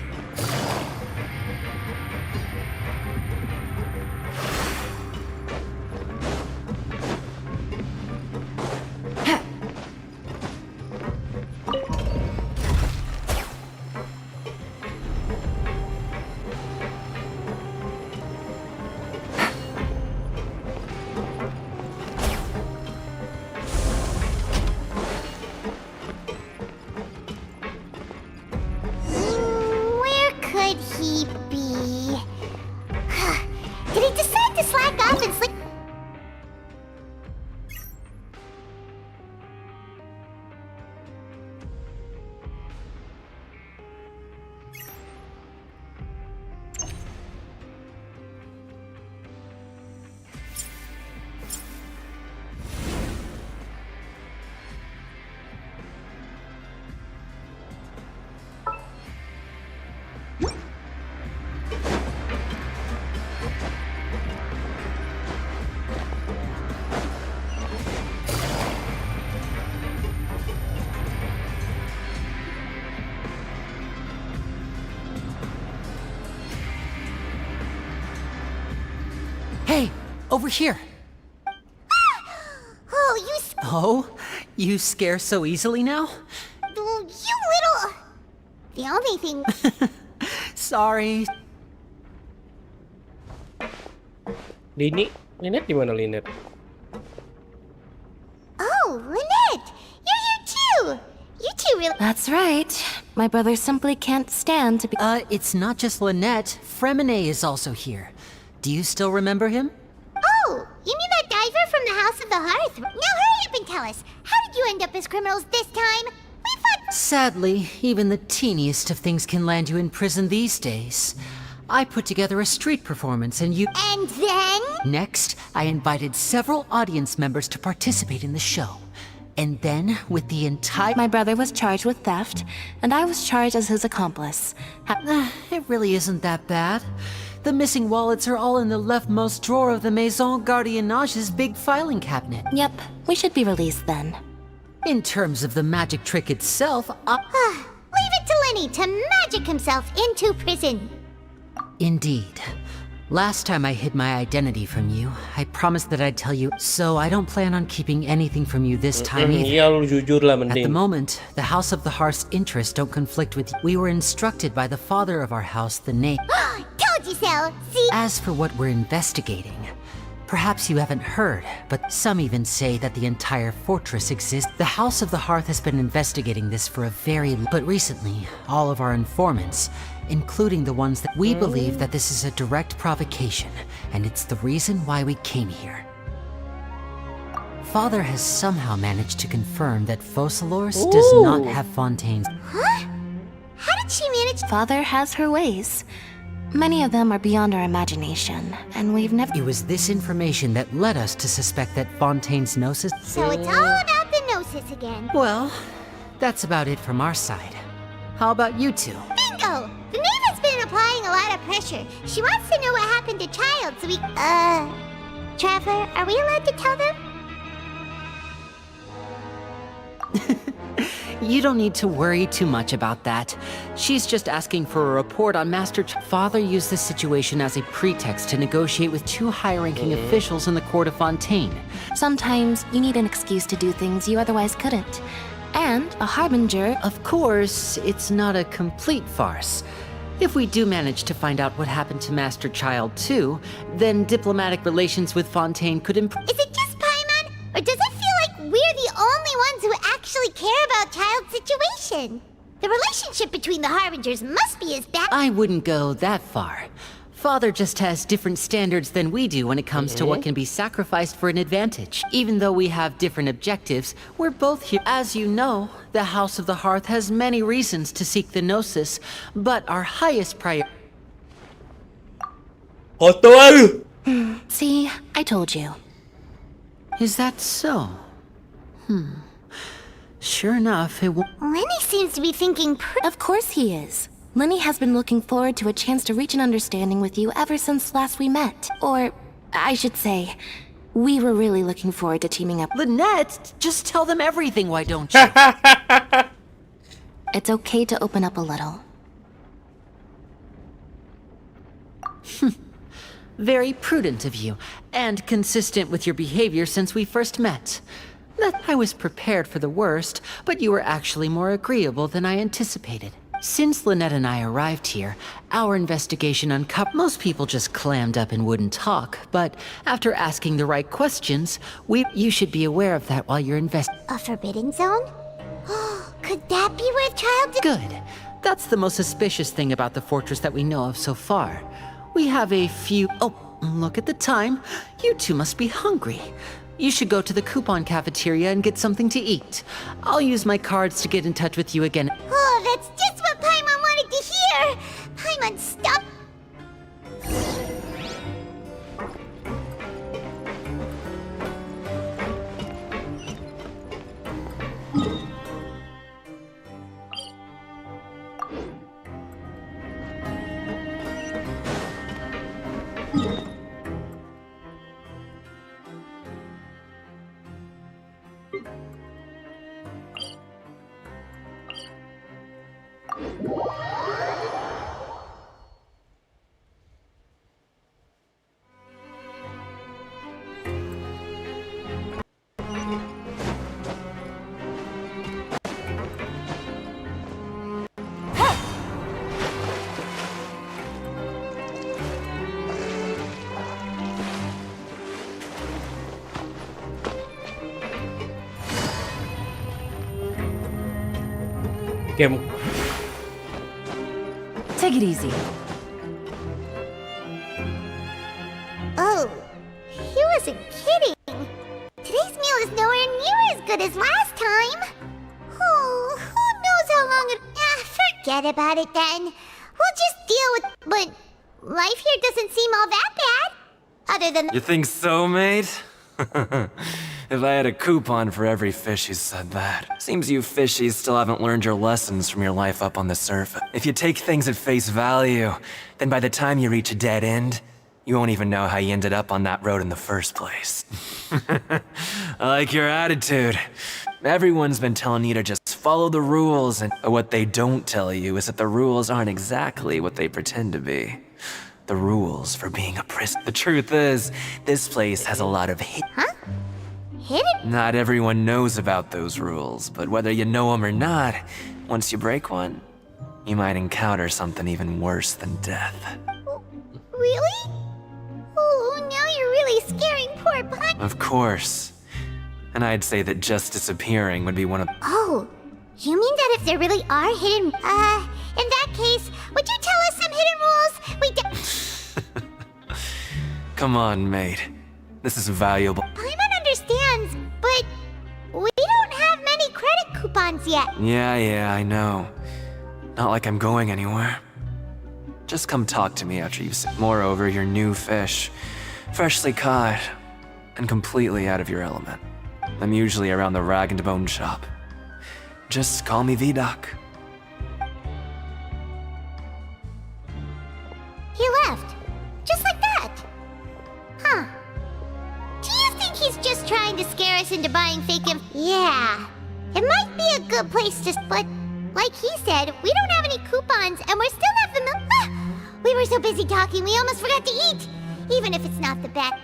S3: Did he decide to slack off and sleep?
S4: Hey, over here. Oh, you scare so easily now?
S3: You little... The only thing...
S4: Sorry.
S1: Lynette di mana Lynette?
S3: Oh, Lynette! You're here too! You two really...
S20: That's right. My brother simply can't stand to be...
S4: It's not just Lynette. Fremine is also here. Do you still remember him?
S3: Oh, you mean that diver from the House of the Hearth? Now hurry up and tell us, how did you end up as criminals this time? We fought...
S4: Sadly, even the teeniest of things can land you in prison these days. I put together a street performance and you...
S3: And then?
S4: Next, I invited several audience members to participate in the show. And then, with the entire...
S20: My brother was charged with theft, and I was charged as his accomplice.
S4: It really isn't that bad. The missing wallets are all in the leftmost drawer of the Maison Gardiennage's big filing cabinet.
S20: Yep, we should be released then.
S4: In terms of the magic trick itself,
S3: Leave it to Lenny to magic himself into prison.
S4: Indeed. Last time I hid my identity from you, I promised that I'd tell you, so I don't plan on keeping anything from you this time either.
S1: Iya, lu jujur lah
S4: At the
S1: mending.
S4: moment, the House of the Hearth's interests don't conflict with you. We were instructed by the father of our house, the name.
S3: Told you so. See?
S4: As for what we're investigating, Perhaps you haven't heard, but some even say that the entire fortress exists. The House of the Hearth has been investigating this for a but recently, all of our informants, including the ones that we believe that this is a direct provocation, and it's the reason why we came here. Father has somehow managed to confirm that Focalors does not have Fontaine's.
S3: Huh? How did she manage?
S5: Father has her ways. Many of them are beyond our imagination, and we've never.
S4: It was this information that led us to suspect that Fontaine's gnosis.
S3: So it's all about the gnosis again.
S4: Well, that's about it from our side. How about you two?
S3: Bingo! The Knave has been applying a lot of pressure. She wants to know what happened to Child, so we. Traveler, are we allowed to tell them?
S4: You don't need to worry too much about that. She's just asking for a report on Father used this situation as a pretext to negotiate with two high-ranking officials in the court of Fontaine.
S5: Sometimes you need an excuse to do things you otherwise couldn't. And a harbinger.
S4: Of course, it's not a complete farce. If we do manage to find out what happened to Master Child too, then diplomatic relations with Fontaine could improve.
S3: Is it just Paimon? Or does it feel like we're the only ones who actually care about Child's situation? The relationship between the Harbingers must be as bad.
S4: I wouldn't go that far. Father just has different standards than we do when it comes to what can be sacrificed for an advantage. Even though we have different objectives, we're both here. As you know, the House of the Hearth has many reasons to seek the Gnosis, but our highest priority...
S5: See, I told you.
S4: Is that so? Sure enough, it will...
S3: Lenny seems to be thinking
S5: Of course he is. Lenny has been looking forward to a chance to reach an understanding with you ever since last we met. Or, I should say, we were really looking forward to teaming up.
S4: Lynette, just tell them everything, why don't you?
S5: It's okay to open up a little.
S4: Very prudent of you, and consistent with your behavior since we first met. That I was prepared for the worst, but you were actually more agreeable than I anticipated. Since Lynette and I arrived here, our investigation uncovered. Most people just clammed up and wouldn't talk, but after asking the right questions, you should be aware of that while you're
S3: A forbidden zone? Could that be where Child...
S4: Good. That's the most suspicious thing about the fortress that we know of so far. We have a few... Oh, look at the time. You two must be hungry. You should go to the coupon cafeteria and get something to eat. I'll use my cards to get in touch with you again.
S3: Oh, that's just what Paimon wanted to hear! Paimon, stop!
S20: Take it easy.
S3: Oh, he wasn't kidding. Today's meal is nowhere near as good as last time. Oh, who knows how long it... forget about it then. We'll just deal with... But life here doesn't seem all that bad. Other than...
S13: You think so, mate? If I had a coupon for every fish who said that. Seems you fishies still haven't learned your lessons from your life up on the surface. If you take things at face value, then by the time you reach a dead end, you won't even know how you ended up on that road in the first place. I like your attitude. Everyone's been telling you to just follow the rules, and what they don't tell you is that the rules aren't exactly what they pretend to be. The rules for being a prisoner. The truth is, this place has a lot of hidden...
S3: Huh? Hidden?
S13: Not everyone knows about those rules, but whether you know them or not, once you break one, you might encounter something even worse than death.
S3: Really? Oh, now you're really scaring poor Paimon.
S13: Of course. And I'd say that just disappearing would be one of...
S3: Oh, you mean that if there really are hidden... in that case, would you tell us some hidden rules?
S13: Come on, mate. This is valuable.
S3: Paimon understands, but we don't have many credit coupons yet.
S13: Yeah, I know. Not like I'm going anywhere. Just come talk to me after you've seen. Moreover, you're new fish, freshly caught, and completely out of your element. I'm usually around the rag and bone shop. Just call me V-Doc.
S3: He left. Just like that. Huh. Do you think he's just trying to scare us into buying fake inf- Yeah. It might be a good place to- But, like he said, we don't have any coupons and we're still not familiar- We were so busy talking we almost forgot to eat. Even if it's not the best.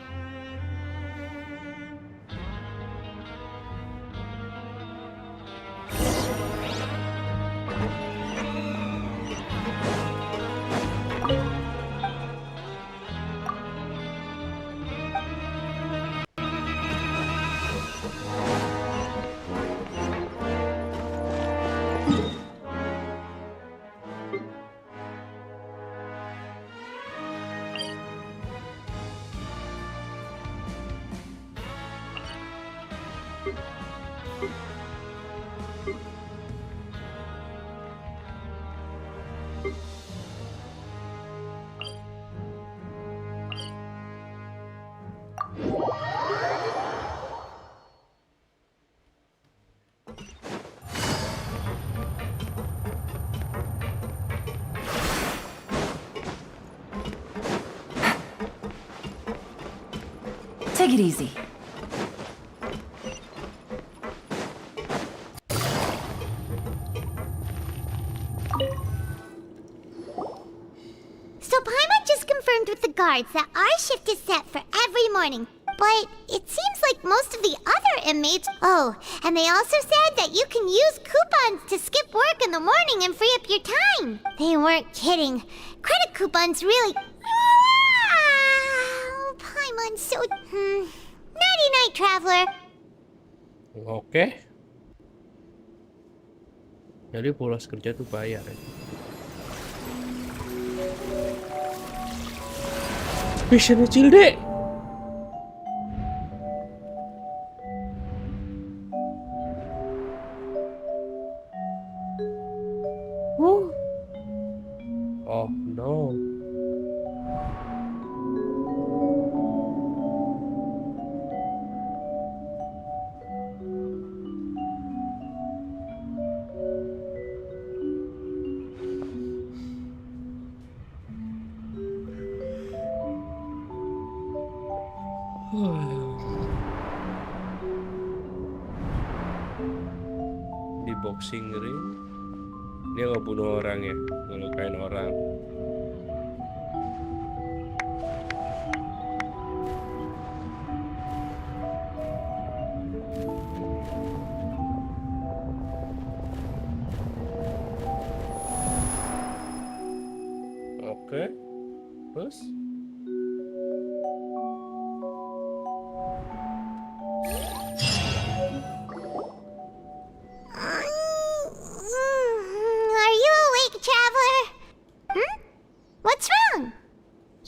S20: Take it easy.
S3: So Paimon just confirmed with the guards that our shift is set for every morning. But it seems like most of the other inmates... Oh, and they also said that you can use coupons to skip work in the morning and free up your time. They weren't kidding. Credit coupons really... Ah, Paimon's so... Nighty-night, traveler.
S1: Oke. Jadi pulas kerja tuh bayar ya. Mission kecil deh. Oh no. Di boxing ring dia ngebunuh orang ya, ngelukain orang. Oke, terus
S3: Are you awake, traveler? What's wrong?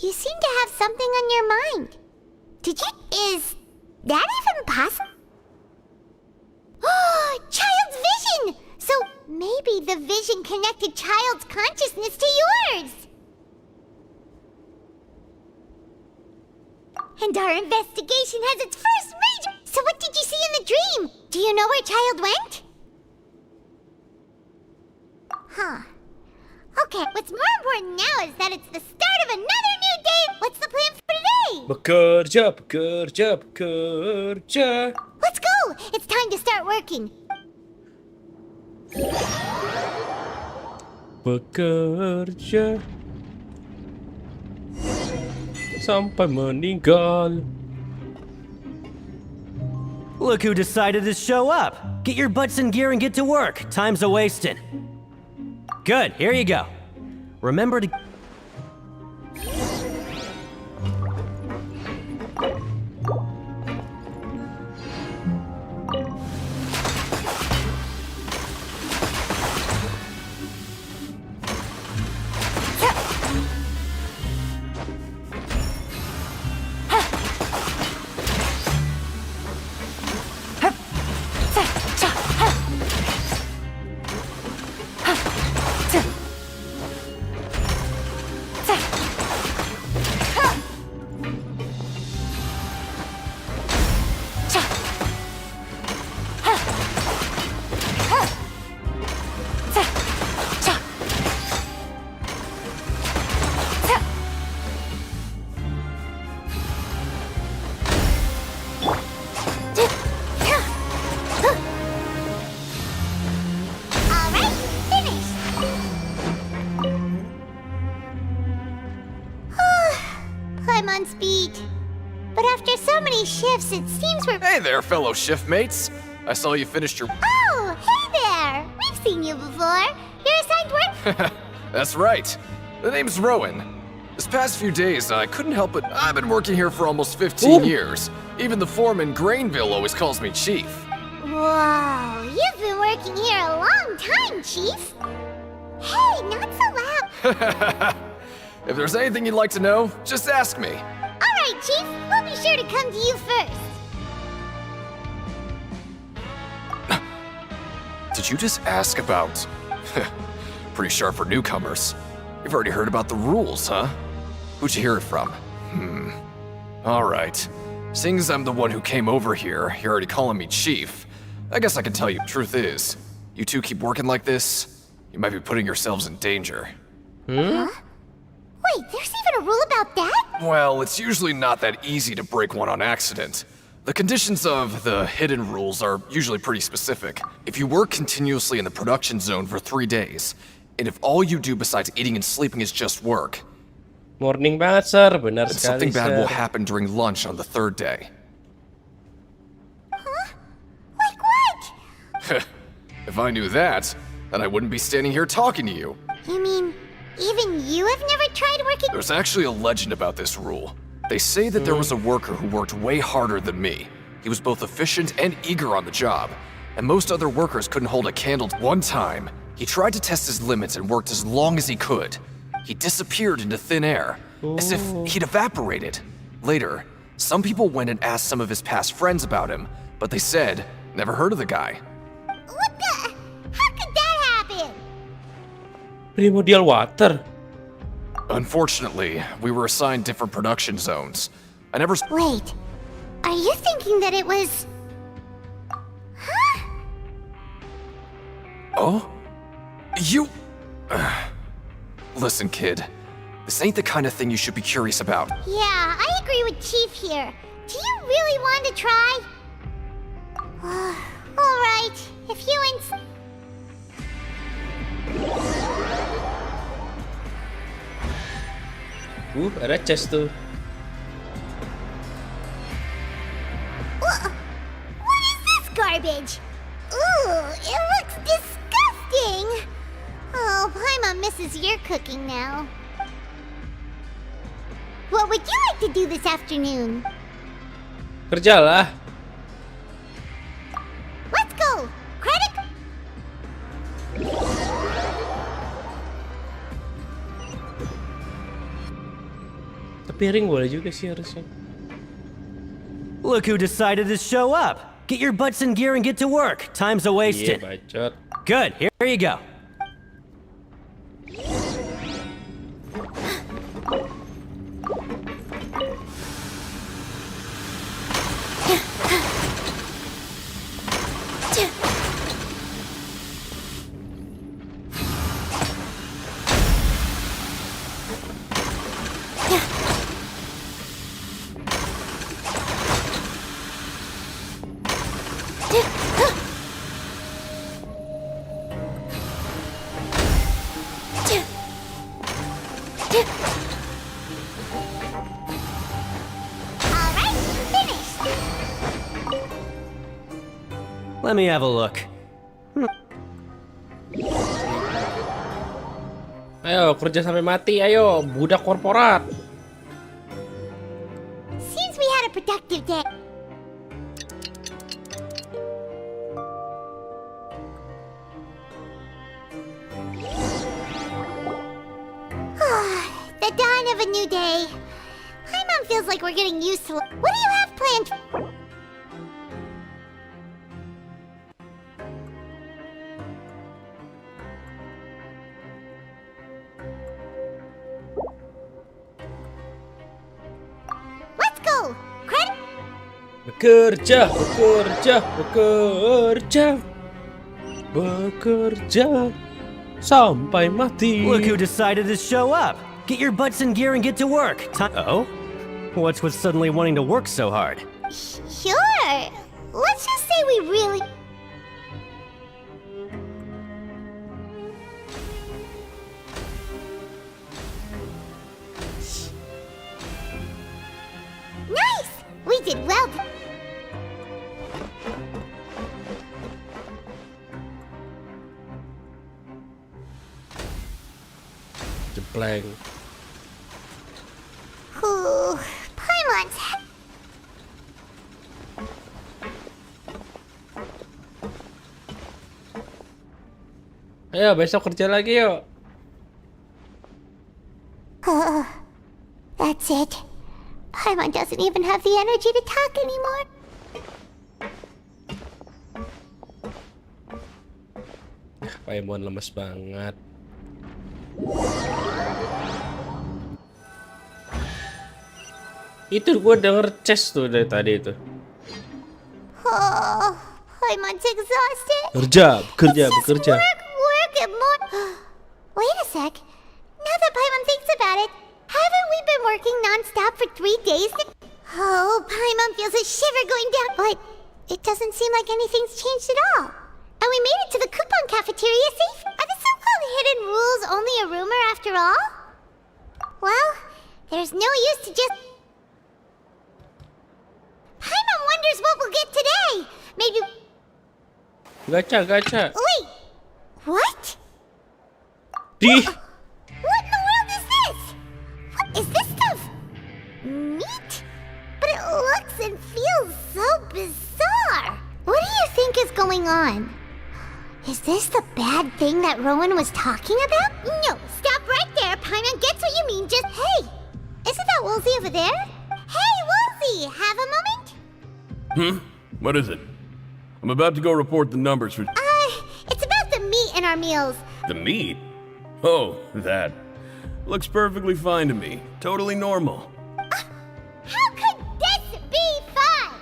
S3: You seem to have something on your mind. Is that even possible? Oh, Child's vision! So maybe the vision connected Child's consciousness to yours. And our investigation has its first major... So what did you see in the dream? Do you know where Child went? Huh. Okay, what's more important now is that it's the start of another new day. What's the plan for today?
S1: bekerja, bekerja, bekerja.
S3: Let's go! It's time to start working.
S1: Bekerja sampai meninggal.
S19: Look who decided to show up. Get your butts in gear and get to work. Time's a-wasting. Good, here you go. Remember to...
S3: Paimon's beat. But after so many shifts, it seems we're...
S18: Hey there, fellow shift mates. I saw you finished your...
S3: Oh, hey there! We've seen you before. You're assigned work...
S18: That's right. The name's Rowan. This past few days, I couldn't help it. I've been working here for almost 15 years. Even the foreman, Grainville, always calls me Chief.
S3: Whoa, you've been working here a long time, Chief. Hey, not so loud.
S18: If there's anything you'd like to know, just ask me.
S3: All right, Chief. We'll be sure to come to you first.
S18: Did you just ask about... Pretty sharp for newcomers. You've already heard about the rules, huh? Who'd you hear it from? Alright. Seeing as I'm the one who came over here, you're already calling me Chief. I guess I can tell you, truth is, you two keep working like this, you might be putting yourselves in danger.
S3: Huh? Wait, there's even a rule about that?
S18: Well, it's usually not that easy to break one on accident. The conditions of the hidden rules are usually pretty specific. If you work continuously in the production zone for 3 days, and if all you do besides eating and sleeping is just work,
S1: Morning banget, sir. Benar
S18: then
S1: sekali,
S18: something bad
S1: sir.
S18: will happen during lunch on the 3rd day.
S3: Like what?
S18: If I knew that, then I wouldn't be standing here talking to you.
S3: You mean, even you have never tried working...
S18: There's actually a legend about this rule. They say that there was a worker who worked way harder than me. He was both efficient and eager on the job, and most other workers couldn't hold a candle. One time, he tried to test his limits and worked as long as he could. He disappeared into thin air, as if he'd evaporated. Later, some people went and asked some of his past friends about him, but they said, never heard of the guy.
S3: What the? How could that happen?
S1: Primordial water.
S18: Unfortunately, we were assigned different production zones. I never...
S3: Wait, are you thinking that it was... Huh?
S18: Oh? You... Listen, kid. This ain't the kind of thing you should be curious about.
S3: Yeah, I agree with Chief here. Do you really want to try? Alright, if you ins...
S1: Ada chest tuh.
S3: What is this garbage? Ooh, it looks disgusting! Oh, Paimon misses your cooking now. What would you like to do this afternoon?
S1: Kerjalah.
S3: Let's go! Credit?
S1: Piring boleh juga sih harusnya.
S19: Look who decided to show up. Get your butts in gear and get to work. Time's a wasted.
S1: Iya, bacot.
S19: Good, here you go. Let me have a look.
S1: Ayo, kerja sampai mati, ayo, budak korporat.
S3: Seems we had a productive day. The dawn of a new day. Paimon feels like we're getting used to... What do you have planned? Let's go! Credit?
S1: Bekerja, bekerja, bekerja. Bekerja sampai mati.
S19: Look who decided to show up. Get your butts in gear and get to work. Oh? What's with suddenly wanting to work so hard?
S3: Sure. Let's just say we really... did well.
S1: Jebleng.
S3: Paimon's.
S1: Ayo besok kerja lagi yuk.
S3: That's it. Paimon doesn't even have the energy to talk anymore.
S1: Paimon lemes banget. Itu gue denger chest tuh dari tadi itu.
S3: Paimon's exhausted.
S1: Bekerja.
S3: Work and more. Wait a sec. Now that Paimon thinks about it, haven't we been working non-stop for 3 days? Oh, Paimon feels a shiver going down, but it doesn't seem like anything's changed at all. And we made it to the coupon cafeteria safe. Are the so-called hidden rules only a rumor after all? Well, there's no use to just... Paimon wonders what we'll get today. Maybe...
S1: Gacha.
S3: Wait, what?
S1: Di.
S3: What in the world is this? What is this stuff? Meat? But it looks and feels so bizarre. What do you think is going on? Is this the bad thing that Rowan was talking about? No, stop right there. Paimon gets what you mean. Just, hey, isn't that Woolsey over there? Hey, Woolsey, have a moment?
S16: What is it? I'm about to go report the numbers for...
S3: It's about the meat in our meals.
S16: The meat? Oh, that. Looks perfectly fine to me. Totally normal.
S3: How could this be fun?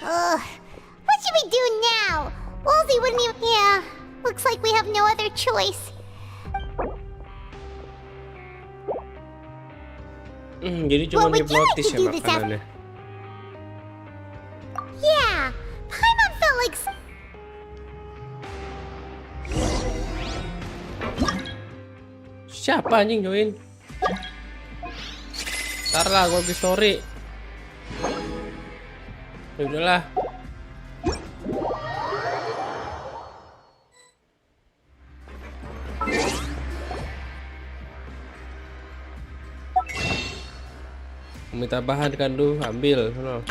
S3: What should we do now? Woolsey wouldn't even... Yeah, looks like we have no other choice.
S1: Jadi cuma hipnotis ya makanannya.
S3: Yeah, Paimon felt like...
S1: Siapa anjing join? Ntar lah gue bikin story. Ya udahlah. Minta bahan kan lu, ambil sono.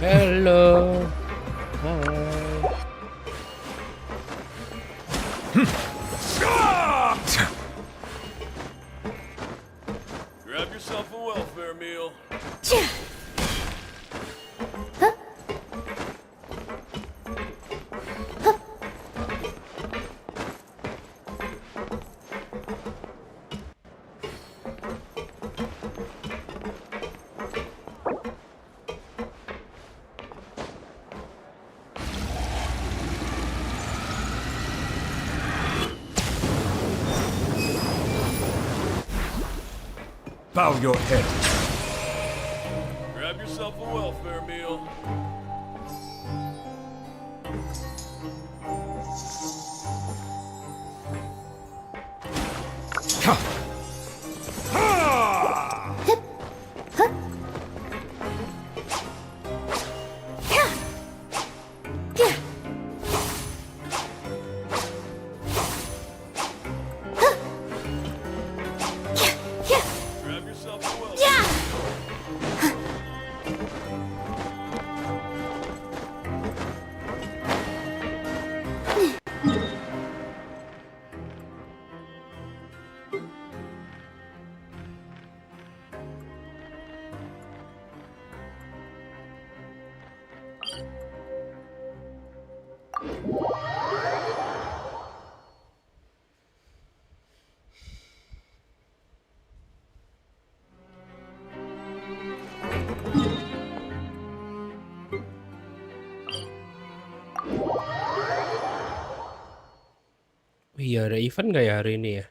S1: Hello.
S16: Grab yourself a welfare meal.
S9: Bow your head.
S16: Grab yourself a welfare meal.
S1: Iya, ada event nggak ya hari ini ya?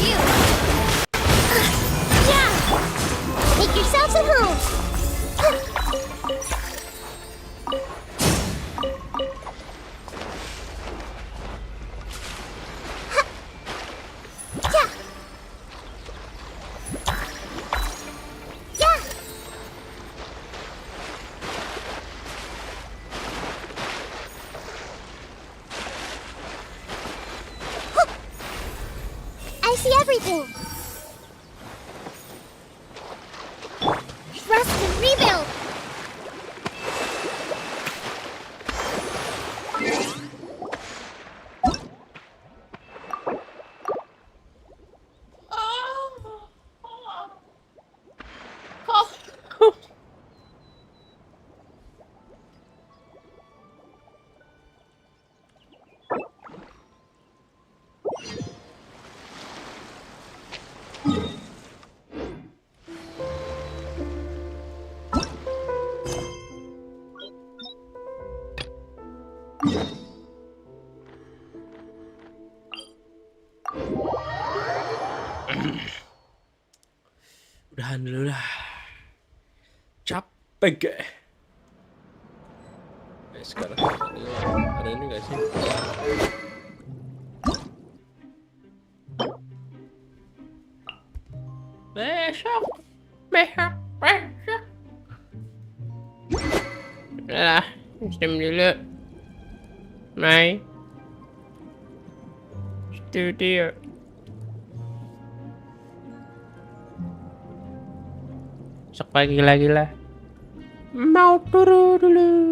S3: you. Yeah. Make yourselves at home. Yeah. Yeah. I see everything. Rest and rebuild.
S1: Udahan dulu lah. Capek. Sekarang ada ini gak sih? Besok. Udah, stream dulu. My studio. Besok pagi lagi lah. Mau turun dulu.